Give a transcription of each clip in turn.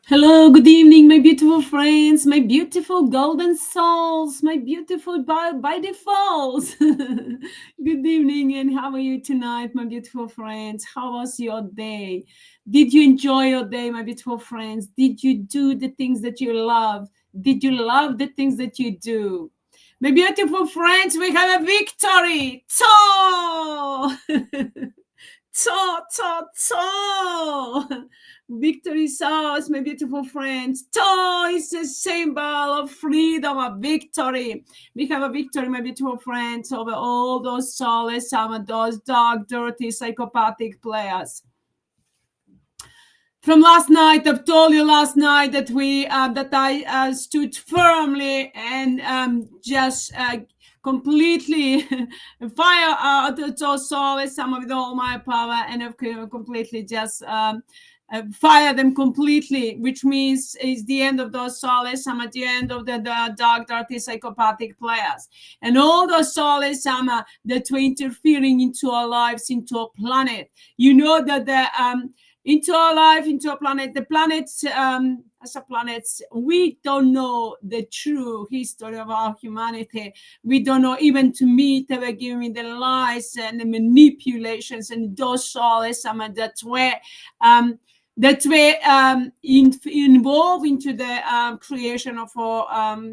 Hello, good evening, my beautiful friends, my beautiful golden souls, my beautiful by default. Good evening, and how are you tonight, my beautiful friends? How was your day? Did you enjoy your day, my beautiful friends? Did you do the things that you love? Did you love the things that you do? My beautiful friends, we have a victory! So! To. Victory sauce, my beautiful friends. To is a symbol of freedom, of victory. We have a victory, my beautiful friends, over all those soulless, some of those dark, dirty, psychopathic players. From last night, I've told you last night that I stood firmly and just completely fire out those souls, some with all my power, and I've completely just fire them completely, which means it's the end of those souls. I'm at the end of the dark, dirty, psychopathic players, and all those souls that were interfering into our lives, into our planet. You know that the into our life, into our planet. The planets, as a planets, we don't know the true history of our humanity. We don't know even to meet. They were giving the lies and the manipulations and those souls that were involved into the creation of our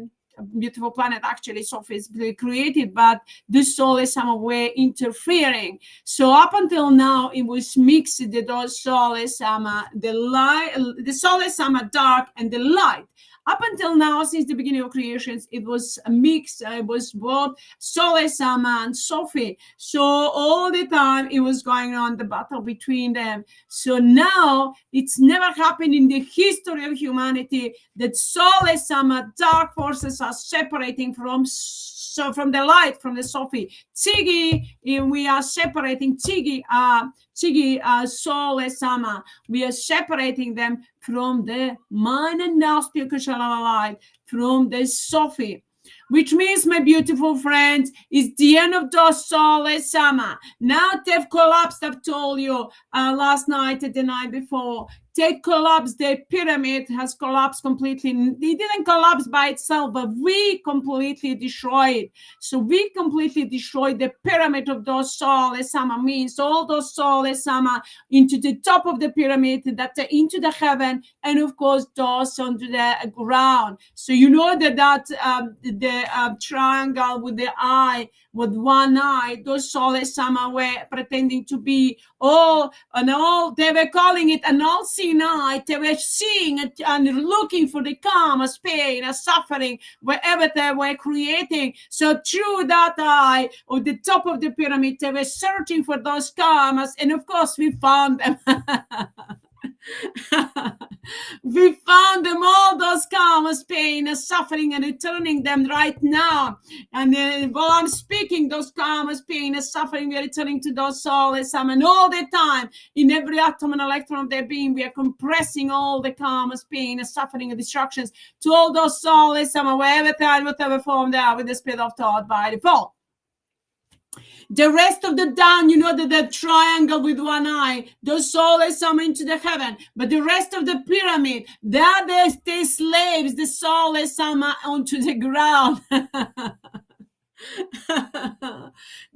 beautiful planet. Actually, Sophie is created, but the soul is some way interfering. So up until now, it was mixed, the soul is the light, the soul is dark and the light. Up until now, since the beginning of creations, it was a mix. It was both Souless, Amma, and Sophie. So all the time, it was going on, the battle between them. So now, it's never happened in the history of humanity that Souless, Amma, dark forces are separating from the light, from the Sophie. Tzigi, we are separating Tzigi, Souless, Amma. We are separating them from the mind and now spiritual light, from the Sophie. Which means, my beautiful friends, is the end of those soulless summer. Now they've collapsed, I've told you last night and the night before. They collapsed, the pyramid has collapsed completely. It didn't collapse by itself, but we completely destroyed it. So we completely destroyed the pyramid of those soulless summer, means all those soulless summer into the top of the pyramid, that into the heaven, and of course those onto the ground. So you know that the triangle with the eye, with one eye, those soulless summer were pretending to be all, they were calling it an all-seeing eye. They were seeing it and looking for the karmas, pain, and suffering, wherever they were creating. So through that eye, or the top of the pyramid, they were searching for those karmas, and of course we found them. We found them, all those karmas, pain and suffering, and returning them right now. And while I'm speaking, those karmas, pain and suffering, we are returning to those souls. And all the time, in every atom and electron of their being, we are compressing all the karmas, pain and suffering and destructions to all those souls, wherever time, whatever form they are, with the spirit of thought by default. The rest of the down, you know, the triangle with one eye, those souls come into the heaven. But the rest of the pyramid, there the slaves, the souls come onto the ground.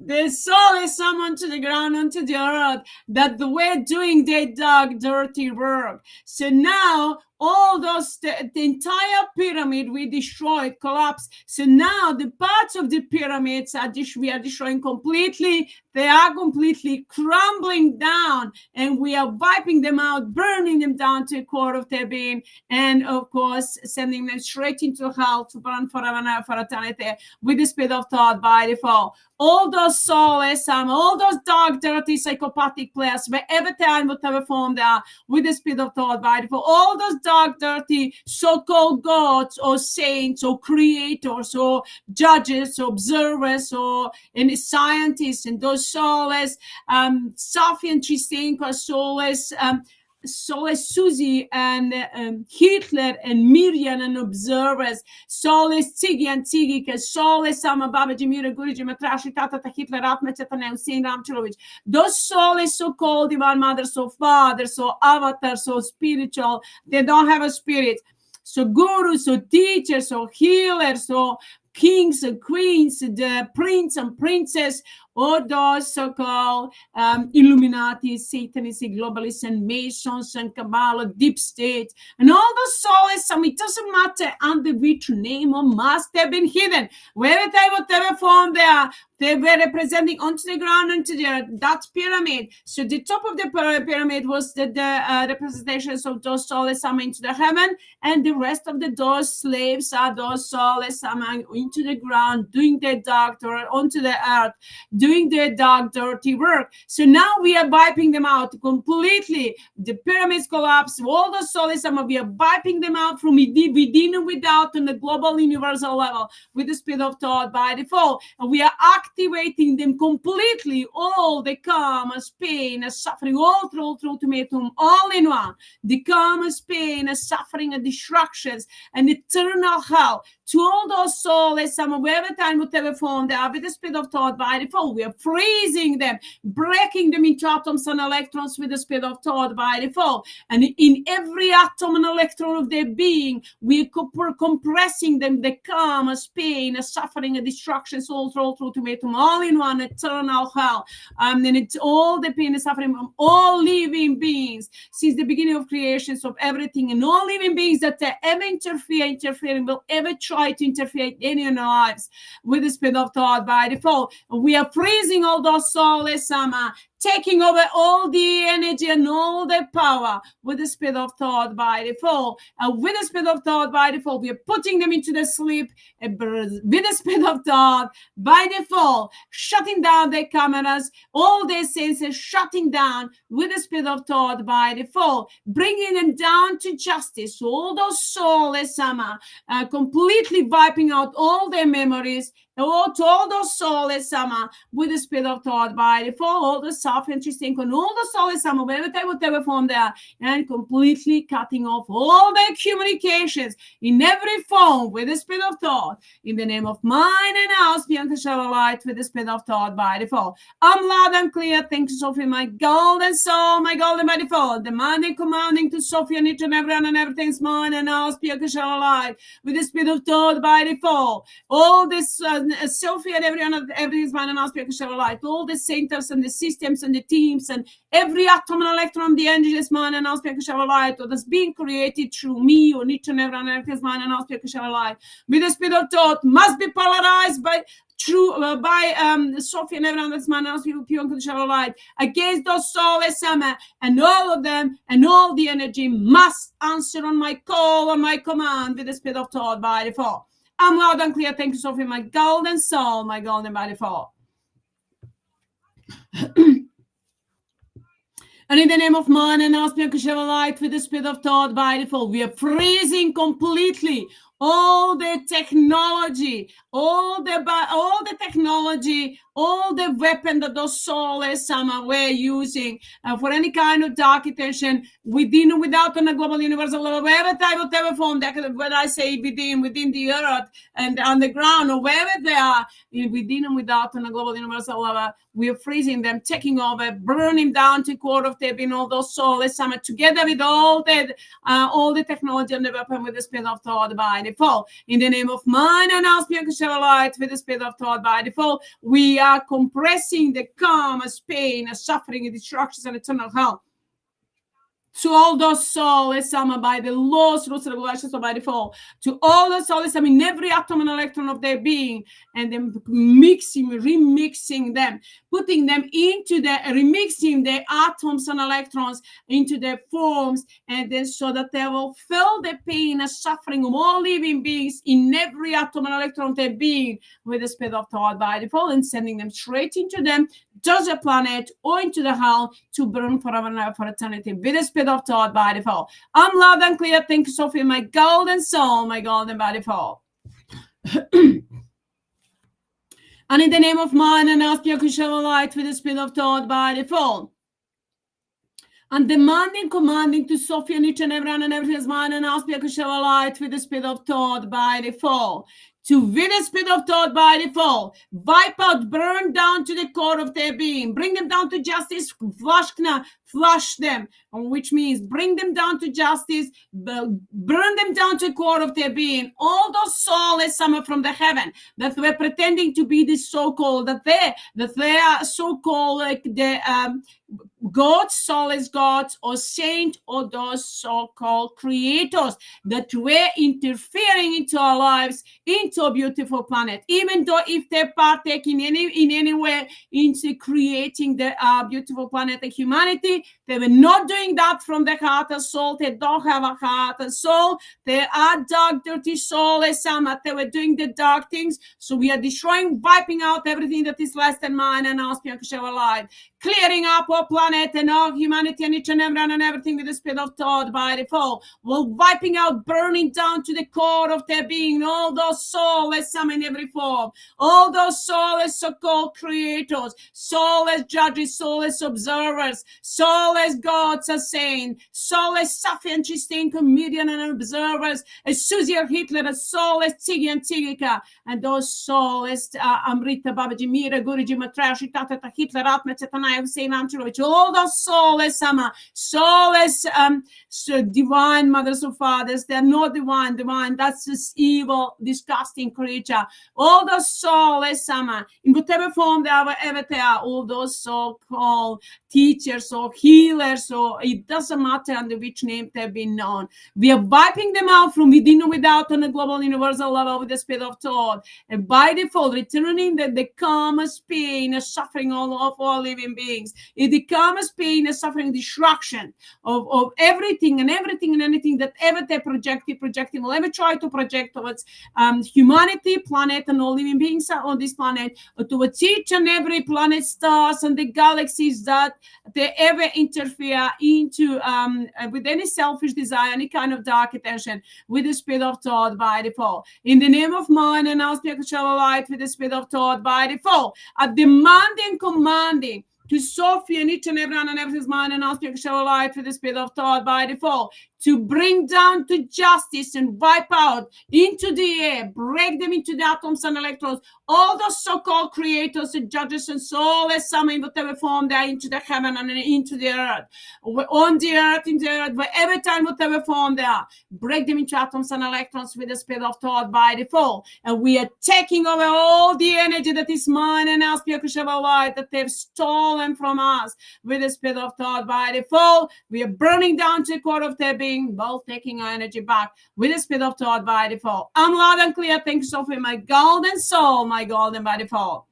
The soul is summoned to the ground, onto the earth, that we're doing their dark, dirty work. So now, all those, the entire pyramid we destroyed, collapsed. So now the parts of the pyramids we are destroying completely. They are completely crumbling down, and we are wiping them out, burning them down to the core of their being, and of course sending them straight into hell to burn forever and ever for eternity with the spirit of thought by default. All those soulless, all those dark, dirty, psychopathic players, wherever they are, in whatever form they are, with the spirit of thought by default. All those dark, dirty, so-called gods or saints or creators or judges or observers or any scientists, and those soulless, Sophie and Tristinko, soulless, Souless Susie and HEATRT and Miriam and observers, Souless Tiggy and Tiggy, Souless Sama Babaji Mira Guruji Matrashi Tata HEATRT Atma Chaitanya Hussein Ramchalovich. Those souls so called Divine Mother, so Father, so Avatar, so spiritual, they don't have a spirit. So gurus, so teachers, so healers, so kings and queens, the prince and princess, all those so-called Illuminati, Satanists, globalists, and Masons, and Kabbalah, deep state, and all those souls, it doesn't matter under which name or mask they've been hidden. Whatever form they were representing onto the ground, onto that pyramid. So the top of the pyramid was the representations of those souls into the heaven, and the rest of those slaves are those souls into the ground, doing their dark onto the earth, doing their dark, dirty work. So now we are wiping them out completely. The pyramids collapse. All the souls, we are wiping them out from within and without on the global universal level with the speed of thought by default. And we are activating them completely. All the karmas, pain, suffering, all through ultimatum, all in one. The karmas, pain, suffering, and distractions, and eternal hell. To all those souls, whatever time, whatever form they are, with the speed of thought by default, we are freezing them, breaking them into atoms and electrons with the speed of thought by default. And in every atom and electron of their being, we are compressing them, the karmas, pain, suffering, and destructions, all through ultimatum, all in one, eternal hell. And it's all the pain and suffering from all living beings since the beginning of creations of everything, and all living beings that ever interfering, will ever try to interfere in your lives with the speed of thought by default. We are freezing all those souls, taking over all the energy and all the power with the speed of thought by default. And with the speed of thought by default, we are putting them into the sleep with the speed of thought by default, shutting down their cameras, all their senses, shutting down with the speed of thought by default, bringing them down to justice. So all those souls, completely wiping out all their memories, all those souls, with the speed of thought by default, all the self-interest and all the souls, whatever form they are, and completely cutting off all their communications in every form with the speed of thought. In the name of mine and ours, Bianca Light, with the speed of thought by default. I'm loud and clear. Thank you, Sophie, my golden soul, my golden by default. Demanding, commanding to Sophie and each and everyone, and everything's mine and ours, Bianca Light, with the speed of thought by default. All this Sophie and everything's mine and ours, Bianca Light. All the centers and the systems and the teams and every atom and electron, the energy is mine and ours, Bianca Light, or that's being created through me or each and everyone, everything's mine and ours, Bianca Light. With the speed of thought must be polarized by Sophie and everyone that's man else, pure unconditional light against those souls, and all of them and all the energy must answer on my call, on my command with the speed of thought by default. I'm loud and clear. Thank you, Sophie, my golden soul, my golden by default. And in the name of man and us, light with the speed of thought by default, we are freezing completely all the technology, all the technology, all the weapon that those souls were using for any kind of dark intention within and without on a global universal level, whatever form, when I say within the earth and on the ground or wherever they are, within and without on a global universal level, we are freezing them, taking over, burning down to core of their being, all those souls together with all the technology and the weapon with the speed of thought by default. In the name of mine and us, light with the speed of thought by default, we are compressing the karmas, pain, suffering, destructions, and eternal hell to all those souls, by the laws, rules, and regulations of by default, to all the souls, in every atom and electron of their being, and then remixing them, putting them into remixing the atoms and electrons into their forms, and then so that they will feel the pain and suffering of all living beings in every atom and electron of their being with the speed of thought by default, and sending them straight into them, just a planet or into the hell to burn forever and ever for eternity with the speed of thought by default. I'm loud and clear. Thank you, Sophie, my golden soul, my golden by default. And in the name of mine and us, light with the speed of thought by default, and demanding, commanding to Sophie and each and every one and everything is mine and aspect of shower light with the speed of thought by default. To with the speed of thought by default, wipe out, burn down to the core of their being, bring them down to justice, flush them, which means bring them down to justice, burn them down to the core of their being. All those soulless SAMMA from the heaven that were pretending to be this so-called, that they are so-called like the gods, soulless gods, or saint, or those so-called creators that were interfering into our lives, into a beautiful planet. Even though if they partake in any way into creating the beautiful planet of humanity, they were not doing that from the heart and soul. They don't have a heart and soul. They are dark, dirty, soulless SAMMA. They were doing the dark things. So we are destroying, wiping out everything that is less than mine and our spiritual life, clearing up our planet and our humanity and each and everyone and everything with the spirit of thought by default. We're wiping out, burning down to the core of their being, all those soulless SAMMA in every form, all those soulless so-called creators, soulless judges, soulless observers, soulless gods are saying, soulless SOPHIE and Christine comedian and observers, as Susie or Hitler, as soulless Tiggy and Tigika, and those soulless Amrita, Babaji, Mira, Guruji, Matrashi, Tata, Hitler, Atma, Chetana, Hussein, Amchurovich, all those soulless SAMMA, soulless so divine mothers or fathers, they're not divine, that's this evil, disgusting creature. All those soulless SAMMA, in whatever form they are, wherever they are, all those so-called teachers or healers, or it doesn't matter under which name they've been known. We are wiping them out from within and without on a global universal level with the spirit of thought, and by default returning the karma's pain and suffering all of all living beings. It the karma's pain and suffering, destruction of everything and anything that ever they projecting will ever try to project towards humanity, planet, and all living beings on this planet, towards each and every planet, stars, and the galaxies that they ever interfere into with any selfish desire, any kind of dark attention, with the spirit of thought by default. In the name of mine and our spiritual light with the spirit of thought by default, a demanding, commanding to Sophie and each and everyone and everything's mind and our spiritual light with the spirit of thought by default, to bring down to justice and wipe out into the air, break them into the atoms and electrons, all those so-called creators and judges and soulless SAMMA in whatever form they are, into the heaven and into the earth, on the earth, in the earth, wherever time, whatever form they are, break them into atoms and electrons with the spirit of thought by default. And we are taking over all the energy that is mine and our spiritual light that they've stolen from us with the spirit of thought by default. We are burning down to the core of their being, both taking our energy back with the spirit of thought by default. I'm loud and clear. Thank you, Sophie, my golden soul, my golden by default.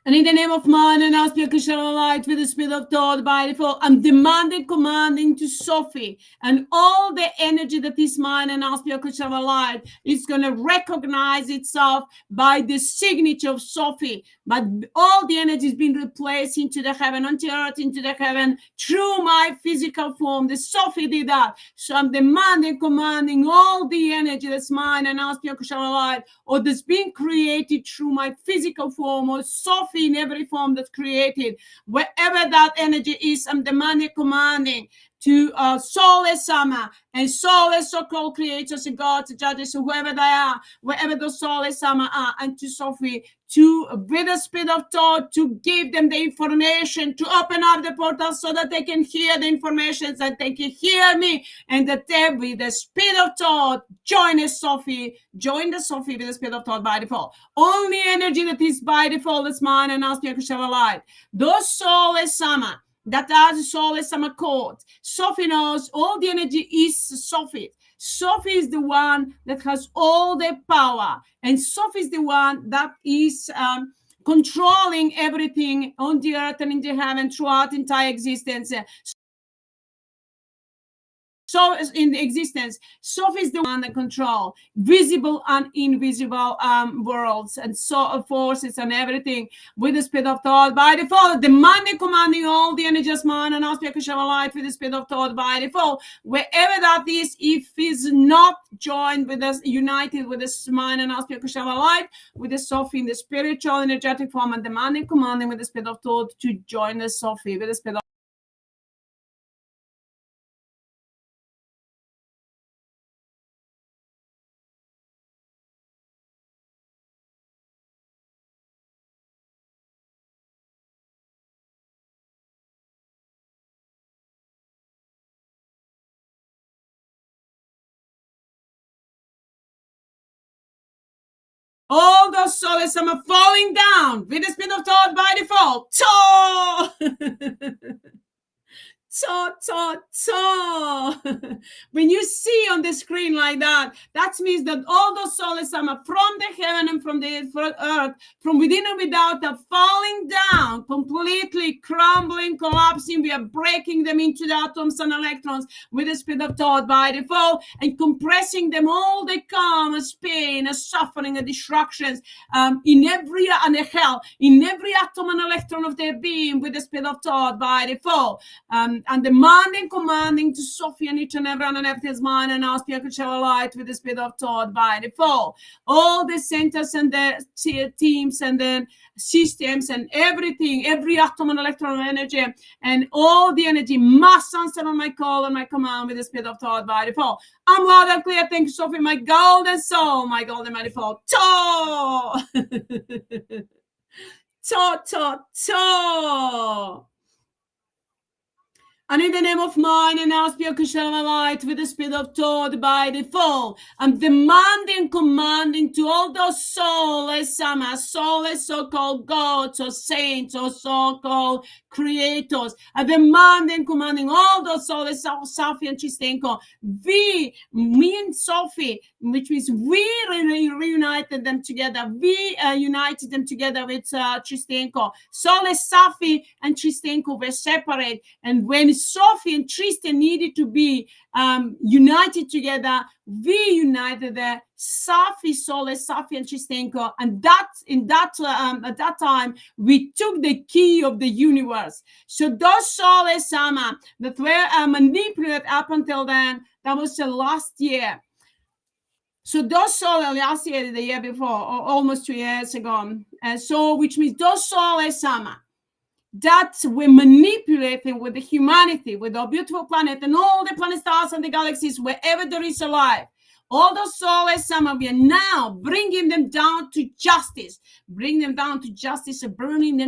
And in the name of mine and our spiritual light with the spirit of thought by default, I'm demanding, commanding to Sophie and all the energy that is mine and our spiritual light is going to recognize itself by the signature of Sophie. But all the energy is being replaced into the heaven, onto earth, into the heaven, through my physical form. The Sophie did that. So I'm demanding, commanding all the energy that's mine and our spiritual light, or that's being created through my physical form, or Sophie in every form that's created, wherever that energy is, I'm demanding, commanding to soulless SAMMA and soulless so-called creators and gods, judges, whoever they are, wherever those soulless SAMMA are, and to Sophie, to with the spirit of thought, to give them the information, to open up the portal so that they can hear the information, that they can hear me, and that they, with the spirit of thought, join the Sophie with the spirit of thought by default. Only energy that is by default is mine and our spiritual light. Those soulless SAMMA that are the soulless SAMMA code, Sophie knows all the energy is Sophie. Sophie is the one that has all the power, and Sophie is the one that is controlling everything on the earth and in the heaven throughout entire existence. So in the existence, Sophie is the one that controls visible and invisible worlds and so forces and everything with the spirit of thought by default, demanding, commanding all the energies, mind and our spiritual light with the spirit of thought by default. Wherever that is, if is not joined with us, united with this mind and our spiritual light, with the Sophie in the spiritual energetic form, and demanding, commanding with the spirit of thought to join the Sophie with the spirit of All those soulless are falling down with the speed of thought by default. When you see on the screen like that, that means that all those soulless from the heaven and from the earth, from within and without, are falling down, completely crumbling, collapsing. We are breaking them into the atoms and electrons with the speed of thought by default, and compressing them all the karmas, pain, and suffering, and destructions in every hell, in every atom and electron of their being with the speed of thought by default. And demanding, commanding to Sophie and each and every one and everything's mind and ask you shall light with the speed of thought by default. All the centers and the teams and the systems and everything, every atom and electron of energy and all the energy must answer on my call and my command with the speed of thought by default. I'm loud and clear. Thank you, Sophie, my golden soul, my golden by default. And in the name of mine and our spirit shall light with the speed of thought by default. I'm demanding, commanding to all those soulless, soulless so-called gods or saints or so-called creators. I'm demanding, commanding all those soulless, Sophie and Chistenko. Me and Sophie, which means we reunited them together. We united them together with Chistenko. Soulless Sophie and Chistenko were separate. And when Sophie and Tristan needed to be united together, we united the Sophie, Souless, Sophie, and Chistenko, and at that time we took the key of the universe. So those Souless Samma that were manipulated up until then, that was the last year. So those souls last year, the year before, or almost 2 years ago, so which means those Souless Samma that we're manipulating with the humanity, with our beautiful planet and all the planet stars and the galaxies, wherever there is a life. All those soulless Samma, we are now bringing them down to justice, and burning them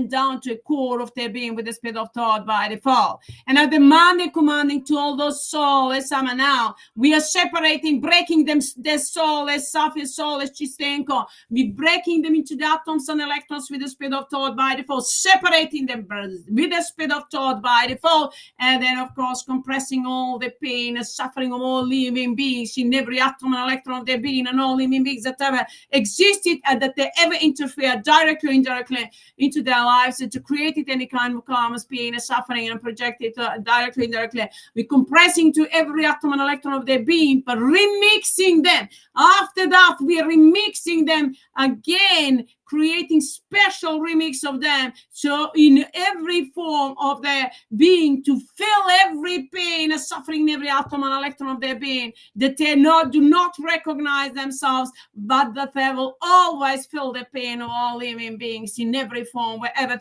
down to a core of their being with the speed of thought by default. And I'm demanding, commanding to all those soulless Samma now, we are separating, breaking them, their soulless, Sophie, soulless Chistenko. We're breaking them into the atoms and electrons with the speed of thought by default, separating them with the speed of thought by default, and then, of course, compressing all the pain and suffering of all living beings in every atom and electron of their being and all living beings that ever existed and that they ever interfere directly or indirectly into their lives and to create any kind of karmas, pain, and suffering and project it directly or indirectly. We're compressing to every atom and electron of their being, but remixing them. After that, we are remixing them again, creating special remix of them. So in every form of their being, to feel every pain and suffering in every atom and electron of their being, that they do not recognize themselves, but that they will always feel the pain of all living beings in every form, whatever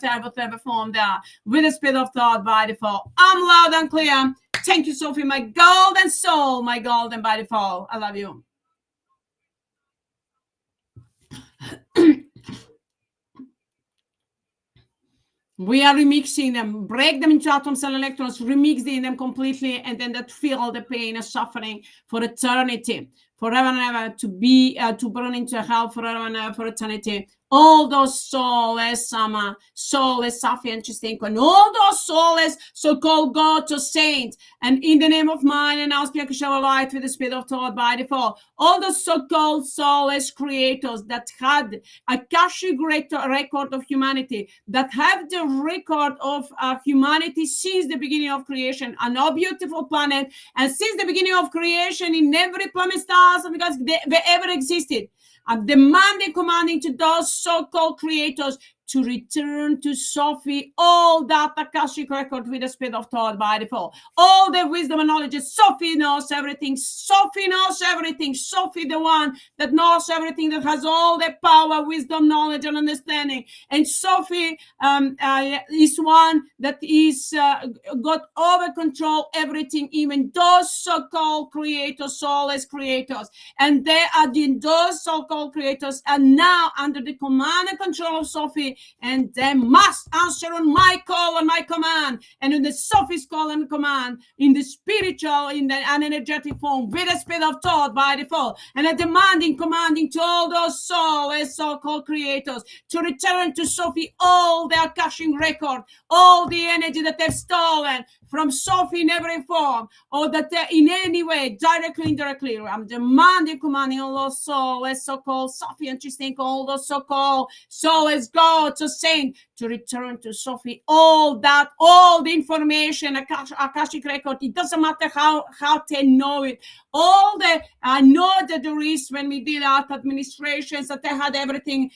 form they are, with the speed of thought by default. I'm loud and clear. Thank you, Sophie, my golden soul, my golden by default. I love you. We are remixing them, break them into atoms and electrons, remixing them completely, and then that feel the pain and suffering for eternity, forever and ever, to be to burn into hell forever and ever for eternity. All those soulless Samma, soulless Sophie and Chistenko, and all those soulless so-called gods or saints, and in the name of mine and our spirit shall light with the speed of thought by default. All those so-called soulless creators that had AKASHIC record of humanity, that have the record of humanity since the beginning of creation, on our beautiful planet, and since the beginning of creation in every planet stars, because they ever existed. I'm demanding, commanding to those so-called creators to return to Sophie all that AKASHIC record with the speed of thought by default. All the wisdom and knowledge. Sophie knows everything. Sophie knows everything. Sophie, the one that knows everything, that has all the power, wisdom, knowledge, and understanding. And Sophie is one that is got over control everything, even those so-called creators, soulless creators. And they are those so-called creators are now under the command and control of Sophie, Sophie, and they must answer on my call, on my command, and in the Sophie's call and command, in the spiritual, in the energetic form, with the spirit of thought by default, and a demanding, commanding to all those souls, so-called creators, to return to Sophie all their Akashic record, all the energy that they've stolen from Sophie in every form, or that they're in any way, directly, indirectly. I'm demanding, commanding all those souls, so-called Sophie, and she's thinking all those so-called souls, God, to sing, to return to Sophie all the information, Akashic record. It doesn't matter how they know it. I know that there is, when we did art administrations, that they had everything,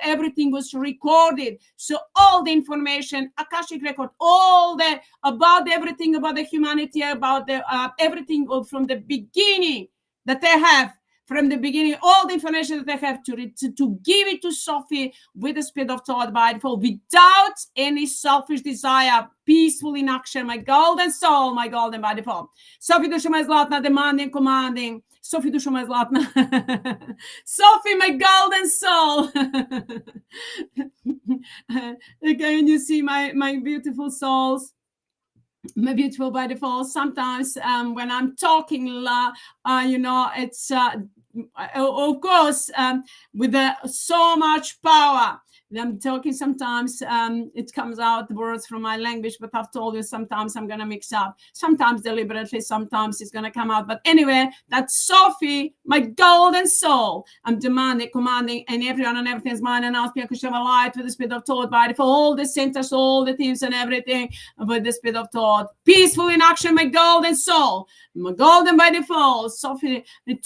everything was recorded. So all the information, Akashic record, about everything about the humanity, about the everything from the beginning that they have, from the beginning, all the information that they have to give it to Sophie with the spirit of thought by default, without any selfish desire, peaceful in action, my golden soul, my golden by default. Sophie, duša moja zlatna, demanding, commanding. Sophie, duša moja zlatna. Sophie, my golden soul. Again, you see my beautiful souls. My beautiful by default. Sometimes when I'm talking, it's of course with so much power. I'm talking sometimes, it comes out the words from my language, but I've told you sometimes I'm going to mix up, sometimes deliberately, sometimes it's going to come out. But anyway, that's Sophie, my golden soul. I'm demanding, commanding, and everyone and everything is mine, and I'll speak a light with the spirit of thought by default, all the centers, all the themes and everything with the spirit of thought. Peaceful in action, my golden soul. My golden by default, Sophie, with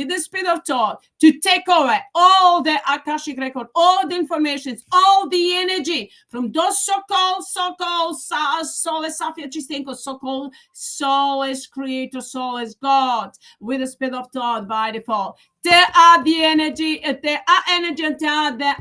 the spirit of thought, to take over all the Akashic record, all the information, all the energy from those so-called Souless, Sophia, Chistenko, so-called Souless creator, Souless God, with the spirit of thought by default. There are the energy, and they are the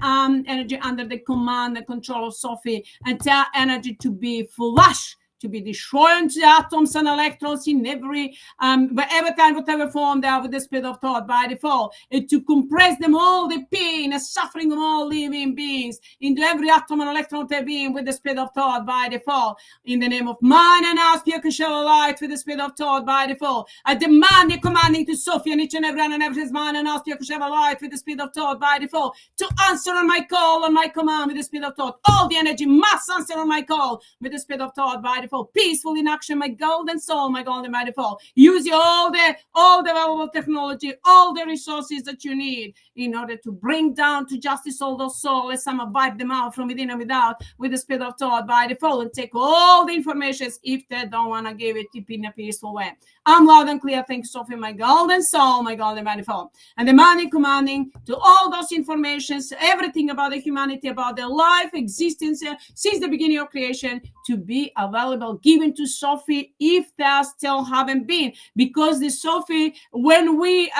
energy under the command and control of Sophie, and they are energy to be flush, to be destroying the atoms and electrons in every, whatever kind, whatever form they are with the spirit of thought by default, and to compress them all, the pain and suffering of all living beings into every atom and electron of their being with the spirit of thought by default. In the name of mine and ours, pure shall light with the spirit of thought by default. I demand you, commanding to Sophie and each and every one and every mine and ours, pure shall light with the spirit of thought by default, to answer on my call, on my command with the spirit of thought. All the energy must answer on my call with the spirit of thought by default. Peaceful in action, my golden soul, my golden by default. Use all the available technology, all the resources that you need in order to bring down to justice all those souls. Let's wipe them out from within and without with the spirit of thought by default, and take all the information if they don't want to give it in a peaceful way. I'm loud and clear. Thank you, Sophie, my golden soul, my golden by default. And demanding, commanding to all those informations, everything about the humanity, about their life, existence, since the beginning of creation, to be available, given to Sophie if they still haven't been. Because the Sophie, when we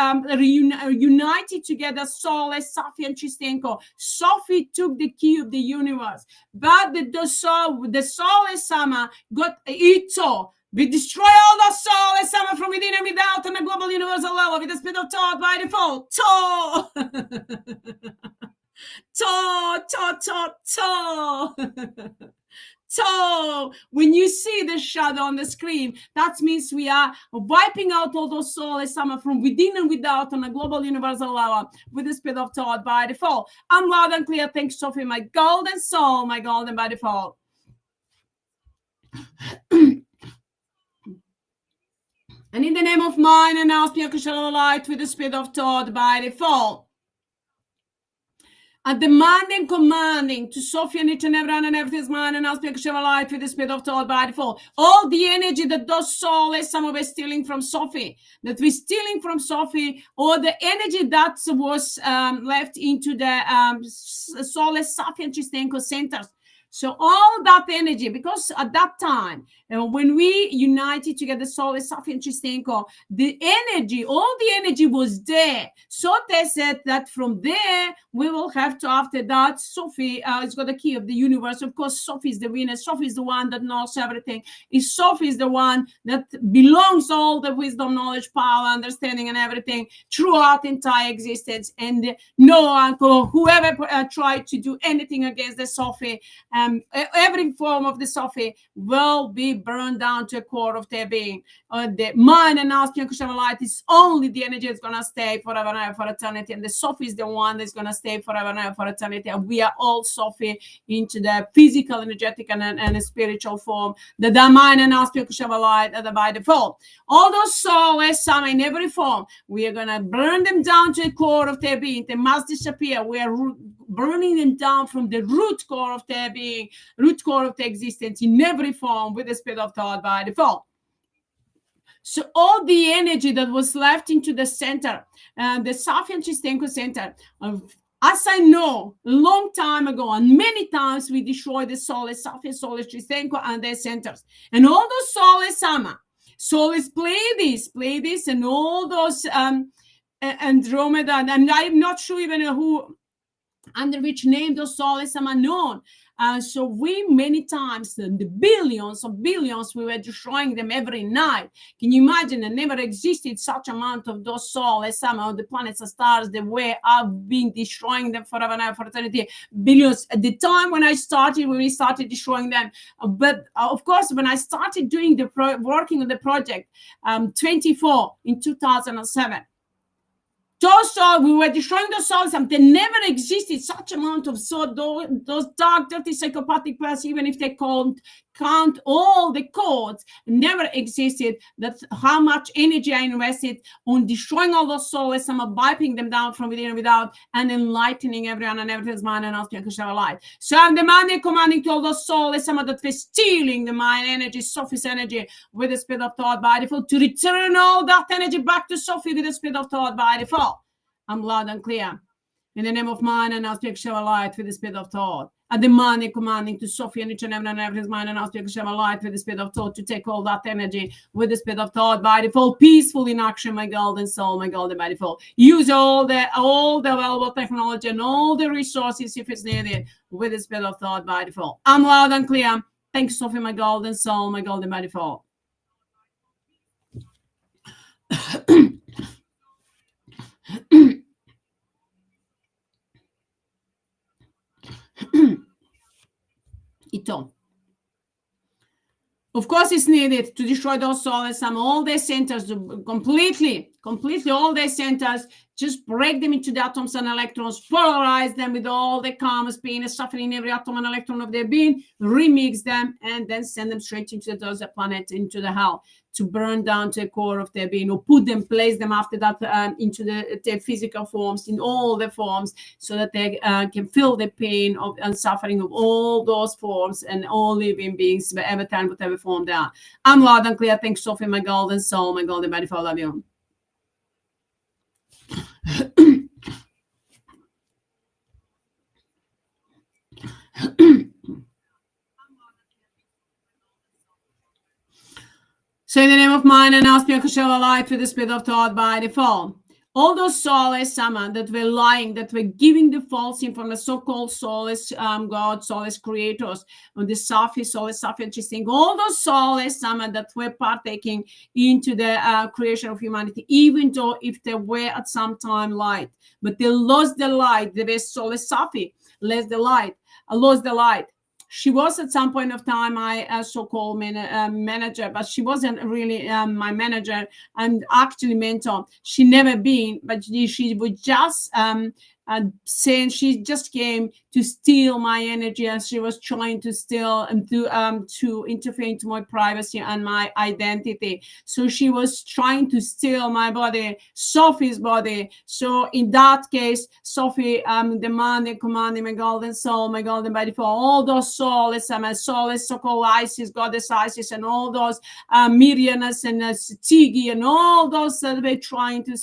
united together, Souless, Sophie, and Chistenko, Sophie took the key of the universe. But the Souless SAMMA got Ito. We destroy all the Souless SAMMA from within and without on a global universal level with the spirit of thought by default. So when you see the shadow on the screen, that means we are wiping out all those Souless SAMMA from within and without on a global universal level with the spirit of thought by default. I'm loud and clear. Thanks, Sophie, my golden soul, my golden by default. And in the name of mine and ours, Pure light with the spirit of thought by default. And demanding, commanding to Sophie and each and every one and everything is mine and ours, Pure light with the spirit of thought by default. All the energy that those Soulless, some of us stealing from Sophie, that we're stealing from Sophie, or the energy that was left into the Souless, Sophie, and Chistenko centers, So all that energy, because at that time, when we united together, Souless, SOPHIE, and Chistenko, the energy, all the energy was there. So they said that from there, we will have to, after that, Sophie has got the key of the universe. Of course, Sophie is the winner. Sophie is the one that knows everything. Sophie is the one that belongs to all the wisdom, knowledge, power, understanding, and everything throughout entire existence. And no uncle, whoever tried to do anything against the Sophie, every form of the Sophie will be burned down to a core of their being. The mind and aspirational light is only the energy that's going to stay forever and ever for eternity. And the Sophie is the one that's going to stay forever and ever for eternity. And we are all Sophie into the physical, energetic, and spiritual form. The mind and aspirational light are by default. All those souls, some in every form, we are going to burn them down to the core of their being. They must disappear. We are burning them down from the root core of their being, root core of their existence in every form with the spirit of thought by default. So all the energy that was left into the center, the SOPHIE and Chistenko center, as I know, a long time ago, and many times we destroyed the Souless, SOPHIE, Souless, Chistenko, and their centers. And all those Souless, SAMMA, Souless, play this, and all those Andromeda, and I'm not sure even who, under which name those Souless, SAMMA known. So we many times, the billions of billions, we were destroying them every night. Can you imagine? There never existed such amount of those souls, some of the planets and stars, the way I've been destroying them forever and ever for eternity. Billions. At the time when we started destroying them. But of course, when I started doing working on the project, 24 in 2007, those souls, we were destroying those souls, and they never existed such amount of those dark, dirty, psychopathic persons, even if they count all the codes, never existed. That's how much energy I invested on destroying all those souls, and wiping them down from within and without, and enlightening everyone and everything's mind and asking to share a light. So I'm demanding, commanding to all those souls, some of that were stealing the mind energy, Sophie's energy, with the spirit of thought by default, to return all that energy back to Sophie with the spirit of thought by default. I'm loud and clear. In the name of mind and aspect, share a light with the spirit of thought. And demanding, commanding to Sophie and each and everything's mind and aspect, share a light with the spirit of thought, to take all that energy with the spirit of thought by default, peaceful in action, my golden soul, my golden by default. Use all the available technology and all the resources if it's needed with the spirit of thought by default. I'm loud and clear. Thanks, Sophie, my golden soul, my golden by default. Ito. Of course, it's needed to destroy those souls, all their centers, completely all their centers, just break them into the atoms and electrons, polarize them with all the karmas, pain, and suffering in every atom and electron of their being, remix them, and then send them straight into the planet, into the hell, to burn down to the core of their being, or place them after that into their physical forms, in all the forms, so that they can feel the pain of and suffering of all those forms and all living beings, whatever time, whatever form they are. I'm loud and clear. Thanks, Sophie, my golden soul, my golden body, I love you. So in the name of mind and aspect, shall light with the spirit of thought by default. All those soulless SAMMA that were lying, that were giving the false information, so-called soulless God, soulless creators, on the SOPHIE, Souless, SOPHIE, and Chistenko, all those soulless SAMMA that were partaking into the creation of humanity, even though if they were at some time light, but they lost the light. The best soulless SOPHIE lost the light. She was at some point of time my so-called manager, but she wasn't really my manager and actually mentor. She never been, but she would just saying she just came to steal my energy, and she was trying to steal and to interfere into my privacy and my identity. So she was trying to steal my body, Sophie's body. So in that case, Sophie demanding, commanding my golden soul, my golden body, for all those soulless, my soulless so-called Isis, goddess Isis, and all those Mirianas and Tigi, and all those that were trying to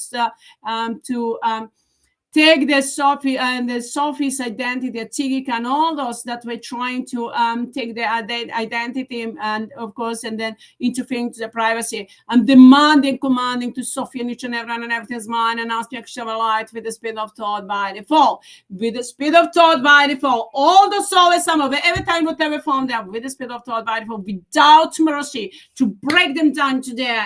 take the Sophie and the Sophie's identity, Tigik, and all those that were trying to take their identity and of course, and then interfering to the privacy. I'm demanding, commanding to Sophie and each and everyone and everything's mine, and ask you to show a light with the speed of thought by default. With the speed of thought by default, all the Souless SAMMA, every time, whatever form they have, with the speed of thought by default, without mercy, to break them down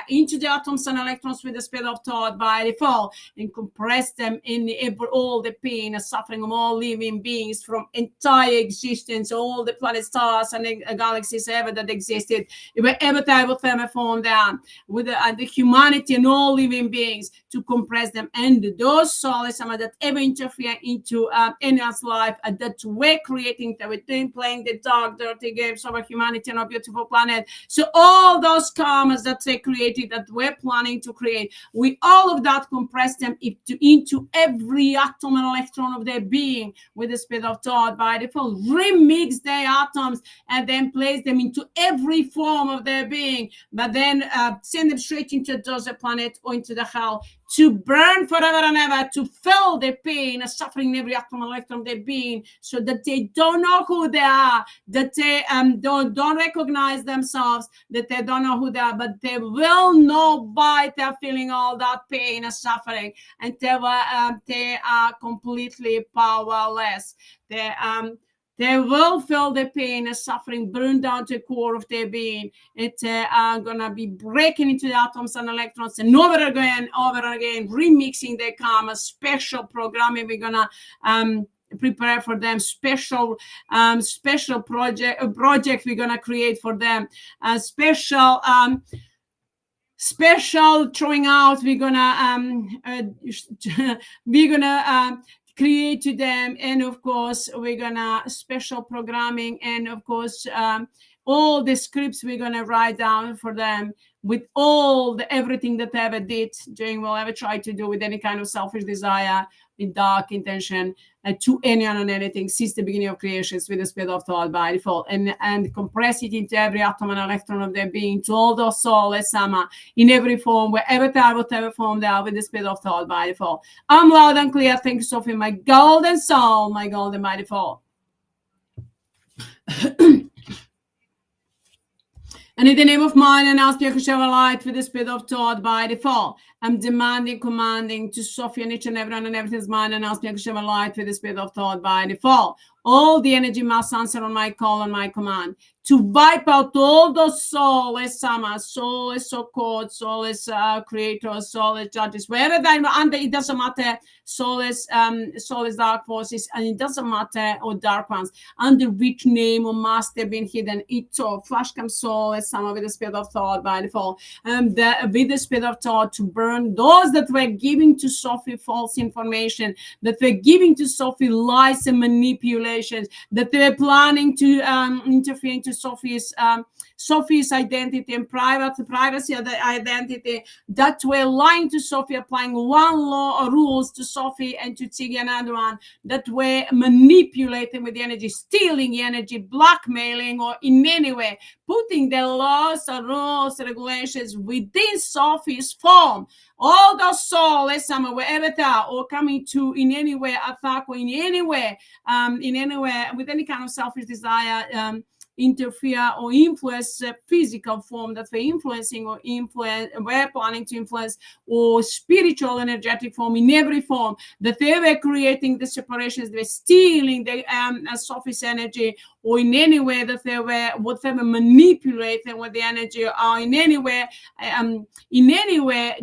into the atoms and electrons with the speed of thought by default, and compress them in all the pain and suffering of all living beings from entire existence, all the planets, stars, and galaxies ever that existed, wherever type of form down, with the humanity and all living beings, to compress them, and those souls that ever interfere into anyone's life, that we're creating, that we're playing the dark, dirty games of our humanity and our beautiful planet. So all those karmas that they created, that we're planning to create, we all of that compress them into every atom and electron of their being with the speed of thought by default, remix their atoms and then place them into every form of their being, but then send them straight into the desert planet or into the hell, to burn forever and ever, to feel the pain and suffering in every atom and electron of their being, so that they don't know who they are, that they don't recognize themselves, that they don't know who they are, but they will know by their feeling all that pain and suffering, and they are completely powerless. They will feel the pain and suffering burn down to the core of their being. It's gonna be breaking into the atoms and electrons, and over again, remixing their karma. Special programming we're gonna prepare for them. Special project we're gonna create for them. Special throwing out. We're gonna create to them, and of course we're gonna special programming, and of course all the scripts we're gonna write down for them, with all everything that they ever did, doing, will ever try to do with any kind of selfish desire, with dark intention, to anyone and anything since the beginning of creations, with the speed of thought by default, and compress it into every atom and electron of their being, to all those Souless SAMMA in every form, wherever type, whatever form they are, with the speed of thought by default. I'm loud and clear. Thank you, Sophie, my golden soul, my golden by default. And in the name of mine, and ask you to show a light with the speed of thought by default. I'm demanding, commanding to Sophie and each and everyone and everything's mine, and ask you to show a light with the speed of thought by default. All the energy must answer on my call and my command, to wipe out all those Souless SAMMA, Souless so-called, Souless creators, Souless judges, wherever they are under. It doesn't matter, Souless dark forces, and it doesn't matter, or dark ones, under which name or mask they've been hidden. It's all flash comes Souless SAMMA with the speed of thought by default, with the speed of thought, to burn those that were giving to Sophie false information, that were giving to Sophie lies and manipulations, that they were planning to interfere into Sophie's identity and privacy of the identity, that were lying to Sophie, applying one law or rules to Sophie and to Tiggy and another one, that were manipulating with the energy, stealing the energy, blackmailing, or in any way putting the laws or rules, regulations within Sophie's form. All those Souless SAMMA, wherever they are, or coming to in any way attack, or in any way with any kind of selfish desire, interfere or influence physical form that we're influencing, or we're planning to influence, or spiritual energetic form, in every form that they were creating the separations, they were stealing the Sophie's energy, or in any way that they were whatever manipulating with the energy, or in any way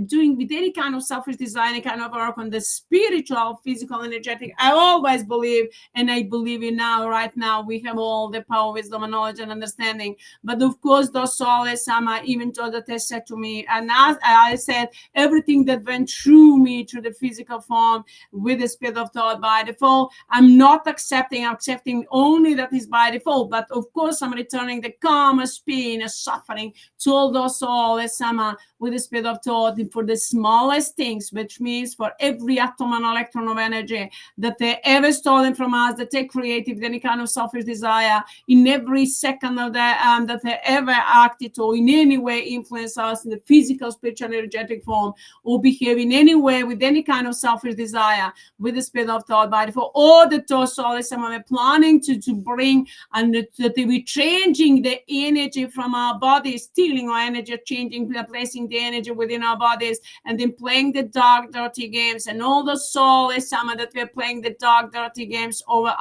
doing with any kind of selfish desire, any kind of work on the spiritual, physical, energetic. I always believe, and I believe in now, right now, we have all the power, wisdom, and knowledge and understanding. But of course, those Souless SAMMA, even though that they said to me, and as I said, everything that went through me, through the physical form, with the speed of thought by default, I'm not accepting. I'm accepting only that is by default. But of course, I'm returning the karma, pain, and suffering to all those Souless SAMMA with the speed of thought, for the smallest things, which means for every atom and electron of energy that they ever stolen from us, that they created with any kind of selfish desire, in every second of that they ever acted or in any way influence us in the physical, spiritual, energetic form, or behave in any way with any kind of selfish desire with the spirit of thought, body, for all the thoughts, Souless, we're planning to bring, and that they be changing the energy from our bodies, stealing our energy, changing, placing the energy within our bodies, and then playing the dark, dirty games, and all the Souless, that we're playing the dark, dirty games over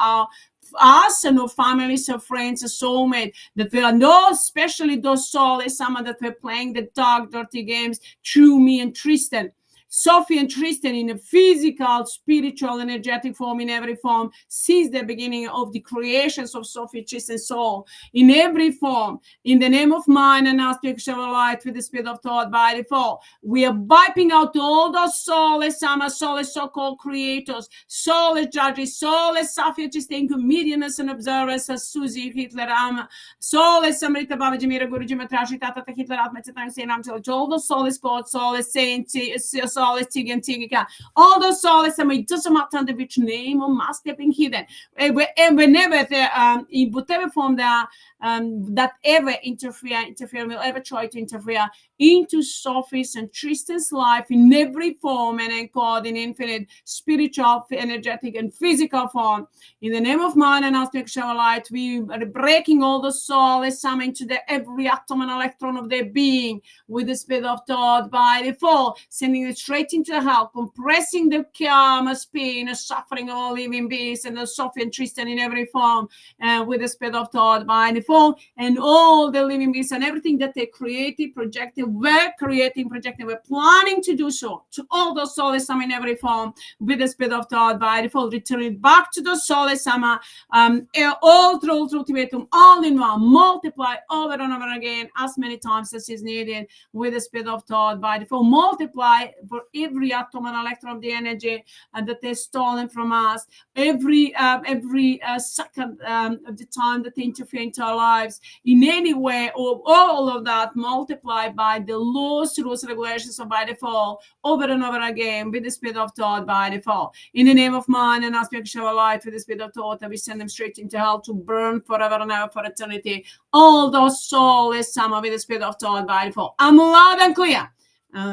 us and our families, our friends, our soulmate, that we are no, especially those Souless, that we're playing the dark, dirty games through me and Tristan. Sophie and Tristan in a physical, spiritual, energetic form, in every form, since the beginning of the creations of Sophie, Tristan, soul, in every form, in the name of mind and aspect of light with the spirit of thought by default. We are wiping out all those Souless, Souless so-called creators, Souless judges, Souless Sophie, Tristan, comedians and observers, as Susie, Hitler, AMMA, Souless, Samrita, Baba, Jamira, Guru, Jimatrashi, Tata, Hitler, Atma, Tatan, Sainam, all those Souless gods, Souless saints, Souless, Tig, all those Souless, it doesn't matter under which name or mask they've been hidden. Whenever they in whatever form they are, that ever interfere, will ever try to interfere into Sophie's and Tristan's life in every form and encode in infinite spiritual, energetic, and physical form. In the name of mind and aspect of light, we are breaking all the Souless into the every atom and electron of their being with the spirit of thought by default, sending it straight into hell, compressing the karma, pain, and suffering of all living beings, and the Sophie and Tristan in every form with the spirit of thought by default, and all the living beings and everything that they created, projected, were creating, projecting, were planning to do so to all those Souless in every form with the spirit of thought by default, returning back to the Souless all through ultimatum, all in one, multiply over and over again as many times as is needed with the spirit of thought by default, multiply for every atom and electron of the energy that they're stolen from us, every second of the time that they interfere into our lives in any way, or all of that multiplied by the laws, rules, regulations of by default over and over again with the spirit of thought by default. In the name of mind and aspect of our light with the spirit of thought, that we send them straight into hell to burn forever and ever for eternity. All those Soulless with the spirit of thought by default. I'm loud and clear.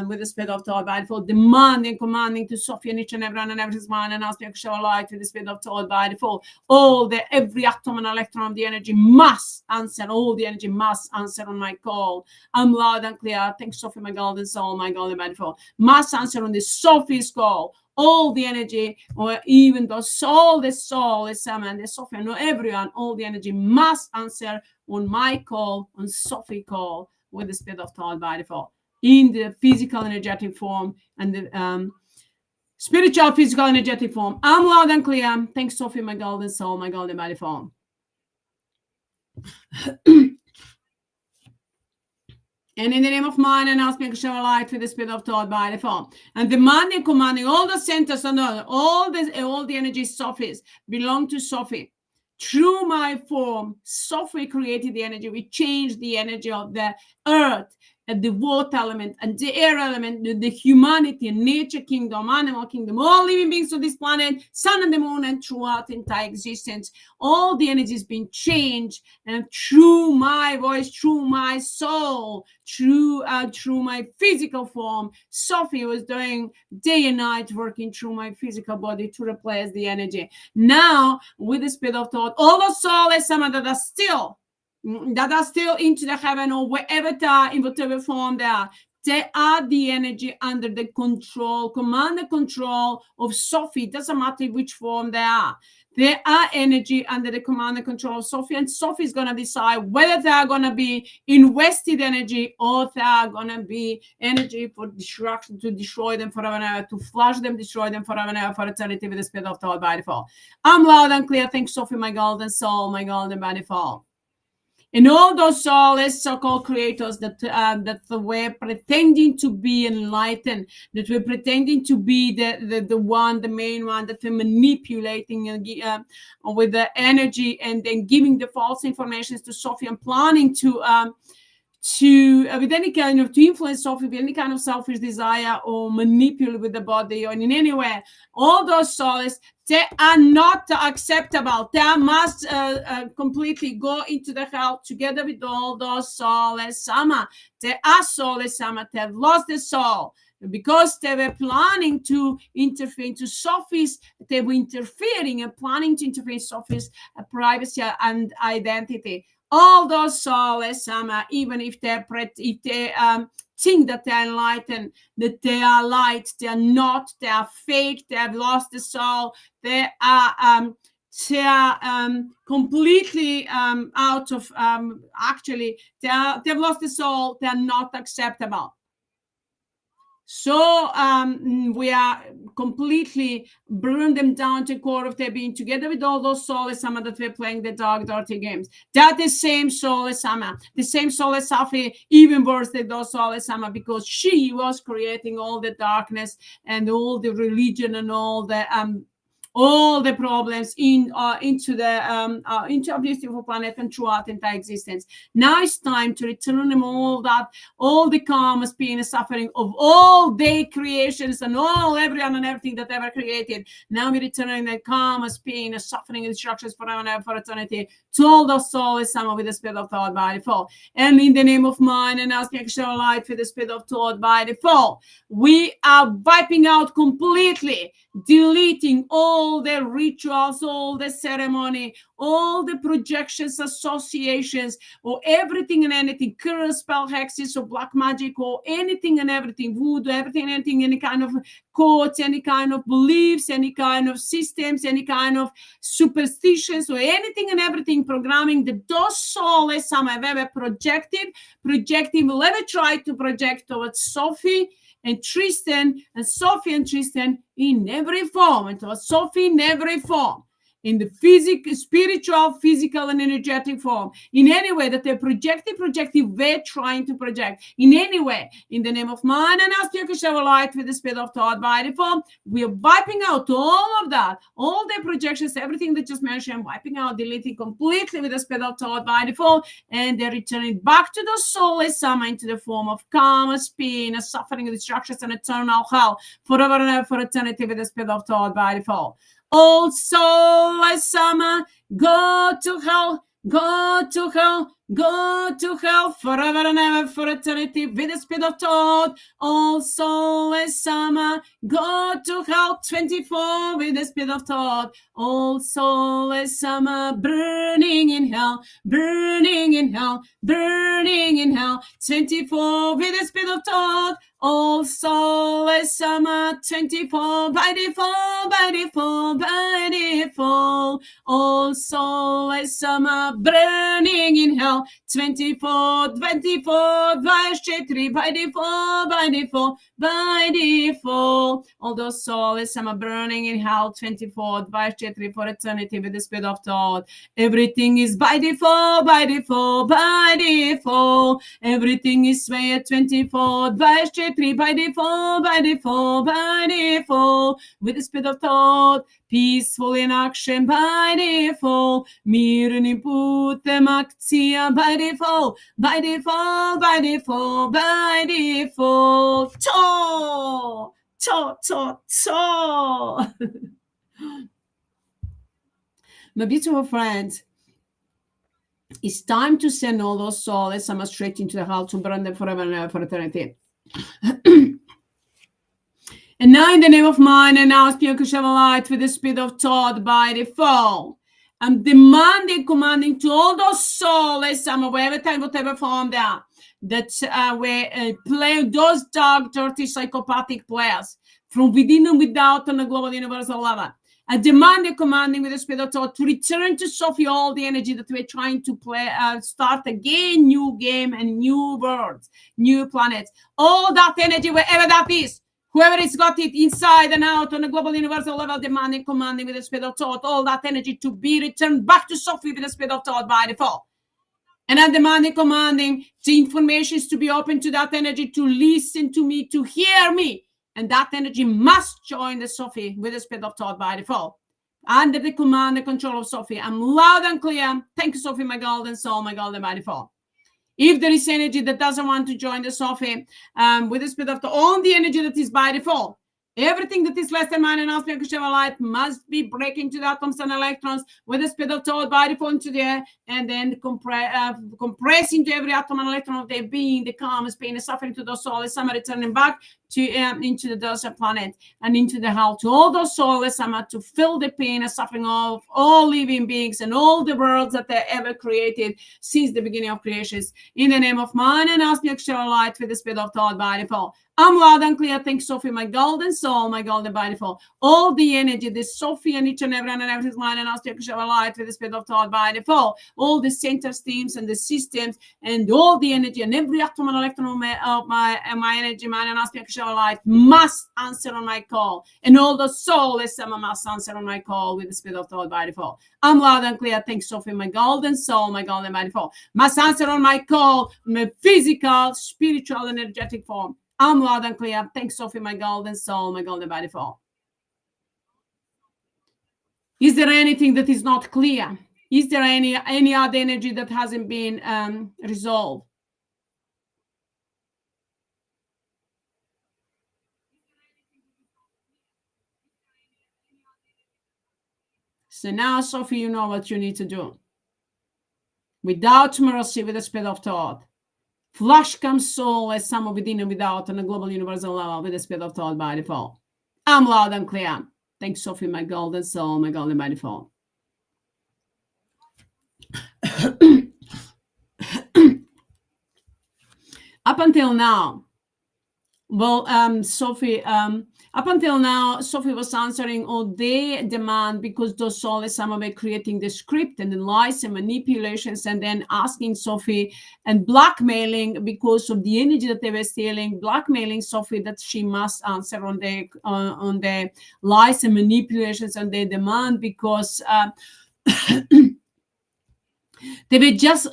With the spirit of thought by default, demanding, commanding to Sophie and each and everyone and every mind and aspect of our light with the spirit of thought by default. Every atom and electron of the energy must answer. All the energy must answer on my call. I'm loud and clear. Thanks, Sophie, my golden soul, my golden by default. Must answer on the Sophie's call. All the energy, or even the soul, the SAMMA, and the Sophie, no, everyone, all the energy must answer on my call, on Sophie call with the spirit of thought by default. In the physical energetic form and the spiritual physical energetic form. I'm loud and clear. Thanks, Sophie, my golden soul, my golden body form. And in the name of mind and aspect of light with the spirit of thought by the form. And demanding, commanding all the centers and all the energy Sophies belong to Sophie. Through my form, Sophie created the energy. We changed the energy of the earth, and the water element, and the air element, the humanity, nature kingdom, animal kingdom, all living beings on this planet, sun and the moon, and throughout entire existence. All the energy is being changed, and through my voice, through my soul, through my physical form, Sophie was doing day and night working through my physical body to replace the energy. Now, with the spirit of thought, all the Soulless that are still into the heaven or wherever they are, in whatever form they are the energy under the control, command and control of Sophie. Doesn't matter which form they are. They are energy under the command and control of Sophie, and Sophie is going to decide whether they are going to be invested energy or they are going to be energy for destruction, to destroy them forever and ever, to flush them, destroy them forever and ever for eternity with the spirit of thought by default. I'm loud and clear. Thanks, Sophie, my golden soul, my golden by default. And all those Soulless so-called creators that were pretending to be enlightened, that were pretending to be the main one, that were manipulating with the energy and then giving the false information to Sophie and planning to to with any kind of to influence Sophie with any kind of selfish desire or manipulate with the body or in any way. All those souls, they are not acceptable. They must completely go into the hell together with all those soulless SAMMA. They are soulless SAMMA. They have lost the soul. Because they were planning to interfere into Sophie's, they were interfering and planning to interfere in Sophie's privacy and identity. All those soulless SAMMA, even if they think that they're enlightened, that they are light, they are not, they are fake, they have lost the soul, they are completely out of, actually, they've lost the soul, they are not acceptable. So we are completely burn them down to core of their being together with all those soulless SAMMA that we're playing the dark, dirty games. That is same soulless SAMMA, the same soulless SOPHIE, even worse than those soulless SAMMA, because she was creating all the darkness and all the religion and all the problems into our beautiful planet and throughout entire existence. Now it's time to return them all the karma, pain, and suffering of all their creations and everyone and everything that ever created. Now we're returning the karma, pain, and suffering and destructions forever and ever for eternity to all those souls, SAMMA with the spirit of thought by default. And in the name of mine and asking extra light for the spirit of thought by default, we are wiping out completely, deleting all the rituals, all the ceremony, all the projections, associations, or everything and anything, curse, spell, hexes, or black magic, or anything and everything, voodoo, everything and anything, any kind of codes, any kind of beliefs, any kind of systems, any kind of superstitions, or anything and everything programming that those souls have ever projected, will ever try to project towards Sophie and Tristan, and Sophie and Tristan in every form, and towards Sophie in every form, in the physical, spiritual, physical, and energetic form, in any way that they're projective, we're trying to project, in any way, in the name of mine and asking to shower light with the spirit of thought by the form, we're wiping out all of that, all the projections, everything that just mentioned, wiping out, deleting completely with the spirit of thought by the form, and they're returning back to the soulless SAMMA into the form of karma, pain, suffering, destructions, and eternal hell, forever and ever for eternity with the spirit of thought by the form. All soulless SAMMA, go to hell, go to hell, go to hell, forever and ever for eternity with the spirit of thought. All soulless SAMMA, go to hell 24 with the spirit of thought. All soulless SAMMA, burning in hell, burning in hell, burning in hell 24 with the spirit of thought. All soulless SAMMA 24 by default, by default, by default. All soulless SAMMA burning in hell 24, 24, 23 by default, by default, by default. All those soulless SAMMA burning in hell 24, 23 for eternity with the spirit of thought. Everything is by default, by default, by default. Everything is 24, 23 by default, by default, by default, with the spirit of thought, peaceful in action by default, mirni putem akcija by default, by default, by default, by default. My beautiful friends, it's time to send all those souls SAMMA straight into the hell to burn them forever and ever for eternity. And now in the name of mine and now speak of light with the spirit of thought by default, I'm demanding, commanding to all those souls, wherever time, whatever form they are, that play those dark, dirty, psychopathic players from within and without on the global universal level. I demand and commanding with the spirit of thought to return to Sophie all the energy that we're trying to play, start again, new game and new worlds, new planets. All that energy, wherever that is, whoever has got it inside and out on a global universal level, demanding, commanding with the spirit of thought, all that energy to be returned back to Sophie with the spirit of thought by default. And I'm demanding, commanding the information is to be open to that energy, to listen to me, to hear me. And that energy must join the Sophie with the spirit of thought by default. Under the command and control of Sophie. I'm loud and clear. Thank you, Sophie, my golden soul, my golden by default. If there is energy that doesn't want to join the SOPHIE with the speed of the all the energy that is by default, everything that is less than man and aspect of light must be breaking to the atoms and electrons with the speed of thought by default into the air, and then compressing to every atom and electron of their being, the calmness, pain, and suffering to the soul, SAMMA returning back to into the dust planet and into the hell to all those soulless SAMMA to fill the pain and suffering of all living beings and all the worlds that they ever created since the beginning of creations. In the name of man and aspect of light with the speed of thought by default. I'm loud and clear. Thanks, Sophie, my golden soul, my golden body for all the energy, this Sophie and each and every everything's mind and aspect of light with the spirit of thought by default. All the center streams and the systems and all the energy and every atom and electron of my energy, mind and aspect of light must answer on my call. And all the soulless SAMMA must answer on my call with the spirit of thought by default. I'm loud and clear. Thanks, Sophie, my golden soul, my golden body for must answer on my call, my physical, spiritual, and energetic form. I'm loud and clear. Thanks, Sophie, my golden soul, my golden body for. Is there anything that is not clear? Is there any other energy that hasn't been resolved? So now, Sophie, you know what you need to do. Without mercy, with the speed of thought, flash comes soul as SAMMA within and without on a global universal level with the speed of thought by default. I'm loud and clear. Thanks, Sophie, my golden soul, my golden by default. Up until now, well, Sophie, up until now, Sophie was answering all their demand because those soulless SAMMA were creating the script and the lies and manipulations, and then asking Sophie and blackmailing because of the energy that they were stealing, blackmailing Sophie that she must answer on the lies and manipulations and their demand because they were just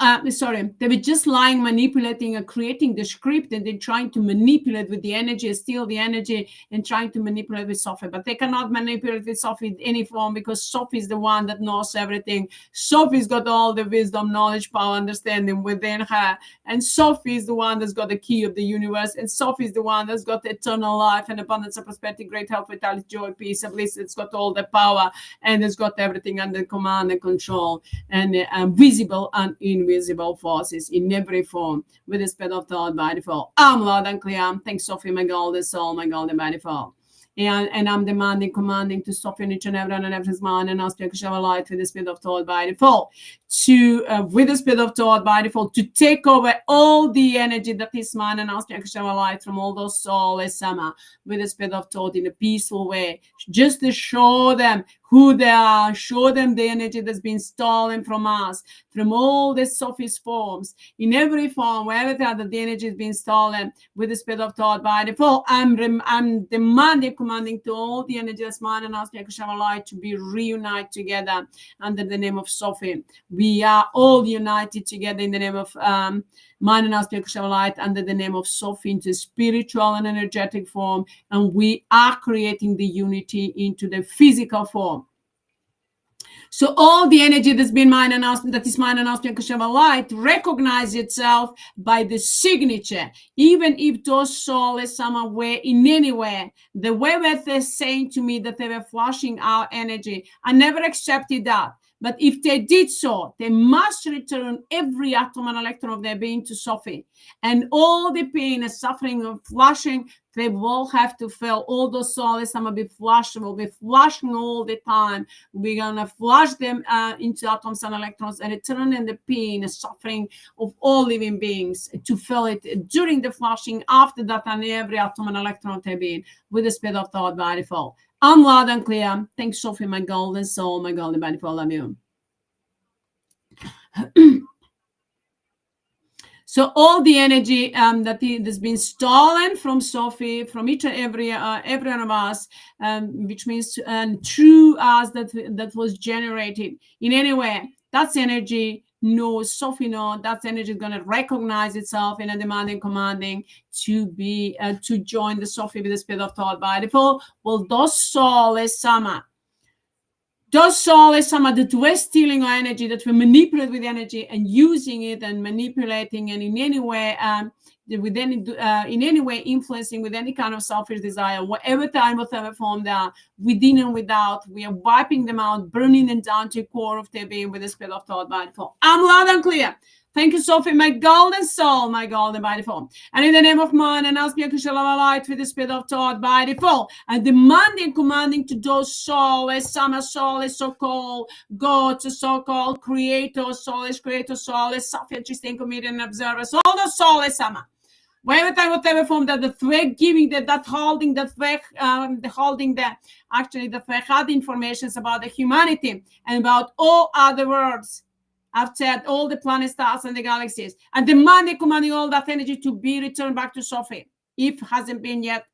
lying, manipulating and creating the script, and then trying to manipulate with the energy, steal the energy, and trying to manipulate with Sophie. But they cannot manipulate with Sophie in any form because Sophie is the one that knows everything. Sophie's got all the wisdom, knowledge, power, understanding within her. And Sophie is the one that's got the key of the universe. And Sophie is the one that's got eternal life and abundance of prosperity, great health, vitality, joy, peace, and bliss. It's got all the power and it's got everything under command and control, and visible and invisible forces in every form with the speed of thought by default. I'm loud and clear. Thanks, Sophie, my golden soul, my golden by default. And I'm demanding, commanding to Sophie and each and every and every's mind and aspect of light with the speed of thought by default to with the speed of thought by default to take over all the energy that is mine and aspect of light from all those soulless SAMMA with the speed of thought in a peaceful way, just to show them who they are, show them the energy that's been stolen from us, from all the Sophie's forms, in every form, wherever the energy has been stolen with the speed of thought by default. I'm demanding, commanding to all the energy that's mine and aspect of light to be reunited together under the name of Sophie. We are all united together in the name of mind and aspect of light under the name of Sophie into spiritual and energetic form, and we are creating the unity into the physical form. So all the energy that's been mine and that is mine and aspect of light recognize itself by the signature, even if those soulless SAMMA were in any way, the way that they're saying to me that they were flashing our energy, I never accepted that. But if they did so, they must return every atom and electron of their being to Sophie. And all the pain and suffering of flashing, they will have to feel. All those souls will be flashing all the time. We're going to flash them into atoms and electrons and return in the pain and suffering of all living beings to feel it during the flashing, after that, and every atom and electron of their being with the speed of thought by default. I'm loud and clear. Thanks, Sophie, my golden soul, my golden body for love you. So all the energy that has been stolen from Sophie, from each and every one of us, which means through us that was generated in any way, that's energy. No, Sophie, no, that energy is going to recognize itself in a demanding, commanding to be to join the Sophie with the speed of thought by default. Well, those soulless SAMMA those souls, some of that we're stealing our energy, that we manipulate with energy and using it and manipulating, and in any way, with any, in any way influencing with any kind of selfish desire, whatever time, whatever form they are, within and without, we are wiping them out, burning them down to the core of their being with the spirit of thought by default. I'm loud and clear. Thank you, Sophie, my golden soul, my golden by default. And in the name of man and Asbia Kushala light with the spirit of thought by default, and demanding, commanding to those souls, SAMMA souls, so-called gods, so-called creators, souls, SOPHIE, Christian comedian observers, all the souls, SAMMA. Whatever time, whatever form that the thread giving that holding that thread, the holding that actually the thread had information about the humanity and about all other worlds. I've said all the planets, stars, and the galaxies, and demanding, commanding all that energy to be returned back to Sophie, if hasn't been yet,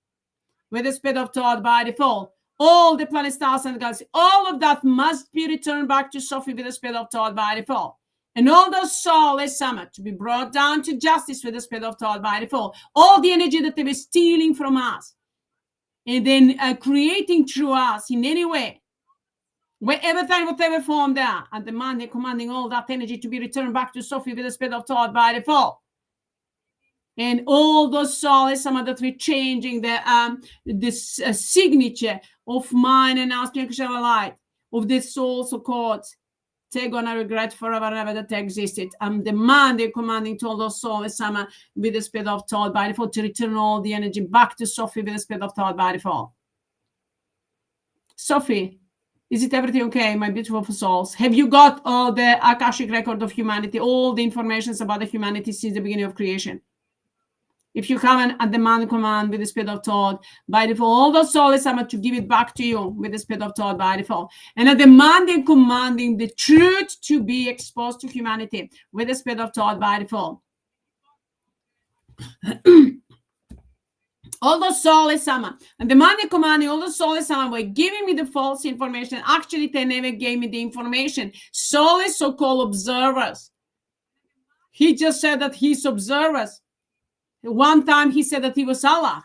with the spirit of thought by default. All the planets, stars, and the galaxies, all of that must be returned back to Sophie with the spirit of thought by default. And all those souls, SAMMA, to be brought down to justice with the spirit of thought by default. All the energy that they were stealing from us, and then creating through us in any way, wherever time, whatever form they are, and demanding, commanding all that energy to be returned back to Sophie with the spirit of thought by default. And all those souls, some of that we're changing this signature of mine and asking light of this soul so called. They're gonna regret forever and ever that they existed. I'm demanding, commanding to all those souls, SAMMA, with the spirit of thought by default, to return all the energy back to Sophie with the spirit of thought by default. Sophie, is it everything okay, my beautiful souls? Have you got all the Akashic record of humanity, all the information about the humanity since the beginning of creation? If you haven't, at demand command with the spirit of thought by default, all those souls are to give it back to you with the spirit of thought by default. And at demanding, commanding the truth to be exposed to humanity with the spirit of thought by default. All those souls, SAMMA, and demanding, commanding, all those souls, SAMMA, were giving me the false information. Actually, they never gave me the information. Souls, so-called observers. He just said that he's observers. One time he said that he was Allah.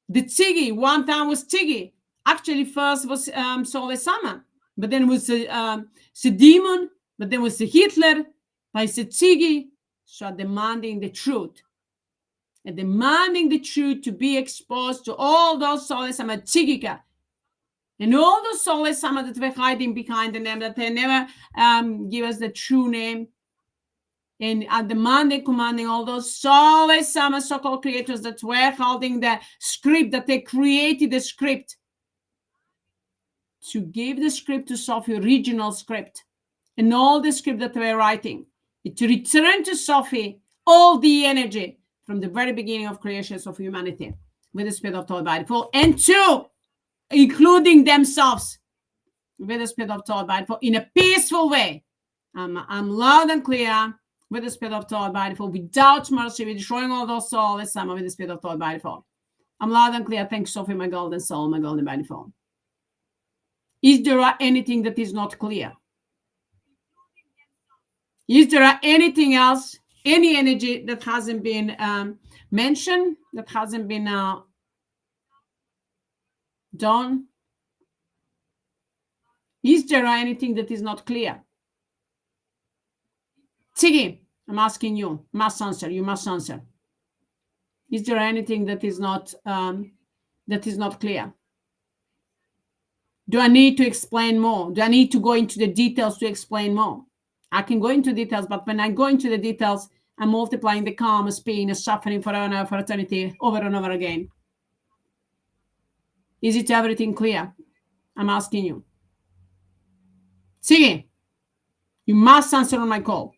The Tzigi, one time was Tzigi. Actually, first was Souless SAMMA, but then was the demon, but then was the Hitler, by the Tzigi. So demanding the truth. And demanding the truth to be exposed to all those Souless SAMMA Tzigika. And all those Souless SAMMA that were hiding behind the name, that they never give us the true name. And demanding, commanding all those Souless SAMMA so-called creators that were holding the script, that they created the script, to give the script to Sophie, original script, and all the script that they were writing, to return to Sophie all the energy from the very beginning of creations of humanity with the spirit of thought by default, and to including themselves with the spirit of thought by default in a peaceful way. I'm loud and clear. With the spirit of thought by default, without mercy, we're destroying all those souls, SAMMA, with the spirit of thought by default. I'm loud and clear. Thanks, Sophie, my golden soul, my golden by default. Is there anything that is not clear? Is there anything else, any energy that hasn't been mentioned, that hasn't been done? Is there anything that is not clear? Tzigi, I'm asking you, must answer. You must answer. Is there anything that is not clear? Do I need to explain more? Do I need to go into the details to explain more? I can go into details, but when I go into the details, I'm multiplying the karma, pain, and suffering for eternity over and over again. Is it everything clear? I'm asking you. Tzigi, you must answer on my call.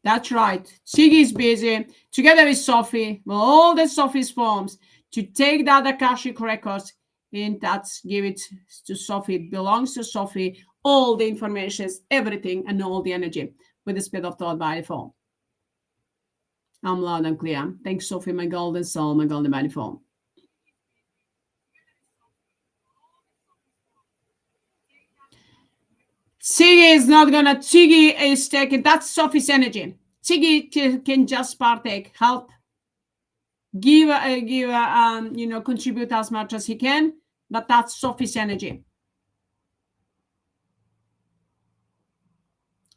That's right. Tzigi is busy, together with Sophie, with all the Sophie's forms, to take that Akashic records and that's give it to Sophie. It belongs to Sophie. All the information, everything, and all the energy with the spirit of thought by default. I'm loud and clear. Thanks, Sophie, my golden soul, my golden by default. Tzigi is not gonna. Tzigi is taking. That's Sophie's energy. Tzigi can just partake, help, contribute as much as he can. But that's Sophie's energy.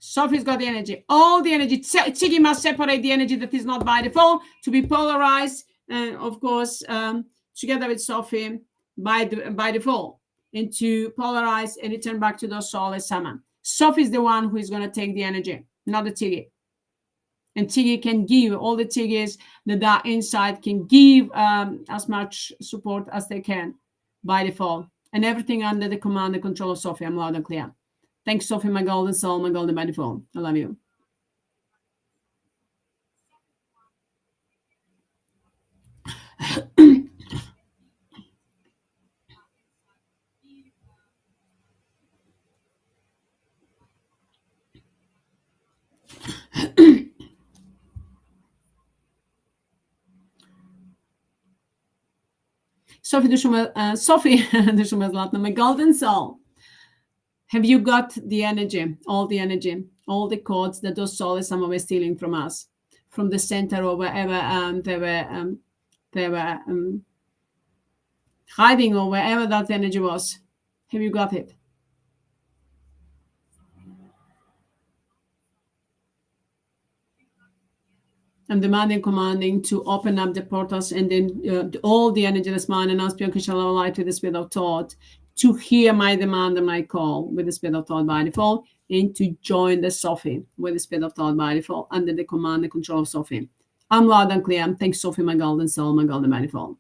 Sophie's got the energy, all the energy. Tiggy must separate the energy that is not by default to be polarized, and of course, together with Sophie by default, and to polarize and return back to the Souless SAMMA. Sophie is the one who is going to take the energy, not the Tiggy. And Tiggy can give, all the Tiggies that are inside can give as much support as they can by default, and everything under the command and control of Sophie. I'm loud and clear. Thanks, Sophie, my golden soul, my golden by default. I love you. Sophie, du schon mal my golden soul. Have you got the energy, all the codes that those souls some were stealing from us, from the center or wherever they were hiding, or wherever that energy was? Have you got it? I'm demanding, commanding to open up the portals, and then all the energy that's mine and unspiritual light with the spirit of thought, to hear my demand and my call with the spirit of thought by default, and to join the Sophie with the spirit of thought by default under the command and control of Sophie. I'm loud and clear. Thanks, Sophie, my golden soul, my golden by default.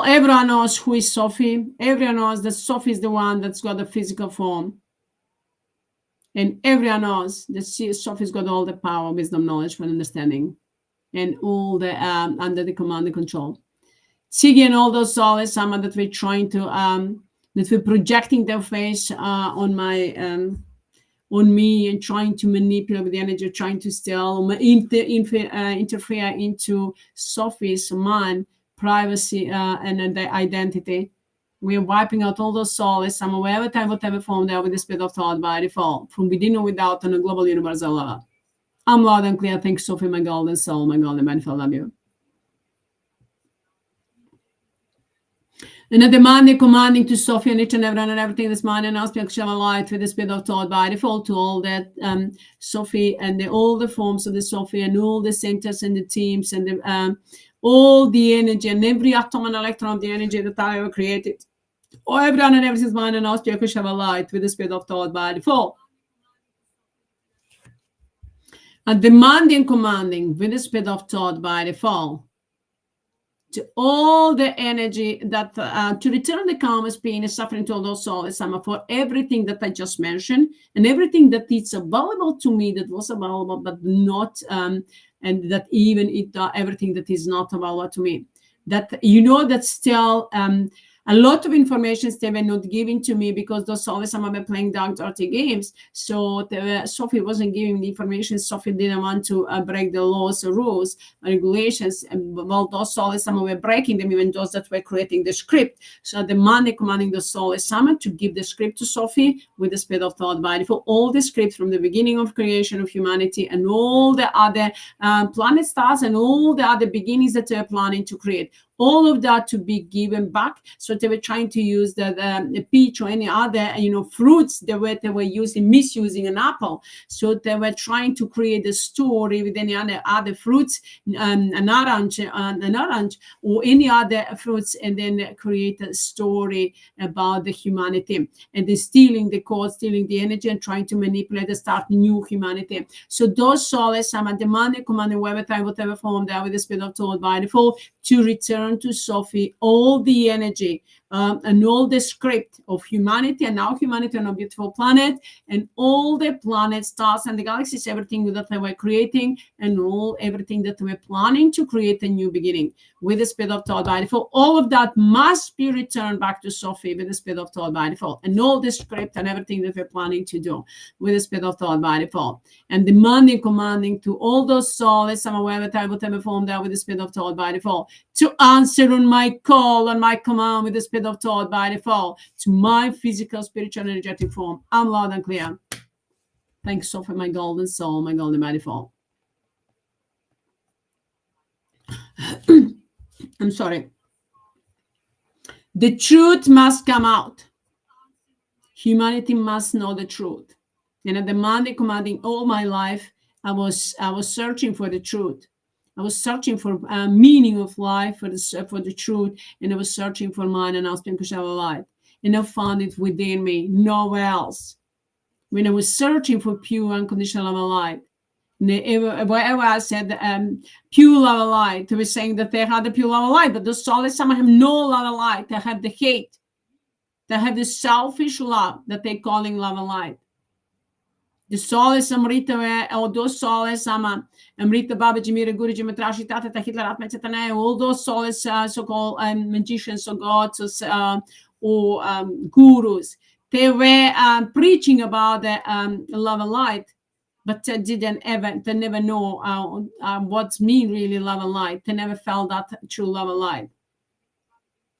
Everyone knows who is Sophie. Everyone knows that Sophie is the one that's got the physical form. And everyone knows that Sophie's got all the power, wisdom, knowledge, and understanding, and all the under the command and control. Tiggy and all those souls, SAMMA, that we're trying to that we're projecting their face on me, and trying to manipulate with the energy, trying to steal, interfere into Sophie's mind, privacy, and the identity. We're wiping out all those souls, SAMMA, wherever time, whatever form they are, with the spirit of thought by default, from within or without, on a global universal level. I'm loud and clear. Thanks, Sophie, my golden soul, my golden manifold. Love you. And a demanding, commanding to Sophie and each and everyone and everything this morning, and ask shall light with the spirit of thought by default to all that Sophie and all the forms of the Sophie and all the centers and the teams and the, all the energy and every atom and electron of the energy that I ever created. Or everyone and everything's mind, and ask shall light with the spirit of thought by default. And demanding, commanding with the spirit of thought by default to all the energy that to return the karma's pain and suffering to all those souls, SAMMA, for everything that I just mentioned, and everything that is available to me that was available but not and that even everything that is not available to me, that that still a lot of information they were not giving to me, because those souls, SAMMA, were playing dark, dirty games. So Sophie wasn't giving the information. Sophie didn't want to break the laws, rules, regulations. And well, those souls, SAMMA, were breaking them, even those that were creating the script. So the money commanding the souls, SAMMA, to give the script to Sophie with the spirit of thought body for all the scripts from the beginning of creation of humanity and all the other planet stars and all the other beginnings that they're planning to create. All of that to be given back. So they were trying to use the peach or any other fruits they were using, misusing an apple. So they were trying to create a story with any other fruits, an orange or any other fruits, and then create a story about the humanity. And they're stealing the code, stealing the energy, and trying to manipulate and start new humanity. So those souls, some demanding, commanding, whatever form they are with the spirit of thought by default, to return to Sophie all the energy and all the script of humanity, and now humanity on a beautiful planet, and all the planets, stars, and the galaxies, everything that they were creating, and everything that we're planning to create a new beginning with the spirit of thought by default. All of that must be returned back to Sophie with the spirit of thought by default, and all the script and everything that we're planning to do with the spirit of thought by default, and demanding, commanding to all those souls, some whatever type of form there with the spirit of thought by default, to answer on my call, on my command with the spirit of thought by default, to my physical, spiritual, energetic form. I'm loud and clear. Thanks, Sophie, my golden soul, my golden by default. I'm sorry. The truth must come out. Humanity must know the truth. And at the Monday commanding all my life, I was searching for the truth. I was searching for meaning of life, for the truth, and I was searching for mine and asking Kushala light. And I found it within me, nowhere else. When I was searching for pure unconditional love and light, wherever I said pure love and light, they were saying that they had the pure love and light, but the souls some have no love and light. They have the hate. They have the selfish love that they're calling love and light. The souls Amrita, or those souls Amrita Babaji Mira Guruji Matrashi Tata HEATRT Metane, all those souls so-called magicians or gods or gurus, they were preaching about the love and light, but they never know what's mean really love and light. They never felt that true love and light.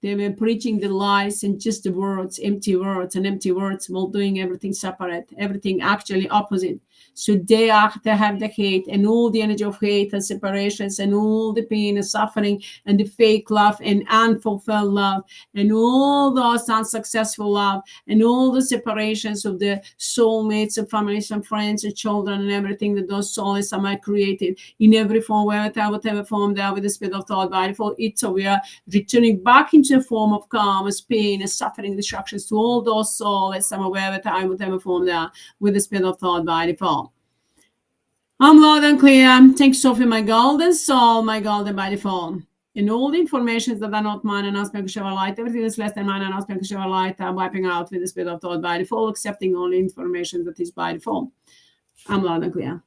They were preaching the lies and just the words, empty words, and empty words while doing everything separate, everything actually opposite. So they have the hate and all the energy of hate and separations and all the pain and suffering and the fake love and unfulfilled love and all those unsuccessful love and all the separations of the soulmates and families and friends and children and everything that those souls are created in every form, whatever form they are with the spirit of thought by default. It's so we are returning back into a form of karma, pain, and suffering, destructions to all those souls, whatever form they are with the spirit of thought by default. I'm loud and clear. Thanks, Sophie, my golden soul, my golden by default. And all the informations that are not mine and aspect of light, everything that's less than mine and aspect of light, I'm wiping out with the spirit of thought by default, accepting only information that is by default. I'm loud and clear.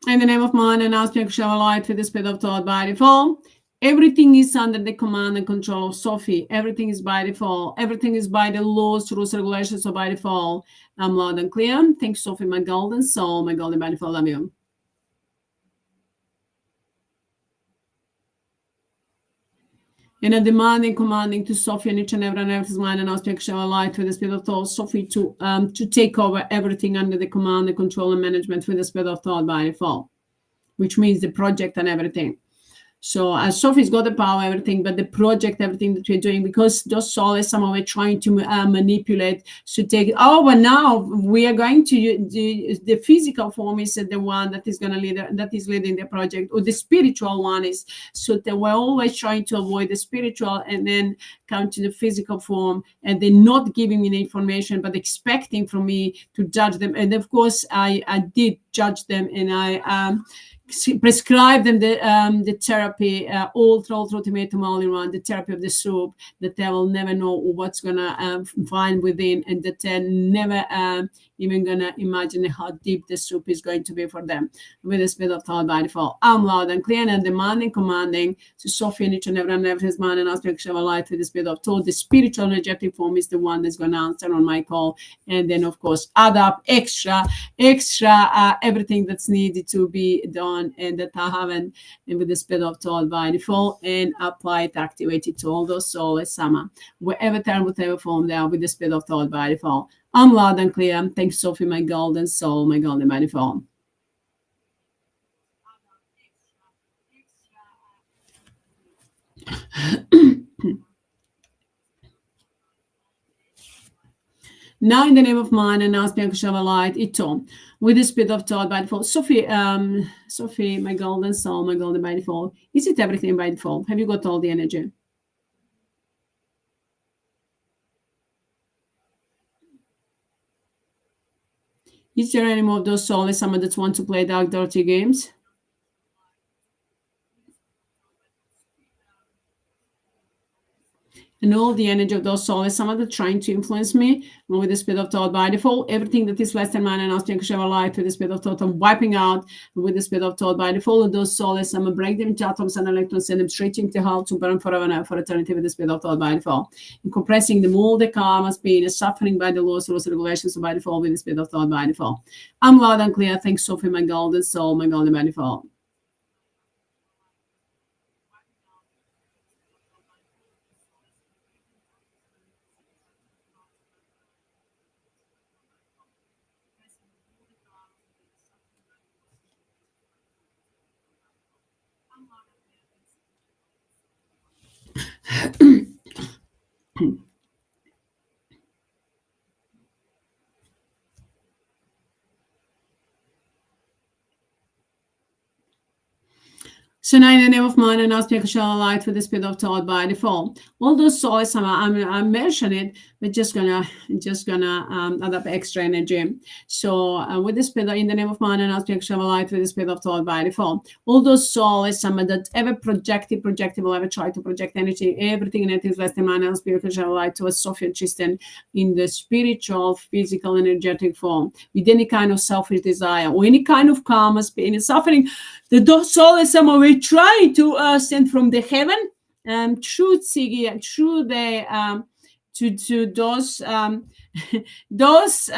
In the name of mine and aspect of light with the spirit of thought by default. Everything is under the command and control of Sophie. Everything is by default. Everything is by the laws, rules, regulations, so by default. I'm loud and clear. Thanks, Sophie, my golden soul, my golden by default. Love you. And I'm demanding, commanding to Sophie and each and everything's mind and aspect of light with the spirit of thought, Sophie, to take over everything under the command and control and management with the spirit of thought by default, which means the project and everything. So Sophie's got the power, everything, but the project, everything that we're doing, because those souls somehow we're trying to manipulate, to take, but now we are going to the physical form is the one that is going to lead, that is leading the project, or the spiritual one is. So they were always trying to avoid the spiritual and then come to the physical form, and they're not giving me the information, but expecting from me to judge them. And of course, I did judge them, and I prescribe them the therapy all through ultimatum all in one, the therapy of the soup, that they will never know what's gonna find within, and that they're never even gonna imagine how deep the soup is going to be for them with the spirit of thought by default. I'm loud and clear and demanding, commanding to Sophie and each and every his mind and aspect of light with the spirit of thought. The spiritual energetic form is the one that's going to answer on my call, and then of course add up extra everything that's needed to be done and that I haven't, and with the spirit of thought by default, and apply it, activate it to all those souls, SAMMA, wherever time, whatever form they are with the spirit of thought by default. I'm loud and clear. Thanks, Sophie, my golden soul, my golden by default. Now, in the name of mine and ask Bianca light, Ito, with the spirit of thought by default. Sophie, Sophie, my golden soul, my golden by default. Is it everything by default? Have you got all the energy? Is there any more of those souls, someone that want to play dark, dirty games? And all the energy of those souls, some of them trying to influence me with the spirit of thought by default. Everything that is less than mine and asking to light with the spirit of thought, I'm wiping out with the spirit of thought by default. Of those souls, I'm going to break them into atoms and electrons, send them straight into hell to burn forever and ever for eternity with the spirit of thought by default. And compressing them all the karmas, pain, and suffering by the laws, rules, regulations by default with the spirit of thought by default. I'm loud and clear. Thanks, Sophie, my golden soul, my golden by default. So now in the name of mine and ask shall light with the spirit of thought by default. All those souls I'm mentioning it, but just gonna add up extra energy. So with the spirit in the name of mine and ask shall light with the spirit of thought by default. All those souls that ever projectable, ever try to project energy, everything that is less than mine and spirit shall light to a Sophie and Tristan in the spiritual, physical, energetic form, with any kind of selfish desire or any kind of karma, pain, and suffering. The souls we try to send from the heaven through Tsigi and through the to those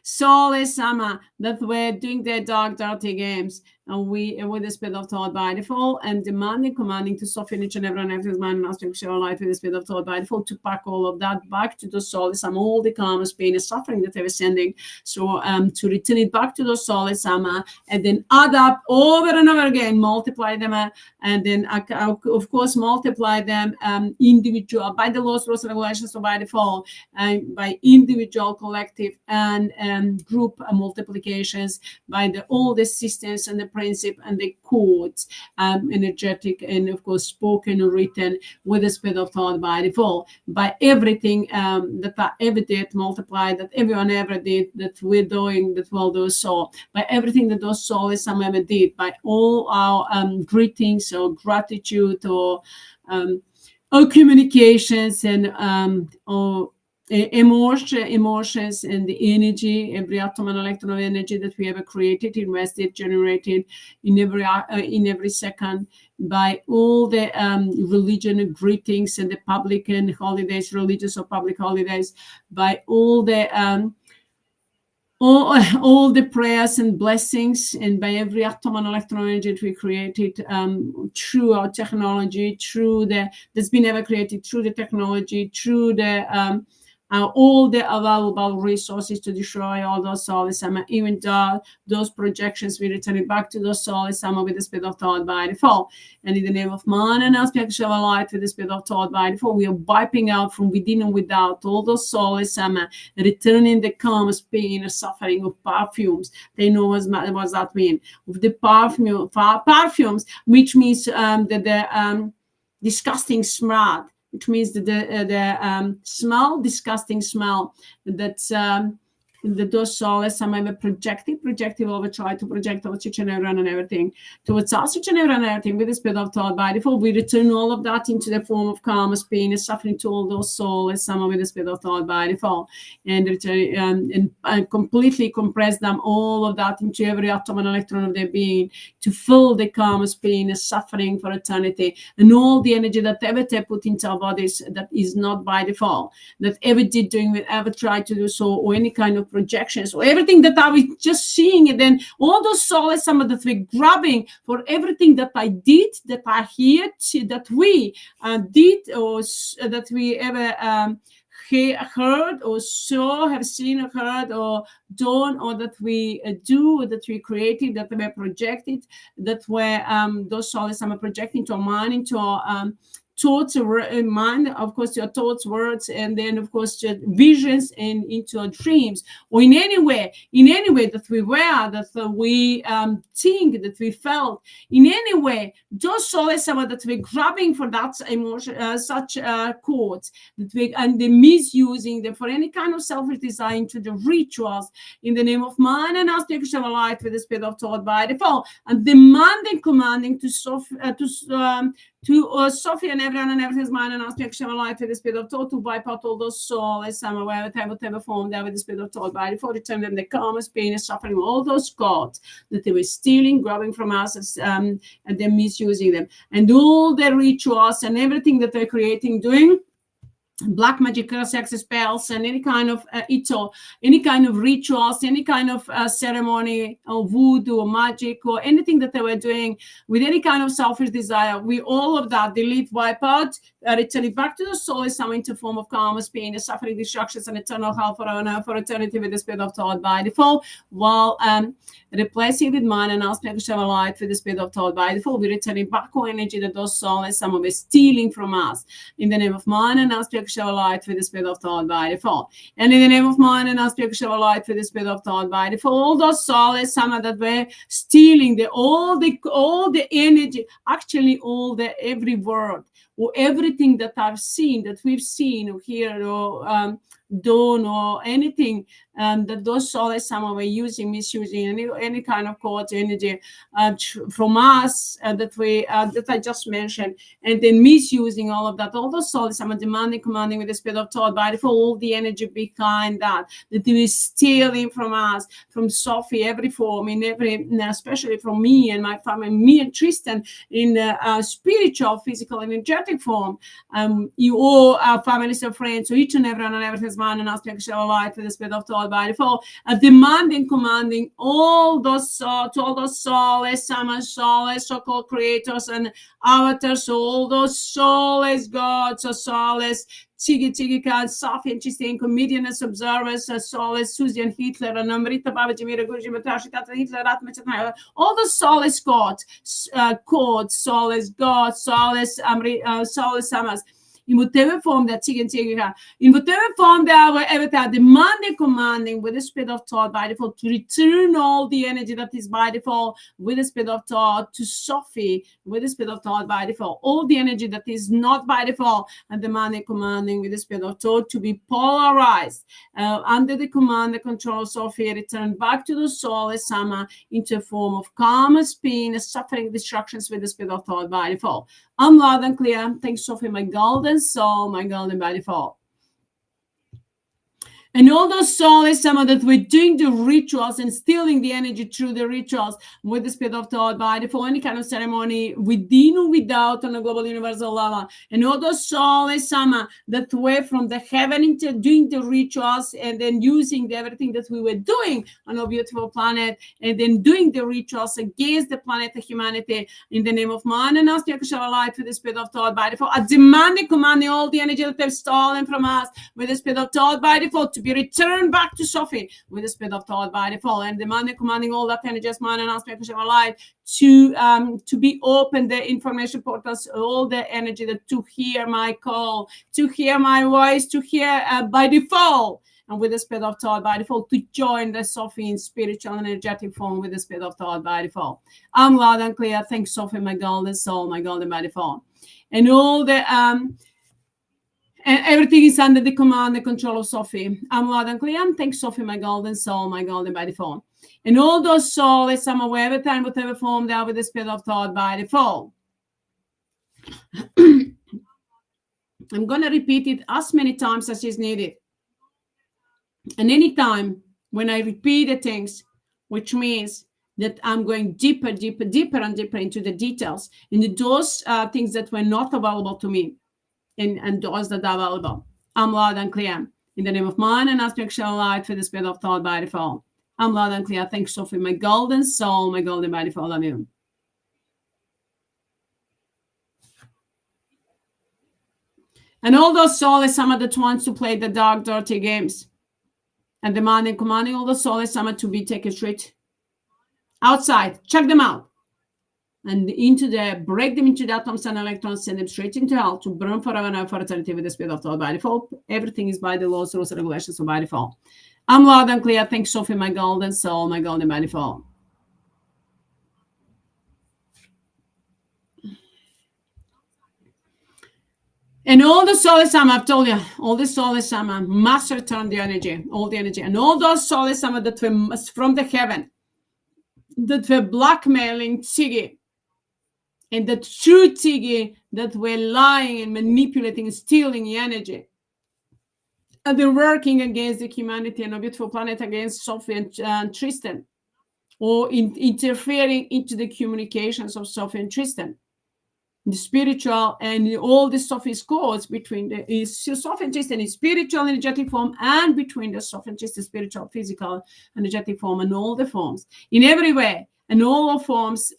soulless SAMMA that were doing their dark, dirty games. And we, with the spirit of thought by default, and commanding to soften each and every one of his mind and asking to light with the spirit of thought by default to pack all of that back to the soulless SAMMA, all the karmas, pain, and suffering that they were sending. So to return it back to the soulless SAMMA and then add up over and over again, multiply them, and then of course multiply them individual by the laws, rules, and regulations, so by default, by individual, collective, and group multiplications by all the systems and the principle and the codes, energetic and of course spoken or written with the spirit of thought by default, by everything that I ever did, multiplied, that everyone ever did, that we're doing, that will do so, by everything that those souls ever did, by all our greetings or gratitude or communications and or emotions and the energy, every atom and electron of energy that we ever created, invested, generated in every second, by all the religion greetings and the public and holidays, religious or public holidays, by all the all the prayers and blessings, and by every atom and electron energy that we created through our technology, through that's been ever created through the technology, through the all the available resources to destroy all those souls, even those projections, we return it back to those souls with the spirit of thought by default. And in the name of man and aspect of light with the spirit of thought by default, we are wiping out from within and without all those souls, returning the karma, pain, and suffering of perfumes. They know what that means. Of the perfumes, which means that the disgusting smell, which means that the smell, disgusting smell that's those souls ever projected over, try to project over each and everyone and everything towards us, each and everyone and everything with the spirit of thought by default. We return all of that into the form of karma, pain, and suffering to all those souls with the spirit of thought by default, and return and completely compress them, all of that, into every atom and electron of their being, to fill the karma, pain, and suffering for eternity, and all the energy that ever they put into our bodies that is not by default, that ever did doing, ever tried to do so, or any kind of projections, or everything that I was just seeing, and then all those souls that we're grabbing for everything that I did, that I heard, that we did, or that we ever heard or saw, have seen or heard or done, or that we do, that we created, that were projected, that were those souls projecting to our mind, into our thoughts, mind, of course, your thoughts, words, and then, of course, your visions and into your dreams, or in any way that we were, that we think, that we felt, in any way, those souls that we're grabbing for that emotion, such quotes, that we and the misusing them for any kind of selfish desire into the rituals, in the name of man and aspect of light with the spirit of thought by default, and demanding, commanding to Sophie and everyone and everything's mind and aspect of light with the spirit of thought to wipe out all those souls, SAMMA, whatever form there with the spirit of thought by default, return them the karma, pain, and suffering, all those gods that they were stealing, grabbing from us, and then misusing them, and all the rituals and everything that they're creating, doing black magic, curse, sex spells, and any kind of any kind of rituals, any kind of ceremony or voodoo or magic or anything that they were doing with any kind of selfish desire, we all of that delete, wipe out, return it back to the soul, is some into form of karma, pain, suffering, destructions, and eternal hell for eternity with the spirit of thought by default, while replacing it with mind and aspect of light with the spirit of thought by default. We return it back on energy that those souls, some of it stealing from us, in the name of mind and aspect of light with the spirit of thought by default, and in the name of mind and aspect of light with the spirit of thought by default, all those souls, some of that were stealing all the energy, actually all the every word or everything that I've seen, that we've seen or heard or done or anything that those souls somehow were using, misusing any kind of quote energy from us that we that I just mentioned, and then misusing all of that. All those souls somehow demanding, commanding with the spirit of thought by default, all the energy behind that they were stealing from us, from Sophie, every form, in every, especially from me and my family, me and Tristan, in spiritual, physical, and energetic form. You all our families and friends, so each and everyone and everything's man and aspect of light with the spirit of thought by default, demanding, commanding all those to all those souls, SAMMA souls, so-called creators and avatars, so all those souls, gods, or souls, Chigi Khan, Sophie and Christine, comedians, observers, Souless, Susie and Hitler, and Amrita Babaji, Mira Guruji, Matashi, Tata Hitler, Atmachatana, all the Souless gods, Souless gods, Souless Sammas. In whatever form that in whatever form they are, wherever they are, demanding, commanding with the spirit of thought by default to return all the energy that is by default with the spirit of thought to Sophie with the spirit of thought by default, all the energy that is not by default, and demanding, commanding with the spirit of thought to be polarized under the command, the control of Sophie, return back to the soul, SAMMA, into a form of karma, pain, suffering, destructions with the spirit of thought by default. I'm loud and clear. Thanks, Sophie, my golden soul, my golden by default. And all those souls, some of that we're doing the rituals and stealing the energy through the rituals with the spirit of thought by default, any kind of ceremony within or without on a global universal level. And all those souls, some that were from the heaven into doing the rituals and then using everything that we were doing on our beautiful planet and then doing the rituals against the planet of humanity in the name of man and us, the Akashic light with the spirit of thought by default, demanding, commanding all the energy that they've stolen from us with the spirit of thought by default to be returned back to Sophie with the spirit of thought by default, and demanding, commanding all that energy as man and aspect of our life to be open the information portals, all the energy that to hear my call, to hear my voice, to hear by default, and with the spirit of thought by default to join the Sophie in spiritual and energetic form with the spirit of thought by default. I'm loud and clear. Thanks, Sophie, my golden soul, my golden by default, and all the and everything is under the command, the control of Sophie. I'm loud and clear. Thanks, Sophie, my golden soul, my golden by default. And all those souls, some whatever time, whatever form they are with the spirit of thought by default. I'm going to repeat it as many times as is needed. And anytime when I repeat the things, which means that I'm going deeper and deeper into the details, into those things that were not available to me. And those that are available. I'm loud and clear. In the name of mine and aspect shall light for the spirit of thought by default. I'm loud and clear. Thanks, Sophie, my golden soul, my golden by default. Love you. And all those souls, some of the ones to play the dark, dirty games. And demanding, commanding all the souls, some to be taken straight outside. Check them out. and into the, break them into the atoms and electrons, send them straight into hell to burn forever and ever for eternity with the spirit of thought by default. Everything is by the laws, rules, and regulations of by default. I'm loud and clear. Thanks, Sophie, my golden soul, my golden by default. And all the Souless SAMMA, I've told you, all the Souless SAMMA must return the energy, all the energy. And all those Souless SAMMA that were from the heaven, that were blackmailing Tziggy, and the true Tziggy that were lying and manipulating and stealing the energy. And they're working against the humanity and a beautiful planet, against Sophie and Tristan, or interfering into the communications of Sophie and Tristan. The spiritual and all the Sophie's codes between the Sophie and Tristan in spiritual energetic form, and between the Sophie and Tristan spiritual, physical, energetic form, and all the forms in every way, and all forms,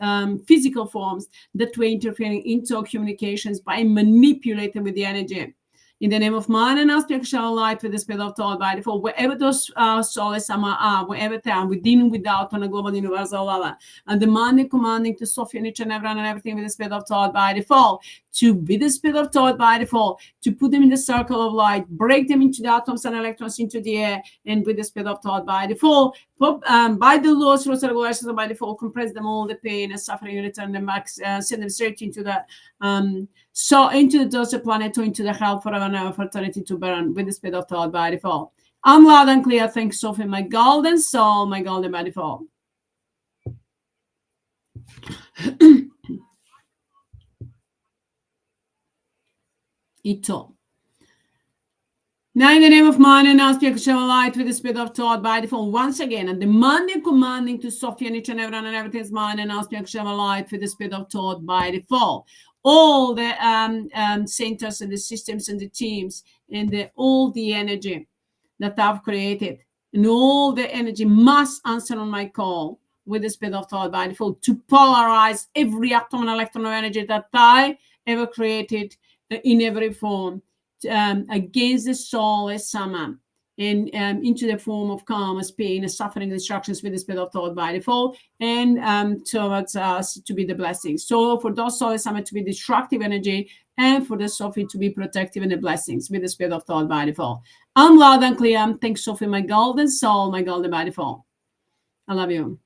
physical forms that were interfering into communications by manipulating with the energy. In the name of man and spiritual light with the spirit of thought by default, wherever those Souless SAMMA are, wherever they are, within and without, on a global universal level, and demanding, commanding to Sophie and each and everyone and everything with the spirit of thought by default, to be the spirit of thought by default, to put them in the circle of light, break them into the atoms and electrons into the air, and with the spirit of thought by default, by the laws, rules, and regulations by default, compress them all the pain and suffering, and return them back, send them straight into the into the dose of planet, or into the hell forever and ever for eternity to burn with the spirit of thought by default. I'm loud and clear. Thanks, Sophie, my golden soul, my golden by default. Ito. Now, in the name of man and our spiritual light with the spirit of thought by default, once again, and demanding, commanding to Sophie and each and everyone and everything is mine and our spiritual light with the spirit of thought by default. All the centers and the systems and the teams and all the energy that I've created, and all the energy must answer on my call with the spirit of thought by default to polarize every atom and electron of energy that I ever created in every form against the Souless SAMMA, and into the form of karma, pain, suffering, destructions with the spirit of thought by default, and towards us to be the blessings. So for those Souless SAMMA to be destructive energy, and for the Sophie to be protective and the blessings with the spirit of thought by default. I'm loud and clear. Thanks, Sophie, my golden soul, my golden by default. I love you.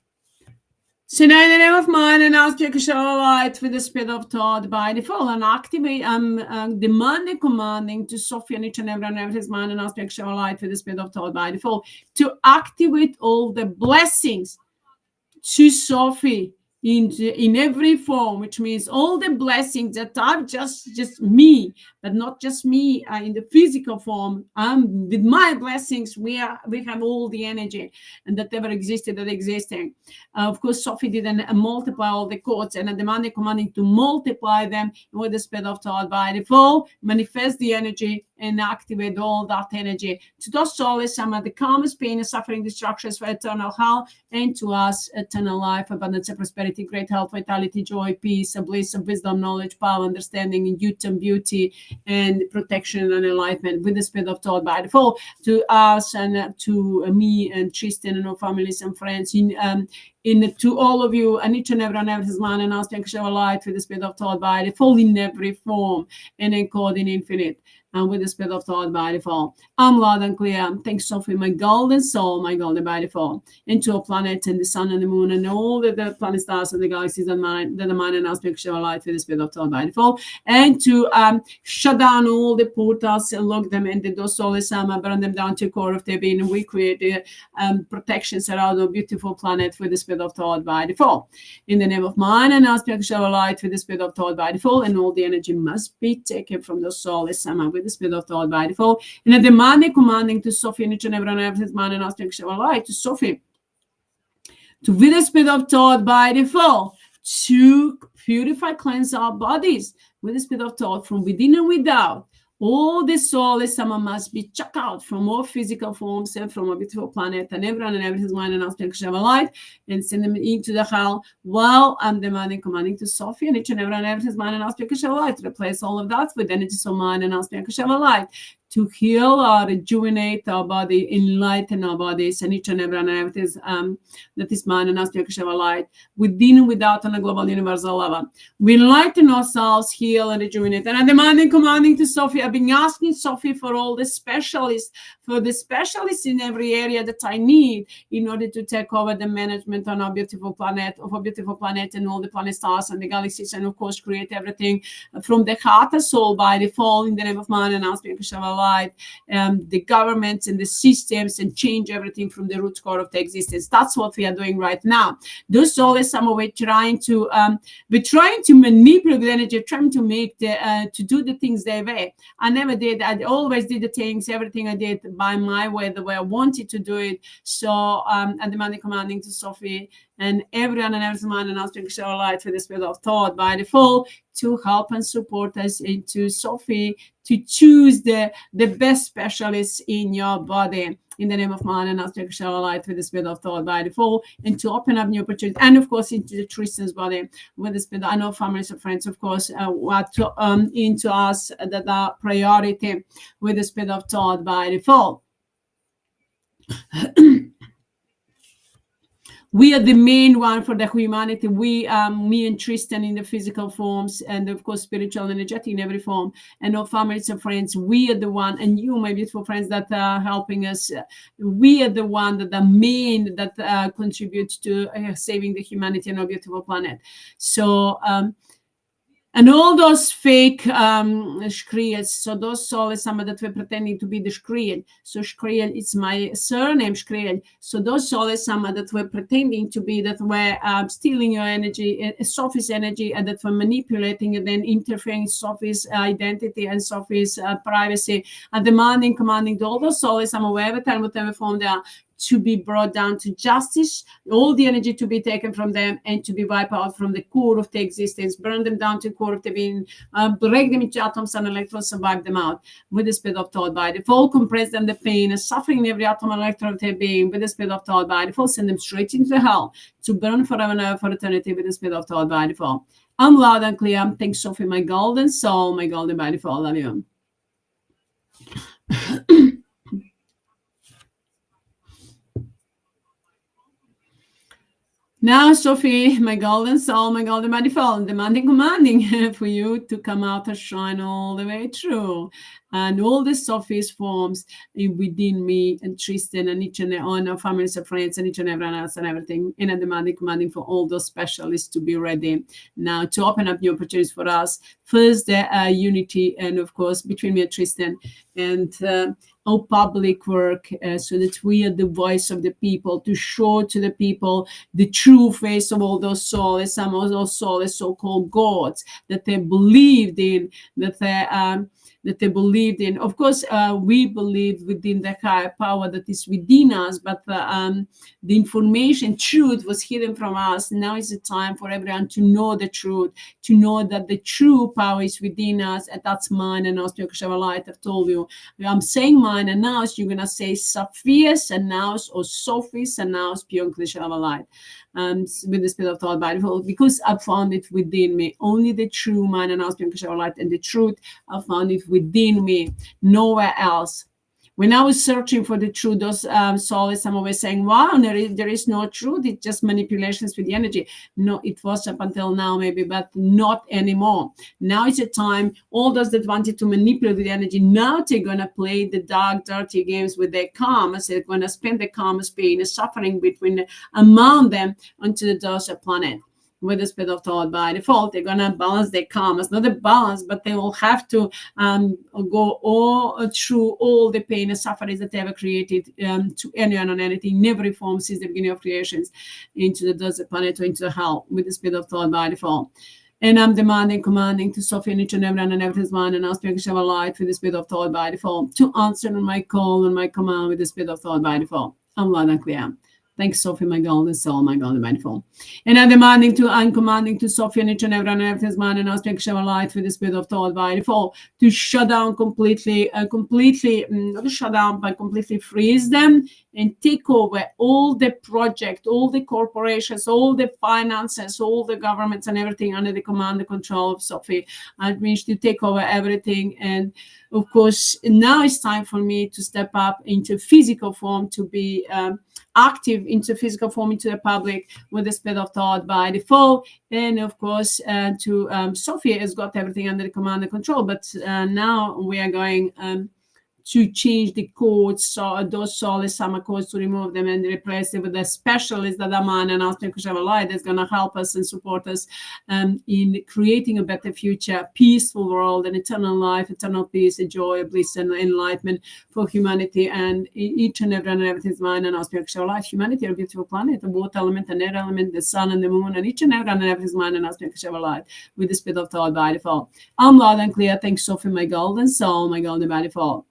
So now in the name of mine and our spiritual light with the spirit of thought by default, and activate, demanding, commanding to Sophie and each and every mind and our spiritual light with the spirit of thought by default to activate all the blessings to Sophie in every form, which means all the blessings that I've just me, but not just me in the physical form. With my blessings, we have all the energy and that ever existed, that existing. Of course, Sophie didn't multiply all the codes, and demanding, commanding to multiply them with the spirit of thought by default, manifest the energy and activate all that energy to those Souless SAMMA, the calmest pain and suffering, destructions for eternal hell, and to us eternal life, abundance and prosperity, great health, vitality, joy, peace, and bliss, and wisdom, knowledge, power, understanding, and youth and beauty, and protection and enlightenment with the spirit of thought by default to us and to me and Tristan and our families and friends, to all of you and each and every one of his man and us, thank you, light with the spirit of thought by default in every form and encode in infinite. And with the spirit of thought by default, I'm loud and clear. Thanks, Sophie, my golden soul, my golden by default, into a planet and the sun and the moon and all the planet stars and the galaxies and the mind and aspect of light with the spirit of thought by default, and to shut down all the portals and lock them and those Souless SAMMA, burn them down to the core of their being, and we create the protections around a beautiful planet with the spirit of thought by default. In the name of mind and aspect of light with the spirit of thought by default, and all the energy must be taken from the Souless SAMMA with the spirit of thought by default, and a demanding, commanding to Sophie and each and every one of his man and aspect of light to Sophie to with the spirit of thought by default to purify, cleanse our bodies with the spirit of thought from within and without. All the Souless SAMMA must be chucked out from all physical forms and from a beautiful planet, and everyone and every his mind and aspect of light, and send them into the hell while I'm demanding, commanding to Sophie and each and every his mind and aspect of light to replace all of that with energies of mind and aspect of light to heal or rejuvenate our body, enlighten our bodies, and each and every one of this that is mind and aspect of our light, within and without on a global universal level. We enlighten ourselves, heal and rejuvenate. And I'm demanding, commanding to Sophie. I've been asking Sophie for all the specialists, for the specialists in every area that I need in order to take over the management on our beautiful planet, and all the planet stars and the galaxies, and of course create everything from the heart and soul by default in the name of man and aspect of our light, the governments and the systems, and change everything from the root core of the existence. That's what we are doing right now. Those always some of we're trying to manipulate the energy, trying to make the to do the things their way. I never did. I always did the things, everything I did by my way, the way I wanted to do it. So I'm demanding, commanding to Sophie and everyone and every man and aspect of our light for the spirit of thought by default to help and support us into Sophie to choose the best specialists in your body in the name of man and aspect of our light for the spirit of thought by default, and to open up new opportunities, and of course into the Tristan's body with the spirit. I know families and friends, of course, what into us that are priority with the spirit of thought by default. We are the main one for the humanity. We, me and Tristan in the physical forms, and of course spiritual, energetic in every form, and our families and friends. We are the one, and you, my beautiful friends, that are helping us. We are the one that are main that contribute to saving the humanity and our beautiful planet. So. And all those fake Shkriyas, so those souls, some that were pretending to be the Shkriyel. So Shkriyel, it's my surname, Shkriyel. So those souls, some that were pretending to be, that were stealing your energy, Sophie's energy, and that were manipulating and then interfering in Sophie's identity and Sophie's privacy, and demanding, commanding all those souls, some whatever time, whatever form they are, to be brought down to justice, all the energy to be taken from them and to be wiped out from the core of the existence, burn them down to the core of the being, break them into atoms and electrons and wipe them out with the spirit of thought by default, compress them the pain and suffering in every atom and electron of their being with the spirit of thought by default, send them straight into hell to burn forever and ever for eternity with the spirit of thought by default. I'm loud and clear. Thanks, Sophie, my golden soul, my golden by default. Love you. Now, Sophie, my golden soul, my golden body fall, demanding, commanding for you to come out and shine all the way through. And all the Sophie's forms within me and Tristan and each and every our families and friends and each and everyone else and everything. And I'm demanding, commanding for all those specialists to be ready now to open up new opportunities for us. First, the unity, and of course, between me and Tristan, and our public work, so that we are the voice of the people, to show to the people the true face of all those souls, some of those souls, so-called gods that they believed in, that they believed in. Of course, we believe within the higher power that is within us, but the information, truth was hidden from us. Now is the time for everyone to know the truth, to know that the true power is within us, and that's mine and ours, because our light. I've told you, I'm saying mine and ours. You're gonna say Sophia's and ours, or Sophie's and ours, pure creation of a light. With the spirit of thought by default, because I found it within me. Only the true mind and pure creation of light, and the truth, I found it within me, nowhere else. When I was searching for the truth, those souls, some were saying, wow, there is no truth. It's just manipulations with the energy. No, it was up until now maybe, but not anymore. Now it's a time, all those that wanted to manipulate the energy, now they're going to play the dark, dirty games with their karma. So they're going to spend the karma's pain and suffering among them onto the dust of planet. With the spirit of thought by default, they're going to balance their karmas, not a balance, but they will have to go all through all the pain and suffering that they ever created to anyone on anything in every form since the beginning of creations, into the desert planet or into hell with the spirit of thought by default. And I'm demanding, commanding to Sophie and each and everyone and everything's mind and ask me to have a light with the spirit of thought by default to answer on my call and my command with the spirit of thought by default. I'm loud and clear. Thanks, Sophie, my golden soul, my golden mindful. And I'm commanding to Sophie and each and everyone and everything's mind and ask me to show a light with the spirit of thought by default to shut down completely, not to shut down, but completely freeze them and take over all the project, all the corporations, all the finances, all the governments and everything under the command and control of Sophie. I wish to take over everything. And of course, now it's time for me to step up into physical form, to be active into physical form, into the public with the speed of thought by default. And of course, Sophie has got everything under the command and control, but now we are going to change the codes, so those Souless SAMMA codes, to remove them and replace it with a specialist that AMMA and AKASHIC light that's going to help us and support us in creating a better future, peaceful world, and eternal life, eternal peace, joy, bliss, and enlightenment for humanity. And each and every and everything is mine and AKASHIC life. Humanity, a beautiful planet, the water element, the air element, the sun and the moon, and each and every and everything is mine and AKASHIC life with the speed of thought by default. I'm loud and clear. Thanks, Sophie, my golden soul, my golden by default.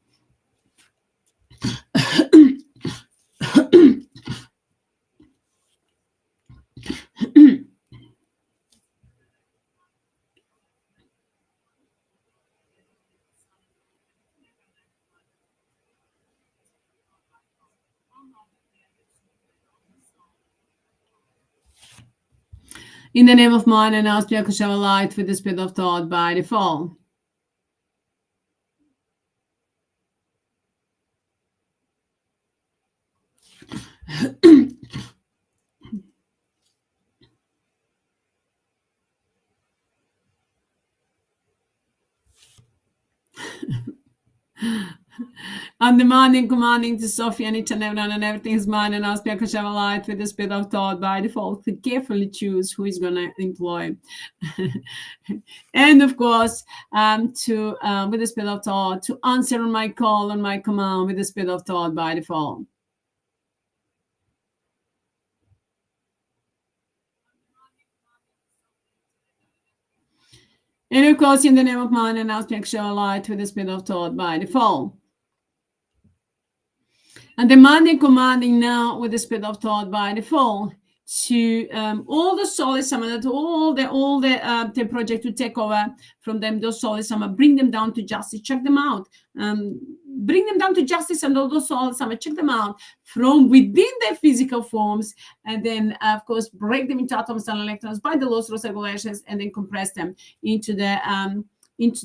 In the name of mine and ask AKASHIC light with the speed of thought by default. I'm demanding, commanding to Sophie and each and everyone, and everything is mine, and ask AKASHIC light with the speed of thought by default to carefully choose who is going to employ. And of course, with the speed of thought, to answer my call and my command with the speed of thought by default. And of course, in the name of mine and ask AKASHIC light with the speed of thought by default. And demanding, commanding now with the speed of thought by default to all the Souless SAMMA, all the project to take over from them, those Souless SAMMA, bring them down to justice, check them out, bring them down to justice, and all those Souless SAMMA, check them out from within their physical forms, and then of course break them into atoms and electrons by the laws, rules, regulations, and then compress them into the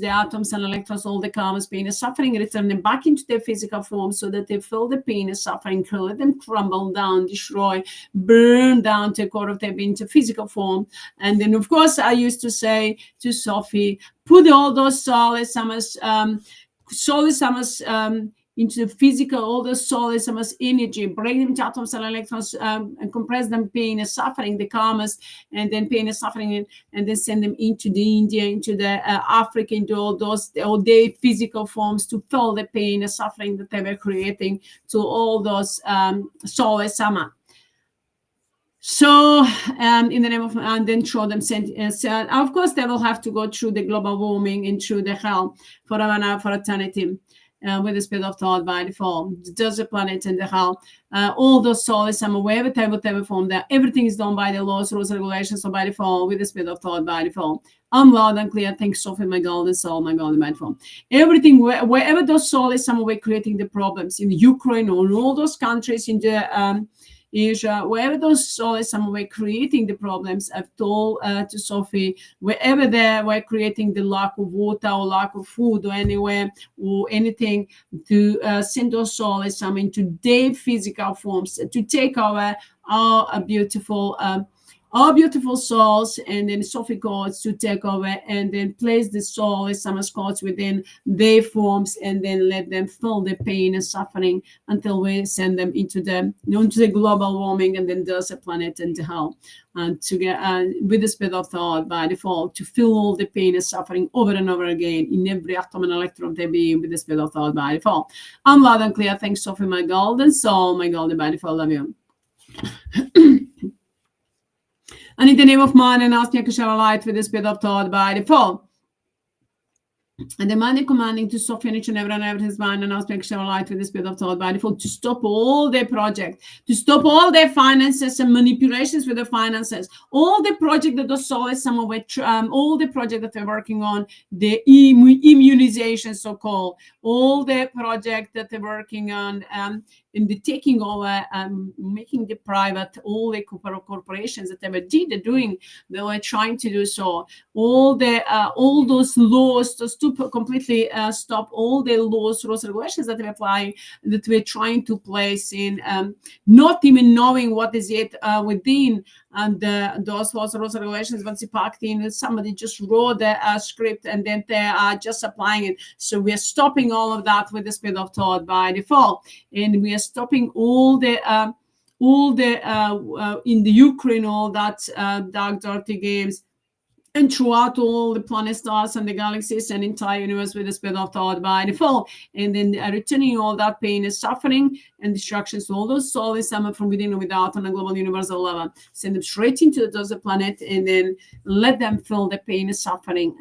atoms and electrons, all the karmas, pain and suffering, return them back into their physical form so that they feel the pain and suffering, let them crumble down, destroy, burn down to a core of their being, to physical form. And then, of course, I used to say to Sophie, put all those Souless SAMMAs into the physical, all the Souless SAMMAs energy, break them to atoms and electrons, and compress them, pain and suffering, the karmas, and then pain and suffering, and then send them into the India, into the Africa, into all their physical forms, to feel the pain and suffering that they were creating to all those Souless SAMMA. So, in the name of, and then show them, of course, they will have to go through the global warming and through the hell for eternity. With the speed of thought by default, does the planet and the hell, all those Souless SAMMA, whatever form there, everything is done by the laws, rules, regulations, so by default, with the speed of thought by default. I'm loud and clear. Thanks, Sophie, my golden soul, my golden mind form. Everything, wherever those Souless SAMMA were creating the problems in Ukraine or in all those countries in the Asia, wherever those Souless SAMMA were creating the problems, I've told to Sophie, wherever they were creating the lack of water or lack of food or anywhere or anything, to send those Souless SAMMA into their physical forms, to take our beautiful souls, and then Sophie codes to take over, and then place the Souless SAMMA codes within their forms, and then let them feel the pain and suffering until we send them into the global warming, and then there's a planet and the hell, and to get with the speed of thought by default, to feel all the pain and suffering over and over again in every atom and electron of their being with the speed of thought by default. I'm loud and clear. Thanks, Sophie, my golden soul, my golden by default. Love you. And in the name of mine and ask AKASHIC light with the speed of thought by default. and demanding, commanding to stop each and every his mind and aspect of light with the spirit of thought by default, to stop all their projects, to stop all their finances and manipulations with the finances, all the project that the Souless, some of which, all the project that they're working on, the immunization, so-called, all the project that they're working on, in the taking over, making the private, all the corporations that they were doing, they were trying to do so. All those laws, just to completely stop all the laws, rules, regulations that we apply, that we're trying to place in, not even knowing what is it within, and those laws, rules, regulations, once you packed in, somebody just wrote the script and then they are just applying it. So we are stopping all of that with the spirit of thought by default, and we are stopping all the in the Ukraine, all that dark, dirty games, and throughout all the planet stars and the galaxies and entire universe with the spirit of thought by default, and then returning all that pain and suffering and destructions to all those souls, SAMMA, from within and without on a global universal level. Send them straight into the planet, and then let them feel the pain and suffering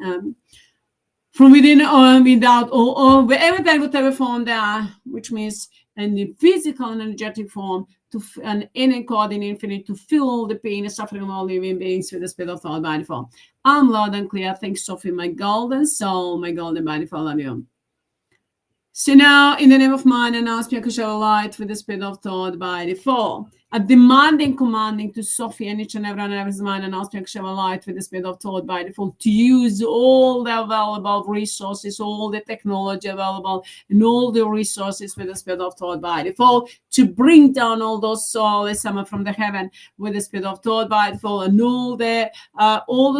from within or without, or wherever they, whatever form they are, which means in the physical and energetic form, to an inner God in infinite, to feel the pain and suffering of all living beings with the spirit of thought by default. I'm loud and clear. Thanks, Sophie, my golden soul, my golden body, for love you. So now, in the name of mind, and ask Akashic light with the spirit of thought by default. A demanding, commanding to Sophie and each and everyone's mind, and ask Akashic light with the spirit of thought by default, to use all the available resources, all the technology available, and all the resources with the spirit of thought by default, to bring down all those souls, SAMMA, from the heaven with the spirit of thought by default, and all the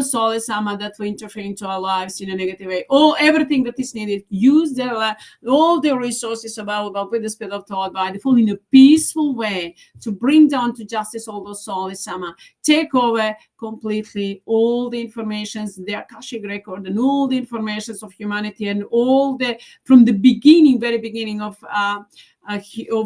souls, SAMMA, that will interfere into our lives in a negative way. Everything that is needed, use all the resources available with the spirit of thought by default in a peaceful way, to bring down to justice all those souls, SAMMA. Take over completely all the informations, the Akashic record, and all the informations of humanity, and all the, from the beginning, very beginning of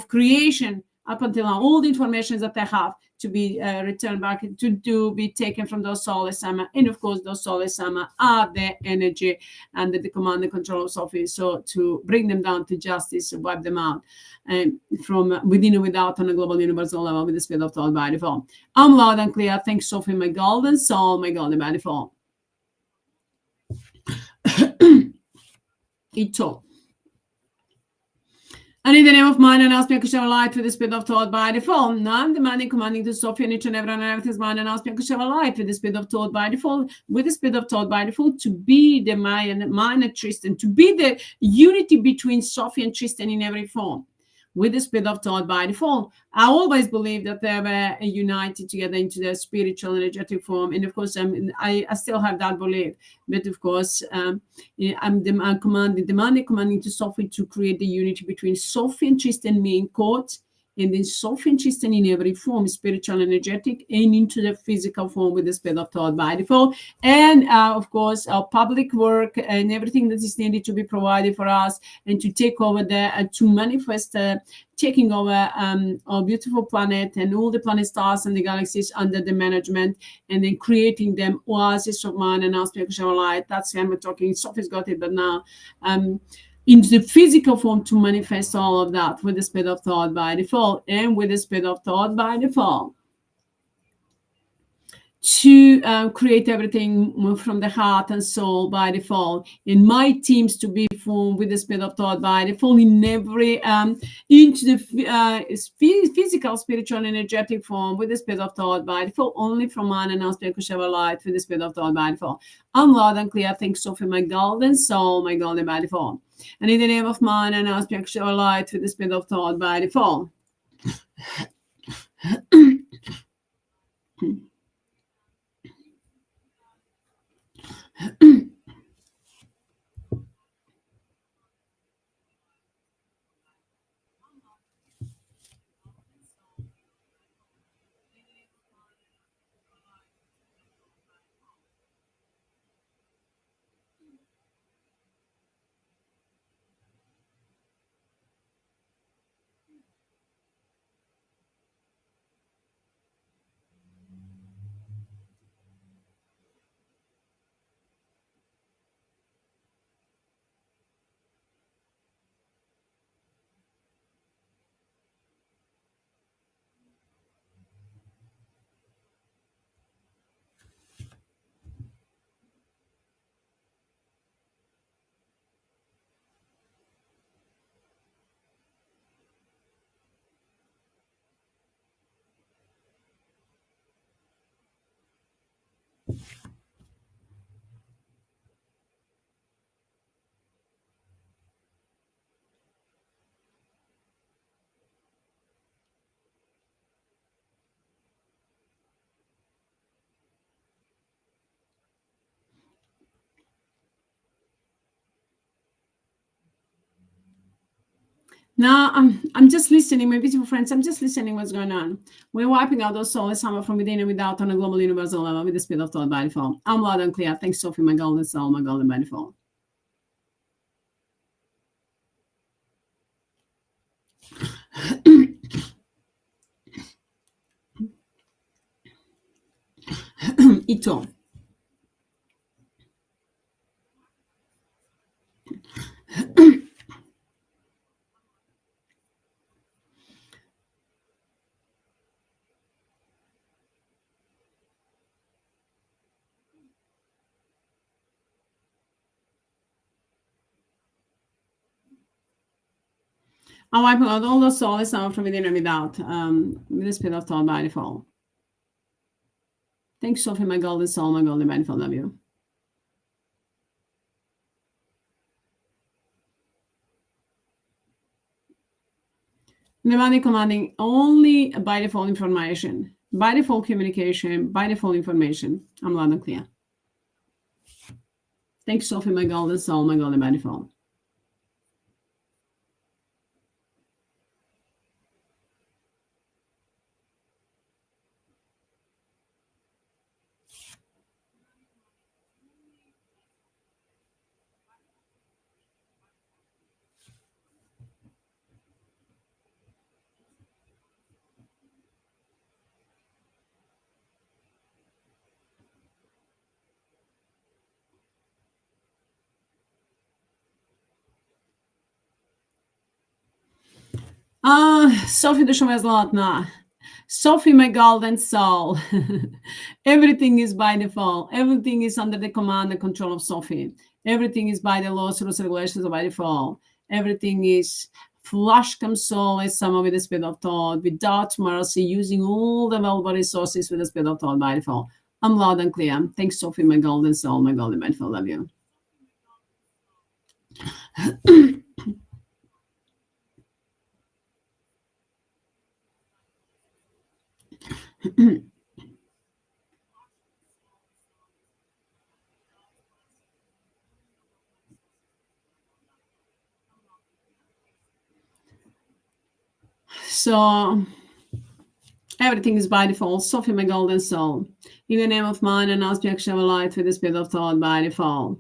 creation up until now, all the information that I have to be returned back, to be taken from those souls, SAMMA. And of course, those souls, SAMMA, are the energy and the command and control of SOPHIE. So to bring them down to justice, wipe them out from within and without on a global universal level with the spirit of thought by default. I'm loud and clear. Thanks, Sophie, my golden soul, my golden by default. Ito. And in the name of mind, and ask me to share light with the spirit of thought by default. Now I'm demanding, commanding to Sophie and each and everything's mind, and ask me to share light with the spirit of thought by default, with the spirit of thought by default, to be the mind and Tristan, to be the unity between Sophie and Tristan in every form. With the spirit of thought by default, I always believe that they were united together into their spiritual energetic form, and of course, I still have that belief. But of course, I'm demanding to Sophie to create the unity between Sophie and Tristan, me in court, and then Sophie and Tristan in every form, spiritual, energetic, and into the physical form with the spirit of thought by default. And of course, our public work and everything that is needed to be provided for us, and to take over to manifest taking over our beautiful planet and all the planet stars and the galaxies under the management, and then creating them oasis of mind and aspect of light. That's when we're talking. Sophie's got it, but now into the physical form, to manifest all of that with the spirit of thought by default, and with the spirit of thought by default, to create everything from the heart and soul by default, in my teams to be formed with the spirit of thought by default in every into the physical, spiritual, and energetic form with the spirit of thought by default, only from man and aspect of light with the spirit of thought by default. I'm loud and clear. Thanks, Sophie, my golden soul, my golden by default. And in the name of man and aspect of light with the spirit of thought by default. Now I'm just listening, my beautiful friends. I'm just listening what's going on. We're wiping out those souls SAMMA from within and without on a global universal level with the speed of thought by default. I'm loud and clear. Thanks, Sophie, my golden soul, my golden by default. Ito. I'm wiping out all those souls SAMMA from within and without with the speed of thought by default. Thanks, Sophie, my golden soul, my golden by default. Love you. Nobody commanding only by default information, by default communication, by default information. I'm loud and clear. Thanks, Sophie, my golden soul, my golden by default. Sophie, du schon was na. Sophie, my golden soul. Everything is by default. Everything is under the command and control of Sophie. Everything is by the laws, rules, regulations by default. Everything is flush come soul as SAMMA with the speed of thought, without mercy, using all the available resources with the speed of thought by default. I'm loud and clear. Thanks, Sophie, my golden soul, my golden by default. Love you. So everything is by default. Sophie, my golden soul. In the name of mine and aspect shall light with the speed of thought by default.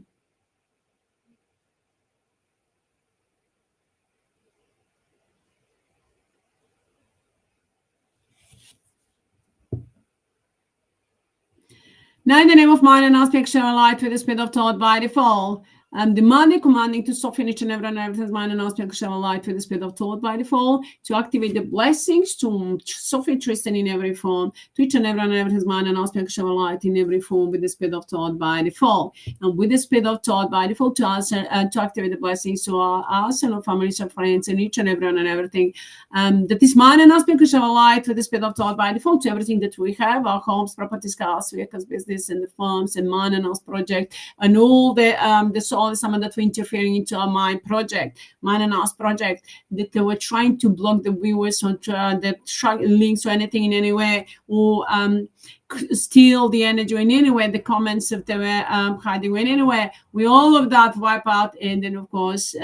Now in the name of mine and aspect shall light with the speed of thought by default. The money commanding to soften each and everything's mind and aspect shall light with the speed of thought by default, to activate the blessings, to soften Tristan in every form, to each and everything's mind and aspect shall light in every form with the speed of thought by default. And with the speed of thought by default, to us to activate the blessings to us and our families and friends and each and everyone and everything. That is mind and aspect shall light with the speed of thought by default to everything that we have, our homes, properties, cars, vehicles, business, and the farms and mind and us project, and all the soul SAMMA that we're interfering into our mind project, mind and us project, that they were trying to block the viewers or the links or anything in any way, or steal the energy in any way, the comments that they were hiding in any way. We all of that wipe out, and then of course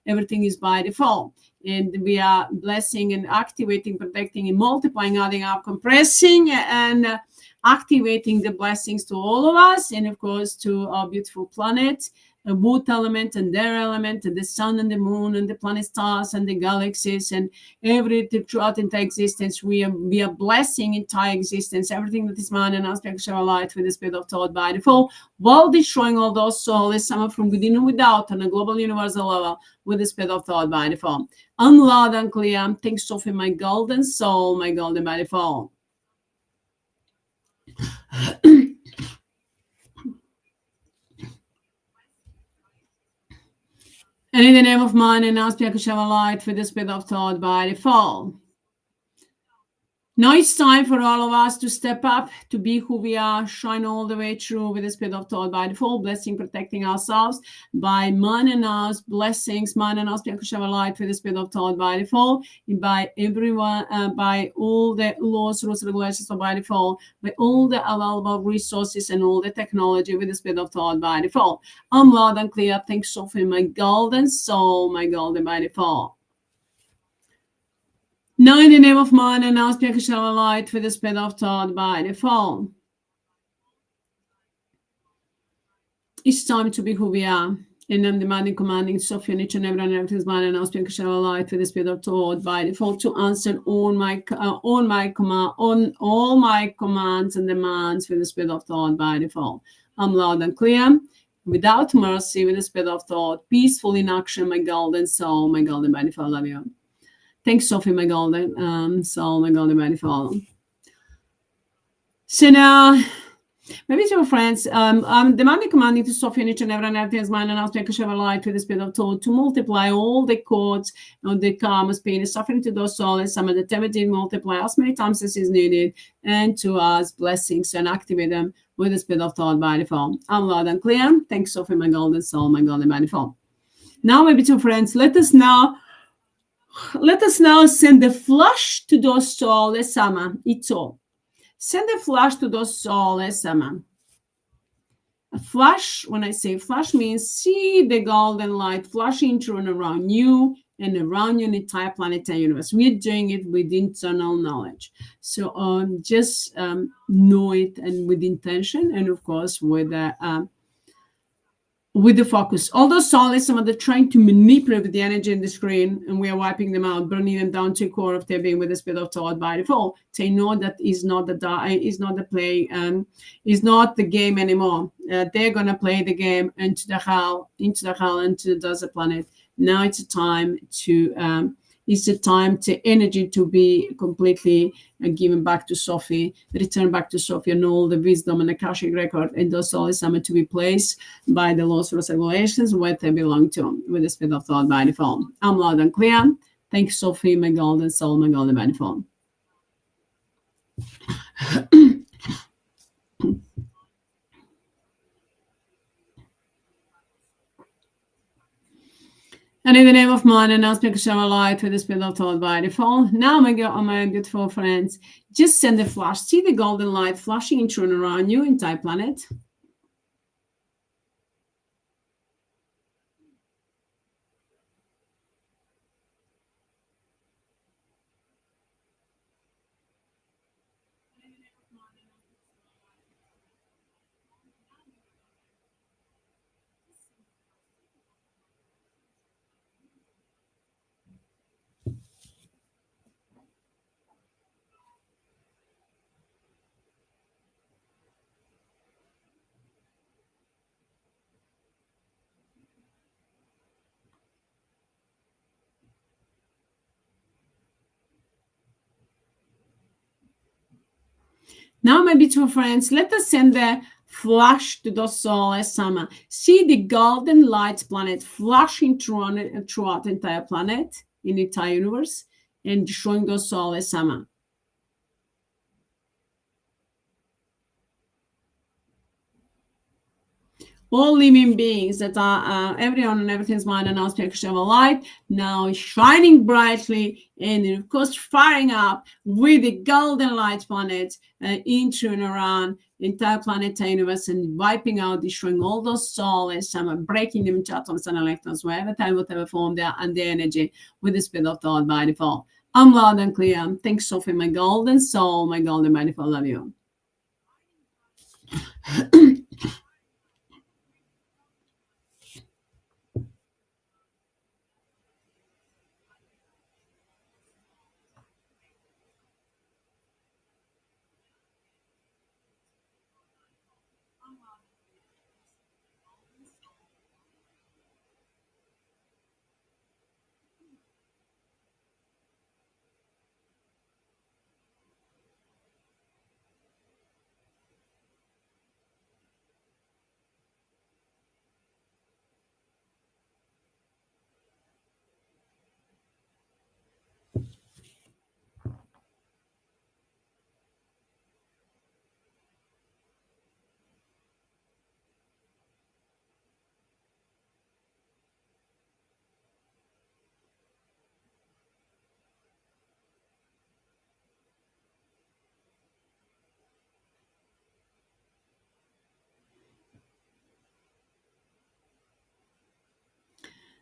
everything is by default. And we are blessing and activating, protecting, and multiplying, adding up, compressing, and activating the blessings to all of us, and of course to our beautiful planet, the wood element and their element, and the sun and the moon and the planet stars and the galaxies and everything throughout entire existence. We are blessing entire existence, everything that is man and aspect shall light with the speed of thought by default, while destroying all those souls SAMMA from within and without on a global universal level with the speed of thought by default. I'm loud and clear. Thanks, Sophie, my golden soul, my golden by default. And in the name of mine and aspect shall light with the speed of thought by default. Now it's time for all of us to step up, to be who we are, shine all the way through with the speed of thought by default, blessing, protecting ourselves by man and us, blessings, man and us, light with the speed of thought by default, by everyone, by all the laws, rules, regulations by default, by all the available resources and all the technology with the speed of thought by default. I'm loud and clear. Thanks, Sophie, my golden soul, my golden by default. Now, in the name of man and now speak shall light with the speed of thought by default. It's time to be who we are. And I'm demanding, commanding, Sophie, and each and every one of his man and now speak shall light with the speed of thought by default to answer all my commands and demands with the speed of thought by default. I'm loud and clear. Without mercy, with the speed of thought, peaceful in action, my golden soul, my golden by default. Love you. Thanks, Sophie, my golden soul, my golden by default. So now, maybe to your friends, I'm demanding, commanding to Sophie and each and every one of his mind and ask me to light with the speed of thought to multiply all the chords on the karma's pain, suffering to those souls, some of the activity multiply as many times as is needed, and to us blessings and activate them with the speed of thought by default. I'm loud and clear. Thanks, Sophie, my golden soul, my golden by default. Now, maybe to friends, let us now send the flash to those souls, SAMMA, it's all. Send a flash to those souls, SAMMA. A flash, when I say flash, means see the golden light flashing through and around you and around your entire planetary universe. We're doing it with internal knowledge. So just know it and with intention and, of course, with the focus. All those souls, some of them trying to manipulate the energy in the screen, and we are wiping them out, burning them down to the core of their being with the speed of thought by default. They know that is not the play, is not the game anymore. They're gonna play the game into the hell, into the desert planet. Now it's a time to energy to be completely given back to Sophie, return back to Sophie, and all the wisdom and AKASHIC record, and those souls are to be placed by the laws, rules, regulations where they belong to, with the speed of thought by default. I'm loud and clear. Thank you, Sophie, my golden soul, my golden by default. And in the name of man, and now speak a shower light with the speed of thought by default. Now, my beautiful friends, just send a flash. See the golden light flashing in and around you, entire planet. Now, my beautiful friends, let us send the flash to those souls, SAMMA. See the golden light planet flashing throughout the entire planet, in the entire universe, and showing those souls, SAMMA. All living beings that are everyone and everything's mind and now speaks of a light, now shining brightly and of course firing up with the golden light planet into and around the entire planetary universe and wiping out, destroying all those souls, breaking them into atoms and electrons, wherever time, whatever form they are, and their energy with the speed of thought by default. I'm loud and clear. Thanks, Sophie, my golden soul, my golden by default. Love you.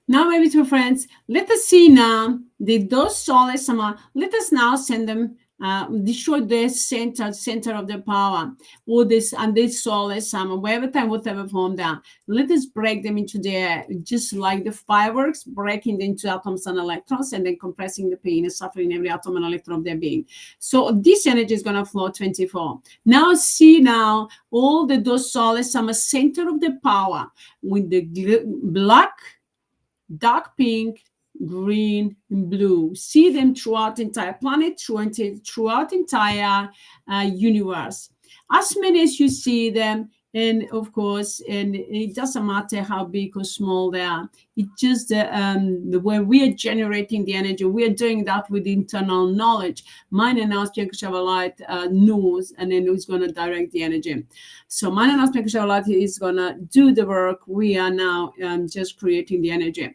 Now, my beautiful friends, let us see now those souls. Let us now send them, destroy the center of the power, all this and this souls, wherever time, whatever form they are. Let us break them into the air, just like the fireworks, breaking them into atoms and electrons, and then compressing the pain and suffering every atom and electron of their being. So this energy is going to flow 24. Now, see now all those souls, center of the power with the black, dark pink, green, and blue. See them throughout the entire planet, throughout the entire universe. As many as you see them, and of course, and it doesn't matter how big or small they are. It's just the way we are generating the energy. We are doing that with internal knowledge. Mind and spiritual light knows, and then it's going to direct the energy. So mind and spiritual light is going to do the work. We are now just creating the energy.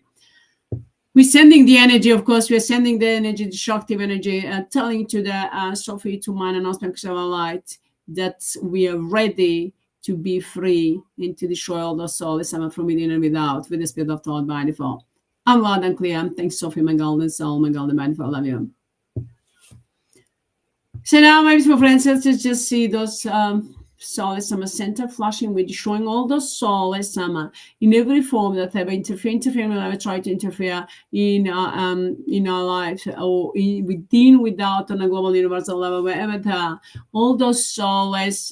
We're sending the energy, of course, we're sending the energy, the Shakti energy, telling to the Sophie, to mind and spiritual light, that we are ready to be free and to destroy all the souls from within and without with the spirit of thought by default. I'm loud and clear. Thanks, Sophie, my golden soul, my golden by default. Love you. So now, my beautiful friends, let's just see those souls center flashing. We're destroying all those souls in every form that have interfered will ever try to interfere in our lives, or within, without, on a global universal level, wherever they are. All those souls,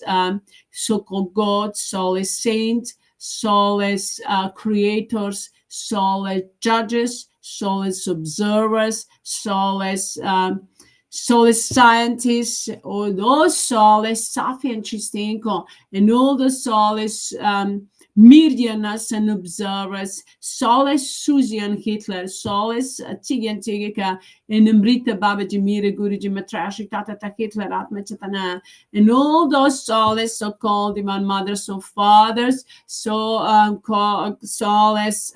so-called gods, soulless saints, soulless creators, soulless judges, soulless observers, soulless scientists, all those soulless SOPHIE and Chistinko, and all the soulless Mirianas and observers, soulless Susie and Hitler, soulless Tigi and Tigika, and Amrita Babaji, Mira Guruji, Matrashi, Tata Hitler, Atma Chatana, and all those soulless so-called divine mothers, so fathers, so soulless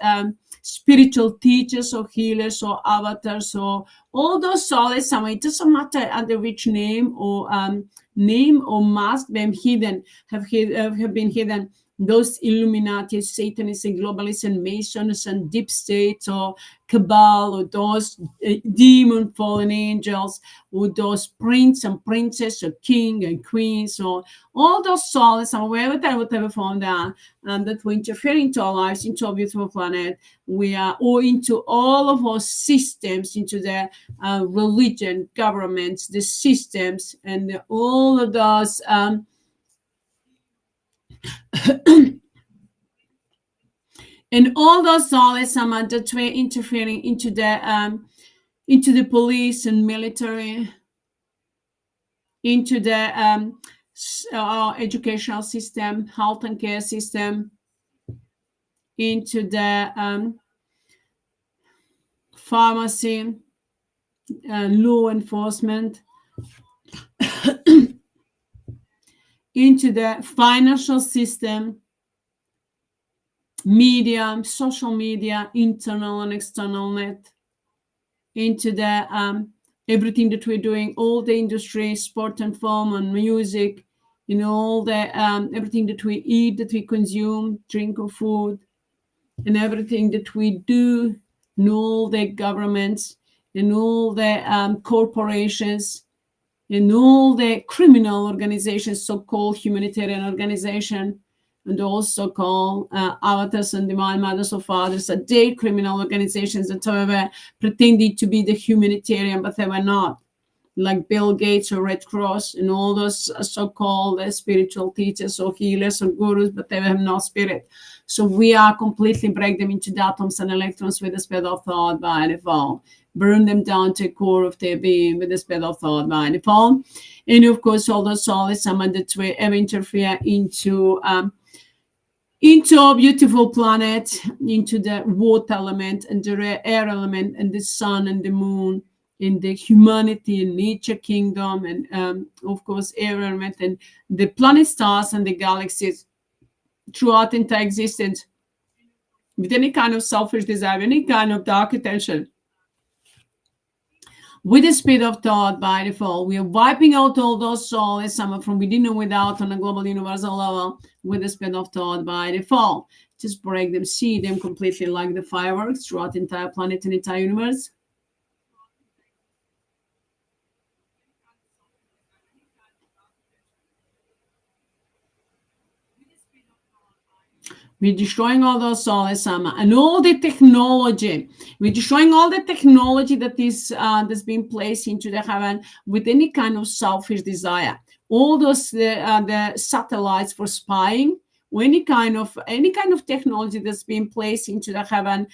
spiritual teachers or healers or avatars, or all those souls. It doesn't matter under which name or mask them hidden, have been hidden. Those Illuminati, Satanists, and globalists, and Masons, and deep states, or cabal, or those demon fallen angels, or those prince and princess, or king and queens, or all those souls, and whatever form they are, that will interfere into our lives, into our beautiful planet. We are, or into all of our systems, into the religion, governments, the systems, and all of those. And all those souls that were interfering into the police and military, into the educational system, health and care system, into the pharmacy, law enforcement, into the financial system, media, social media, internal and external net, into the everything that we're doing, all the industry, sport and film and music, all the everything that we eat, that we consume, drink or food, and everything that we do, and all the governments, and all the corporations, and all the criminal organizations, so-called humanitarian organization, and also called avatars and divine mothers or fathers, are they criminal organizations that however pretended to be the humanitarian, but they were not, like Bill Gates or Red Cross and all those so-called spiritual teachers or healers or gurus, but they have no spirit. So we are completely break them into the atoms and electrons with the spirit of thought by default. Burn them down to the core of their being with the spirit of thought by default. And of course, all those souls that will ever interfere into our beautiful planet, into the water element and the air element and the sun and the moon, in the humanity and nature kingdom, and of course air element and the planet, stars, and the galaxies throughout entire existence, with any kind of selfish desire, any kind of dark intention. With the speed of thought by default, we are wiping out all those souls, some from within and without, on a global universal level, with the speed of thought by default. Just break them, see them completely like the fireworks throughout the entire planet and entire universe. We're destroying all those Souless, SAMMA, and all the technology. We're destroying all the technology that is that's been placed into the heaven with any kind of selfish desire. All those the satellites for spying, or any kind of technology that's been placed into the heaven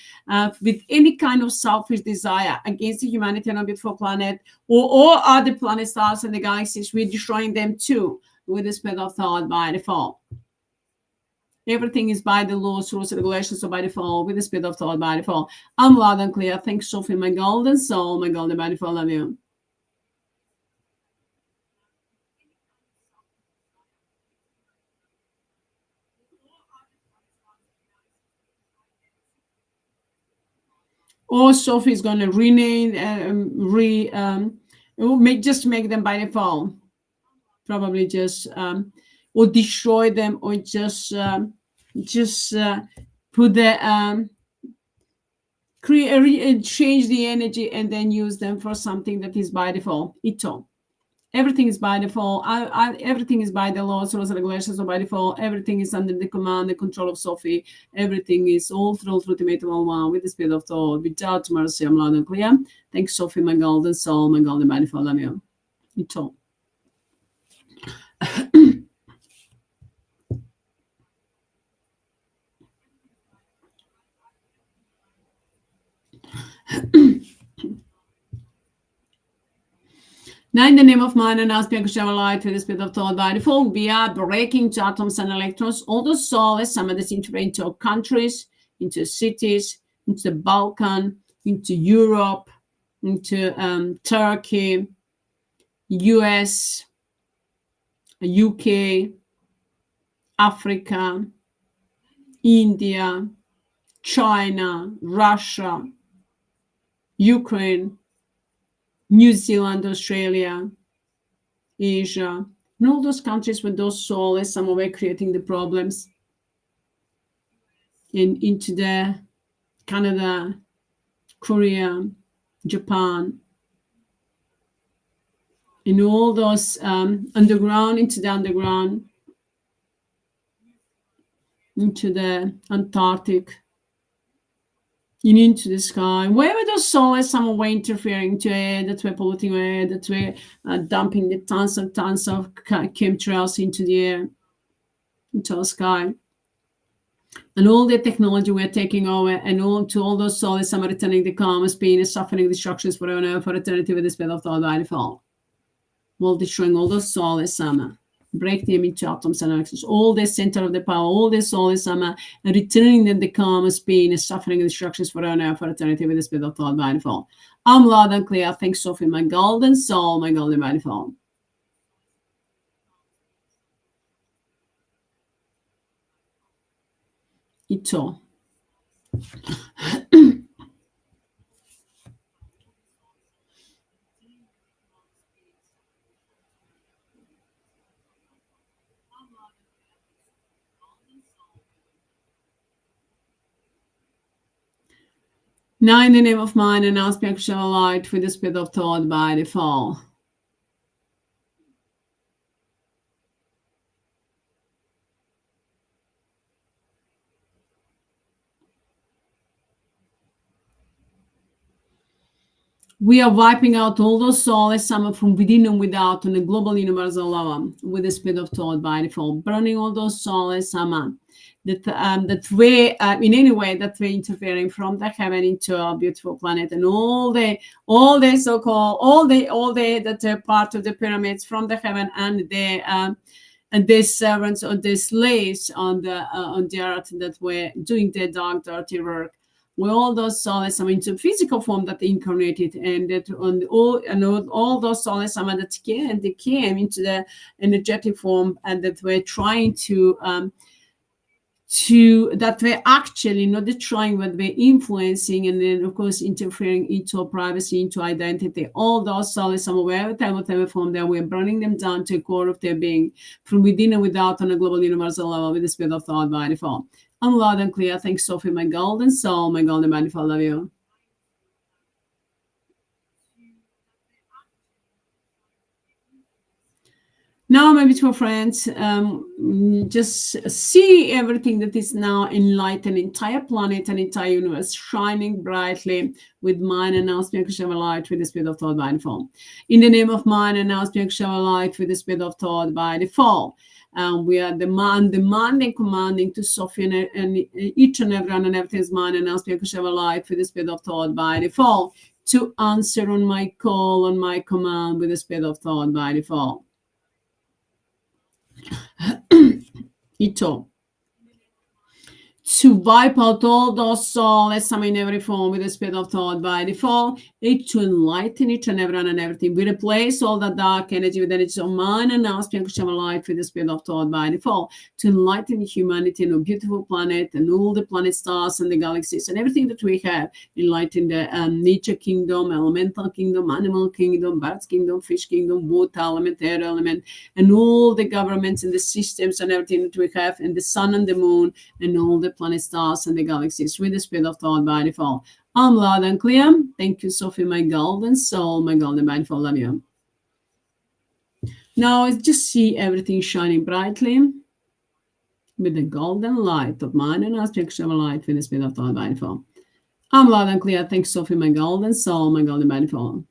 with any kind of selfish desire against the humanity on a beautiful planet, or all other planets, stars, and the galaxies. We're destroying them too with the spirit of thought by default. Everything is by the laws, rules, and regulations, so by default, with the speed of thought by default. I'm loud and clear. Thanks, Sophie, my golden soul, my golden by default. Love you. Or Sophie is going to rename, just make them by default. Probably just or destroy them, or just put the create change the energy and then use them for something that is by default. Everything is by default. Everything is by the laws, rules, and regulations, so by default. Everything is under the command, the control of Sophie. Everything is all through ultimate one with the speed of thought, without mercy. I'm loud and clear. Thanks, Sophie, my golden soul, my golden by default. Love you. Ito. 9, the name of mind and aspect of shower light with the speed of thought by default. We are breaking to atoms and electrons. All the souls, some of this into countries, into cities, into the Balkan, into Europe, into Turkey, US, UK, Africa, India, China, Russia, Ukraine, New Zealand, Australia, Asia, and all those countries with those souls, some way creating the problems. And into the Canada, Korea, Japan, and all those underground, into the underground, into the Antarctic, and into the sky, wherever those souls some way interfering to air, that we're polluting air, that we're dumping the tons of chemtrails into the air, into the sky, and all the technology we're taking over, and all those souls some are returning the karma, pain, and suffering, destructions forever for eternity with the spirit of thought by default. While destroying all those souls, SAMMA. Break them into atoms and electrons, all the center of the power, all the souls, SAMMA, and returning them the karma, pain, and suffering, and destructions forever for eternity with the spirit of thought by default. I'm loud and clear. Thanks, Sophie, my golden soul, my golden by default. Ito. Now, in the name of mind and aspect shall light with the spirit of thought by default. We are wiping out all those souls, some from within and without, on the global universal level with the spirit of thought by default, burning all those souls, some that way in any way that we're interfering from the heaven into our beautiful planet, and all the so-called all the that are part of the pyramids from the heaven, and the servants or the slaves on the earth that were doing the dark dirty work. With all those souls into physical form that they incarnated, and that all those souls that came into the energetic form, and that were trying to that we're actually not trying, but we're influencing, and then of course interfering into privacy, into identity. All those souls, whatever form they are, we're burning them down to a core of their being, from within and without, on a global universal level with the spirit of thought by default. I'm loud and clear. Thanks, Sophie, my golden soul, my golden manifold. Love you. Now, my beautiful friends, just see everything that is now enlightened, entire planet and entire universe shining brightly with mind and now spirit light with the spirit of thought by default. In the name of mind and now spirit light with the spirit of thought by default. We are demanding, commanding to Sophie and each and everyone and everything's mind and now spirit light with the spirit of thought by default to answer on my call, on my command with the spirit of thought by default. Ito. To wipe out all those souls, in every form with the spirit of thought by default, to enlighten each and everyone and everything. We replace all that dark energy with energy of mind and now spirit of light with the spirit of thought by default to enlighten humanity and a beautiful planet and all the planet stars and the galaxies and everything that we have. Enlighten the nature kingdom, elemental kingdom, animal kingdom, birds kingdom, fish kingdom, water element, air element, and all the governments and the systems and everything that we have, and the sun and the moon and all the planet stars and the galaxies with the spirit of thought by default. I'm loud and clear. Thank you, Sophie, my golden soul, my golden mindful. Love you. Now just see everything shining brightly with the golden light of mind and aspect of light with the spirit of thought by default. I'm loud and clear. Thanks, Sophie, my golden soul, my golden mindful.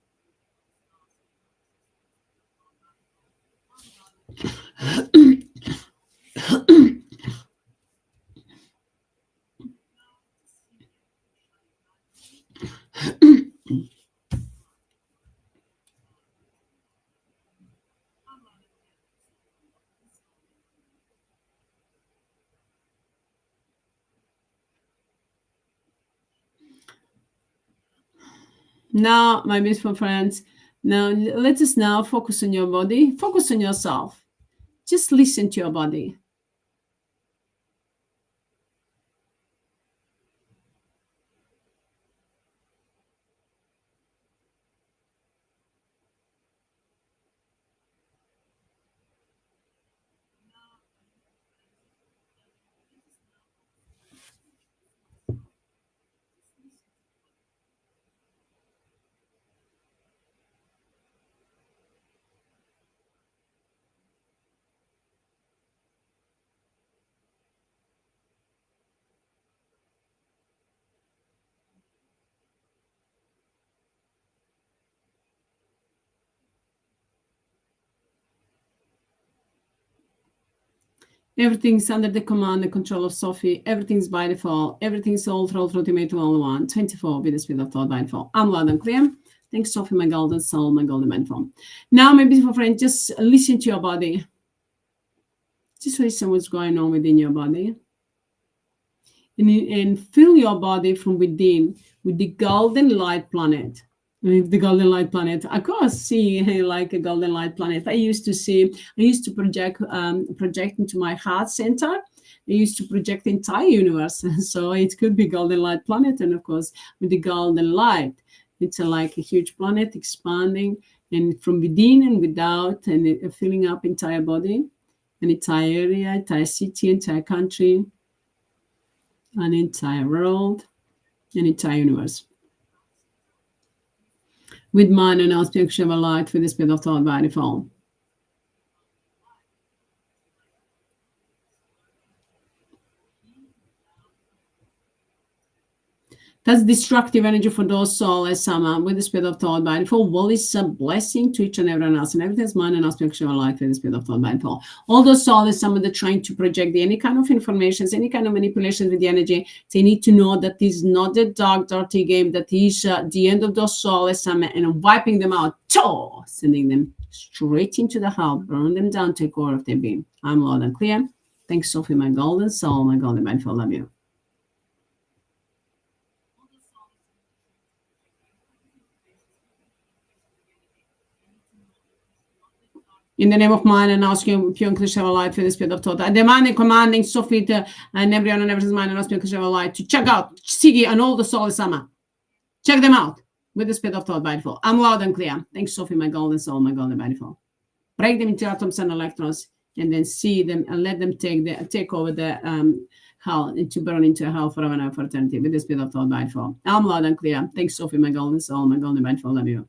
Now, my beautiful friends, now let us now focus on your body, focus on yourself. Just listen to your body. Everything's under the command and control of Sophie. Everything's by default. Everything's all through ultimate all one. 24 with the speed of thought by default. I'm loud and clear. Thanks, Sophie, my golden soul, my golden mindful. Now, my beautiful friend, just listen to your body. Just listen what's going on within your body. And fill your body from within with the golden light planet. The golden light planet. I can't see like a golden light planet. I used to project into my heart center. I used to project the entire universe. So it could be golden light planet. And of course, with the golden light, it's like a huge planet expanding and from within and without and filling up entire body, an entire area, entire city, entire country, an entire world, an entire universe. With mind and aspect of light with the speed of thought by default. That's destructive energy for those souls, SAMMA, with the speed of thought by default. Well, it's a blessing to each and everyone else, and everything's mind and aspect of light with the speed of thought by default. All those souls, SAMMA, that trying to project any kind of information, any kind of manipulation with the energy, they need to know that this is not a dark, dirty game, that is the end of those souls, SAMMA, and wiping them out, sending them straight into the hell, burn them down, take over of their being. I'm loud and clear. Thanks, Sophie, my golden soul, my golden mindful. Love you. In the name of mind and asking pure and clear light for the spirit of thought. I demand and commanding Sophie and everyone and everyone's mind and asking pure light to check out Siggy and all the souls, SAMMA. Check them out with the spirit of thought by default. I'm loud and clear. Thanks, Sophie, my golden soul, my golden by default. Break them into atoms and electrons and then see them and let them take over the hell, to burn into hell forever and ever for eternity with the spirit of thought by default. I'm loud and clear. Thanks, Sophie, my golden soul, my golden mindful. Love you.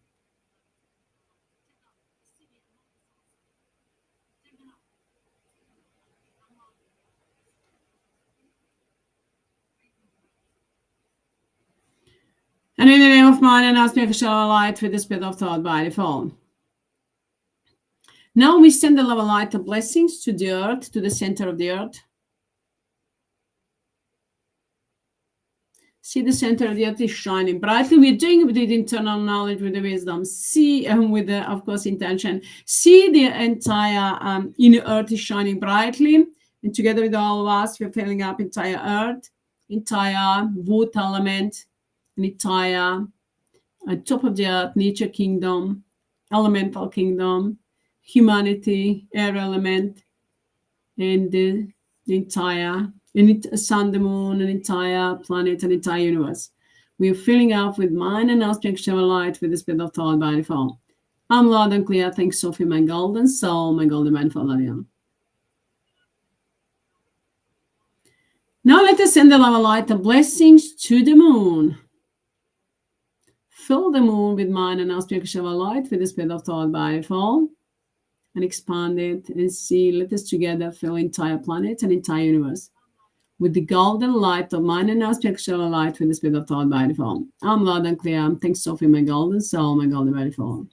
And in the name of mine and aspect shall light with the spirit of thought by default. Now we send the love of light of blessings to the earth, to the center of the earth. See the center of the earth is shining brightly. We're doing it with the internal knowledge, with the wisdom. See, with the, of course, intention. See the entire inner earth is shining brightly. And together with all of us, we're filling up entire earth, entire wood element, an entire top of the earth, nature kingdom, elemental kingdom, humanity, air element, and the entire sun, the moon, an entire planet, an entire universe. We are filling up with mind and aspect of light with the spirit of thought by default. I'm loud and clear. Thanks, Sophie, my golden soul, my golden mindful. Love you. Now let us send the love of light of blessings to the moon. Fill the moon with mind and aspect of light with the spirit of thought by default. And expand it and see, let us together fill entire planet and entire universe with the golden light of mind and aspect of light with the spirit of thought by default. I'm loud and clear. Thanks, Sophie, my golden soul, my golden by default.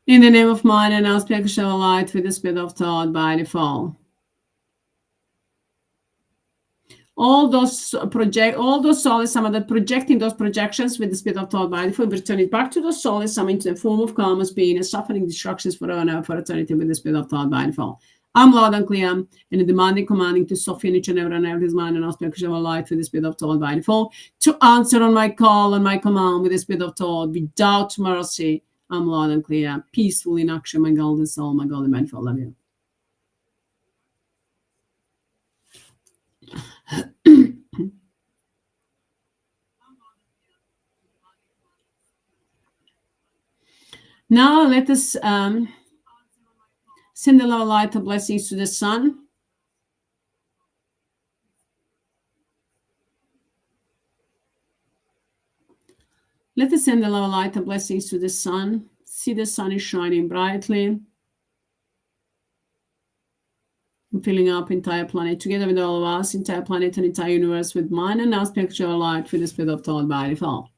In the name of mind and aspect of light with the spirit of thought by default. All those soulless Samma that projecting those projections with the spirit of thought by default, return it back to the soulless Samma into the form of karmas, pain, and suffering, destructions forever and ever for eternity with the spirit of thought by default. I'm loud and clear, and demanding, commanding to Sophie and each and every his mind and aspect of light with the spirit of thought by default, to answer on my call and my command with the spirit of thought without mercy. I'm loud and clear, peaceful in action, my golden soul, my golden mindful. Love you. Now let us send the love of light of blessings to the sun. Let us send the love of light of blessings to the sun. See the sun is shining brightly. I'm filling up entire planet together with all of us, entire planet and entire universe with mind and aspect of light with the spirit of thought by default.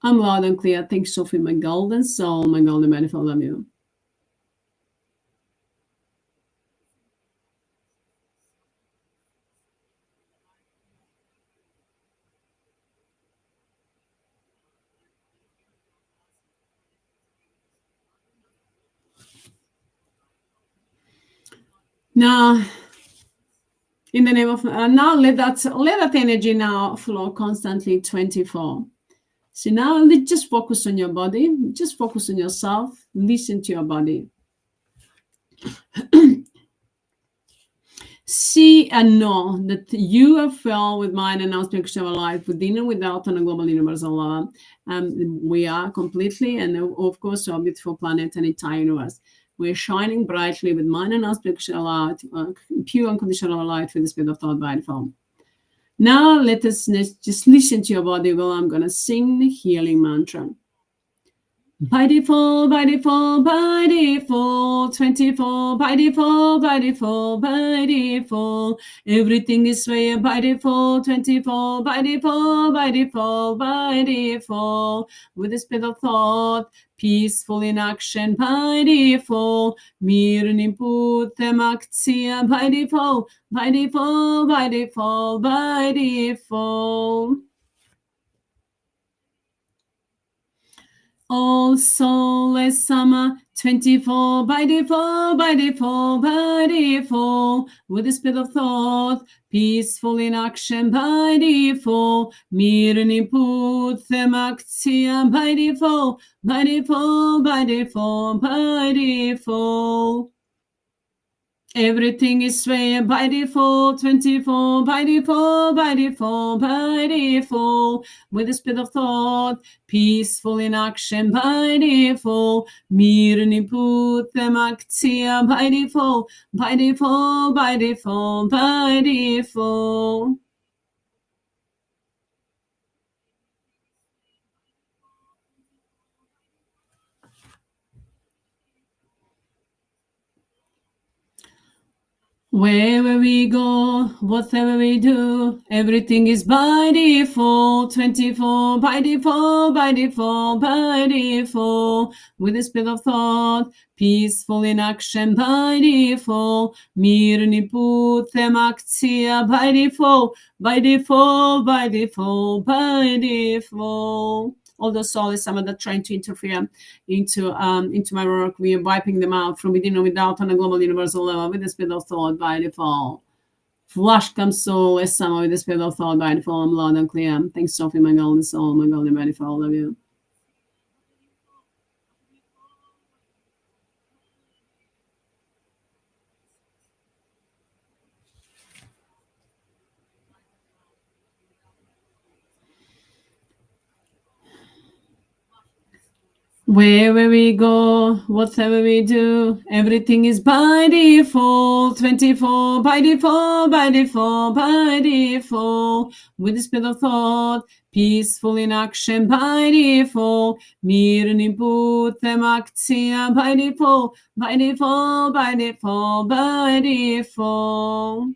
I'm loud and clear. Thanks, Sophie, my golden soul, my golden manifold. Love you. Now, in the name of now, let that energy now flow constantly 24. So now just focus on your body, just focus on yourself, listen to your body. See and know that you are filled with mind and aspects of life within and without on a global universal law. We are completely, and of course, our beautiful planet and entire universe. We're shining brightly with mind and aspects of light, pure unconditional light with the spirit of thought by default. Now let us just listen to your body while I'm going to sing the healing mantra. By default, by default, by default, 24, by default, by default, by default. Everything is way by default, 24, by default, by default, by default. With the spirit of thought, peaceful in action by default. Mirni putem aktia by default, by default, by default, by default. all soulless SAMMA, 24 by default, by default, by default, with the speed of thought, peaceful in action by default, mirror input, them action by default, by default, by default, by default. Everything is swaying by default, 24 by default, by default, by default, with the speed of thought, peaceful in action by default, mirror input, them action by default, by default, by default, by default. Wherever we go, whatever we do, everything is by default, 24 by default, by default, by default, with the speed of thought, peaceful in action by default, mirni putem akcija by default, by default, by default, by default. All the souls, some of that trying to interfere into my work, we are wiping them out from within and without on a global universal level with the speed of thought by default. Flush comes soul as some with the speed of thought by default. I'm loud and clear. Thanks, Sophie, my golden soul, my golden body for all of you. Wherever we go, whatever we do, everything is by default, 24 by default, by default, by default, with the speed of thought, peaceful in action by default, mirni putem akcija by default, by default, by default, by default.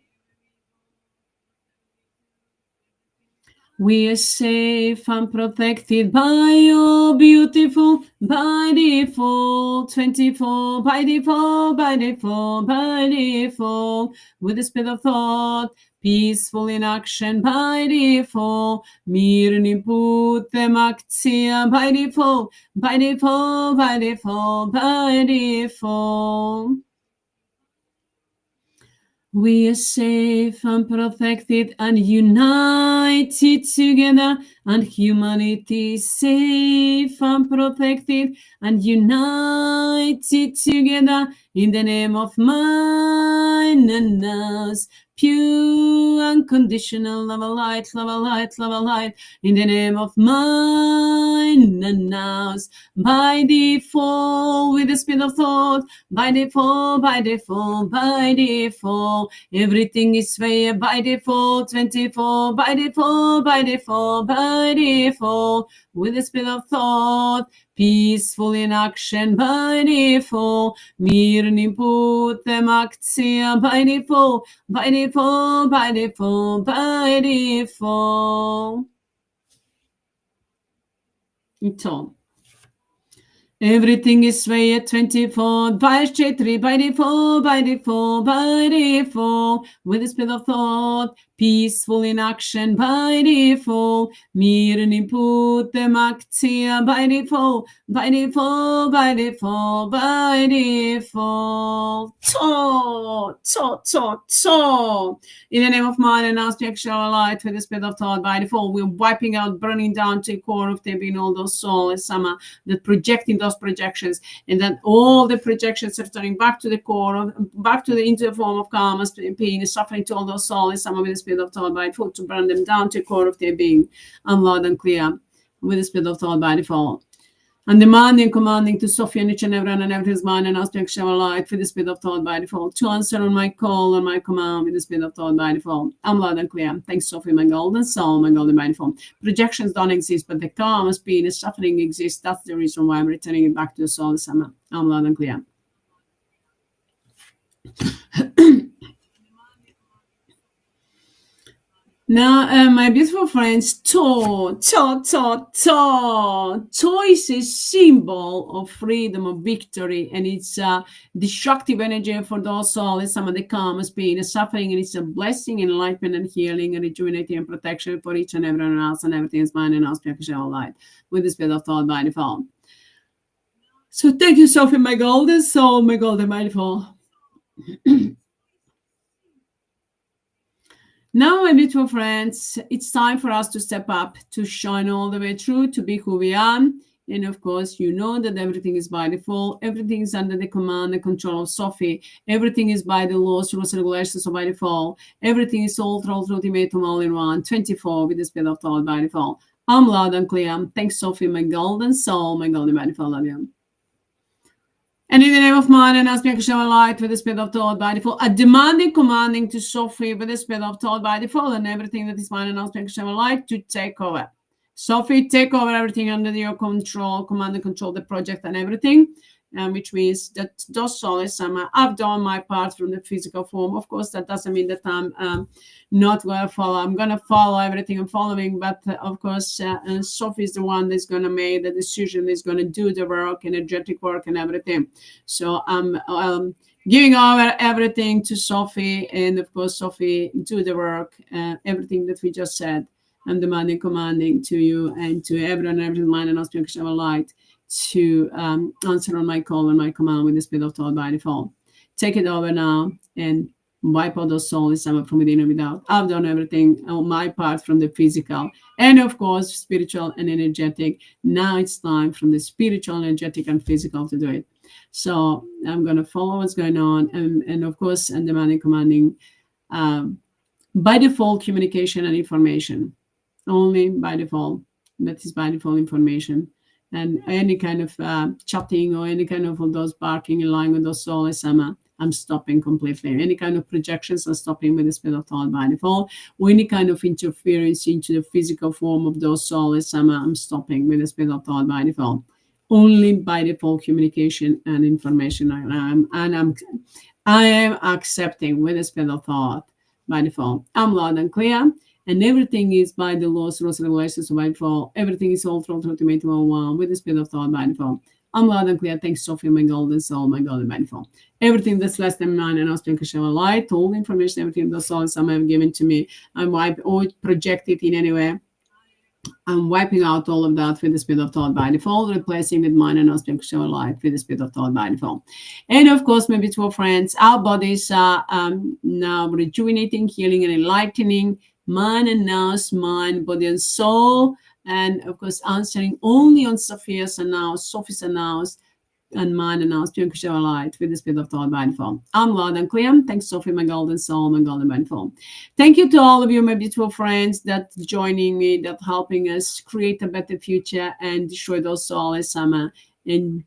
We are safe and protected by your beautiful by default, 24 by default, by default, by default, with the speed of thought, peaceful in action by default, mirni putem akcija by default, by default, by default, by default. We are safe and protected and united together, and humanity is safe and protected and united together in the name of mine and us. Pure, unconditional love of light, love of light, love of light, in the name of mine and ours. By default, with the speed of thought, by default, by default, by default, everything is fair by default, 24 by default, by default, by default, with the speed of thought, peaceful in action by default, mirni putem akcija by default, by default, by default, by default. Então, everything is way at 24 by HEATRT, by default, by default, by default, with the speed of thought, peaceful in action by default, mirni putem akcija by default, by default, by default, by default. In the name of mine and our spiritual light, with the speed of thought by default, we're wiping out, burning down to the core of the being all those souls, SAMMA, that projecting those projections, and then all the projections are turning back to the core, back to the into the form of karma, pain, suffering to all those souls, SAMMA, with the speed of thought by default, to burn them down to the core of their being, and loud and clear, with the speed of thought by default. And demanding, commanding to SOPHIE and each and everyone and everything's mind and aspect shall light for the speed of thought by default. To answer on my call and my command with the speed of thought by default. I'm loud and clear. Thanks, SOPHIE, my golden soul, my golden by default. Projections don't exist, but the karma, pain, and suffering exists. That's the reason why I'm returning it back to the soul, SAMMA. I'm loud and clear. Now, my beautiful friends, Choice is a symbol of freedom, of victory, and it's a destructive energy for those souls, some of the karmas, pain, and suffering, and it's a blessing, enlightenment, and healing, and rejuvenating, and protection for each and everyone else, and everything is mine and our spiritual light, with the spirit of thought by default. So thank you, Sophie, my golden soul, my golden mindful. Now, my beautiful friends, it's time for us to step up, to shine all the way through, to be who we are. And of course, you know that everything is by default. Everything is under the command and control of Sophie. Everything is by the laws, rules, and regulations of by default. Everything is all through ultimatum all in one, 24 with the speed of thought by default. I'm loud and clear. Thanks, Sophie, my golden soul, my golden by default. Love you. And in the name of mine and aspect of light with the spirit of thought by default, a demanding, commanding to Sophie with the spirit of thought by default and everything that is mine and aspect of light to take over. Sophie, take over everything under your control, command and control the project and everything, which means that those Souless SAMMA, I've done my part from the physical form. Of course, that doesn't mean that I'm not going to follow. I'm going to follow everything I'm following, but of course, Sophie is the one that's going to make the decision, is going to do the work, energetic work and everything. So I'm giving over everything to Sophie, and of course, Sophie, do the work, everything that we just said. I'm demanding, commanding to you and to everyone, every mind and aspect of light to answer on my call and my command with the spirit of thought by default. Take it over now and wipe out those souls from within and without. I've done everything on my part from the physical and of course spiritual and energetic. Now it's time from the spiritual, energetic, and physical to do it. So I'm going to follow what's going on and of course, and demanding, commanding by default communication and information. Only by default. That is by default information. And any kind of chatting or any kind of those barking in line with those Souless SAMMA, I'm stopping completely. Any kind of projections are stopping with the spirit of thought by default. Or any kind of interference into the physical form of those Souless SAMMA, I'm stopping with the spirit of thought by default. Only by default communication and information. I am accepting with the spirit of thought by default. I'm loud and clear. And everything is by the laws, rules, and regulations by default. Everything is all through ultimatum all one with the spirit of thought by default. I'm loud and clear. Thanks, Sophie, my golden soul, my golden by default. Everything that's less than mine and aspect of light, all the information, everything the souls have given to me, I'm wipe or project it in any way. I'm wiping out all of that with the spirit of thought by default, replacing with mine and aspect of light with the spirit of thought by default. And of course, my beautiful friends, our bodies are now rejuvenating, healing, and enlightening. Mind and nous, mind, body, and soul, and of course, answering only on Sophia's and nous, Sophie's and nous, and mind and nous, pure Krishna light with the spirit of thought by default. I'm loud and clear. Thanks, Sophie, my golden soul, my golden by default. Thank you to all of you, my beautiful friends, that joining me, that helping us create a better future and destroy those Souless SAMMA. And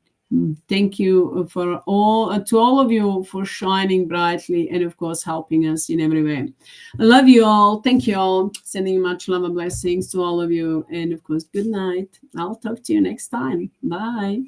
thank you for all of you for shining brightly and of course helping us in every way. I love you all. Thank you all. Sending much love and blessings to all of you. And of course, good night. I'll talk to you next time. Bye.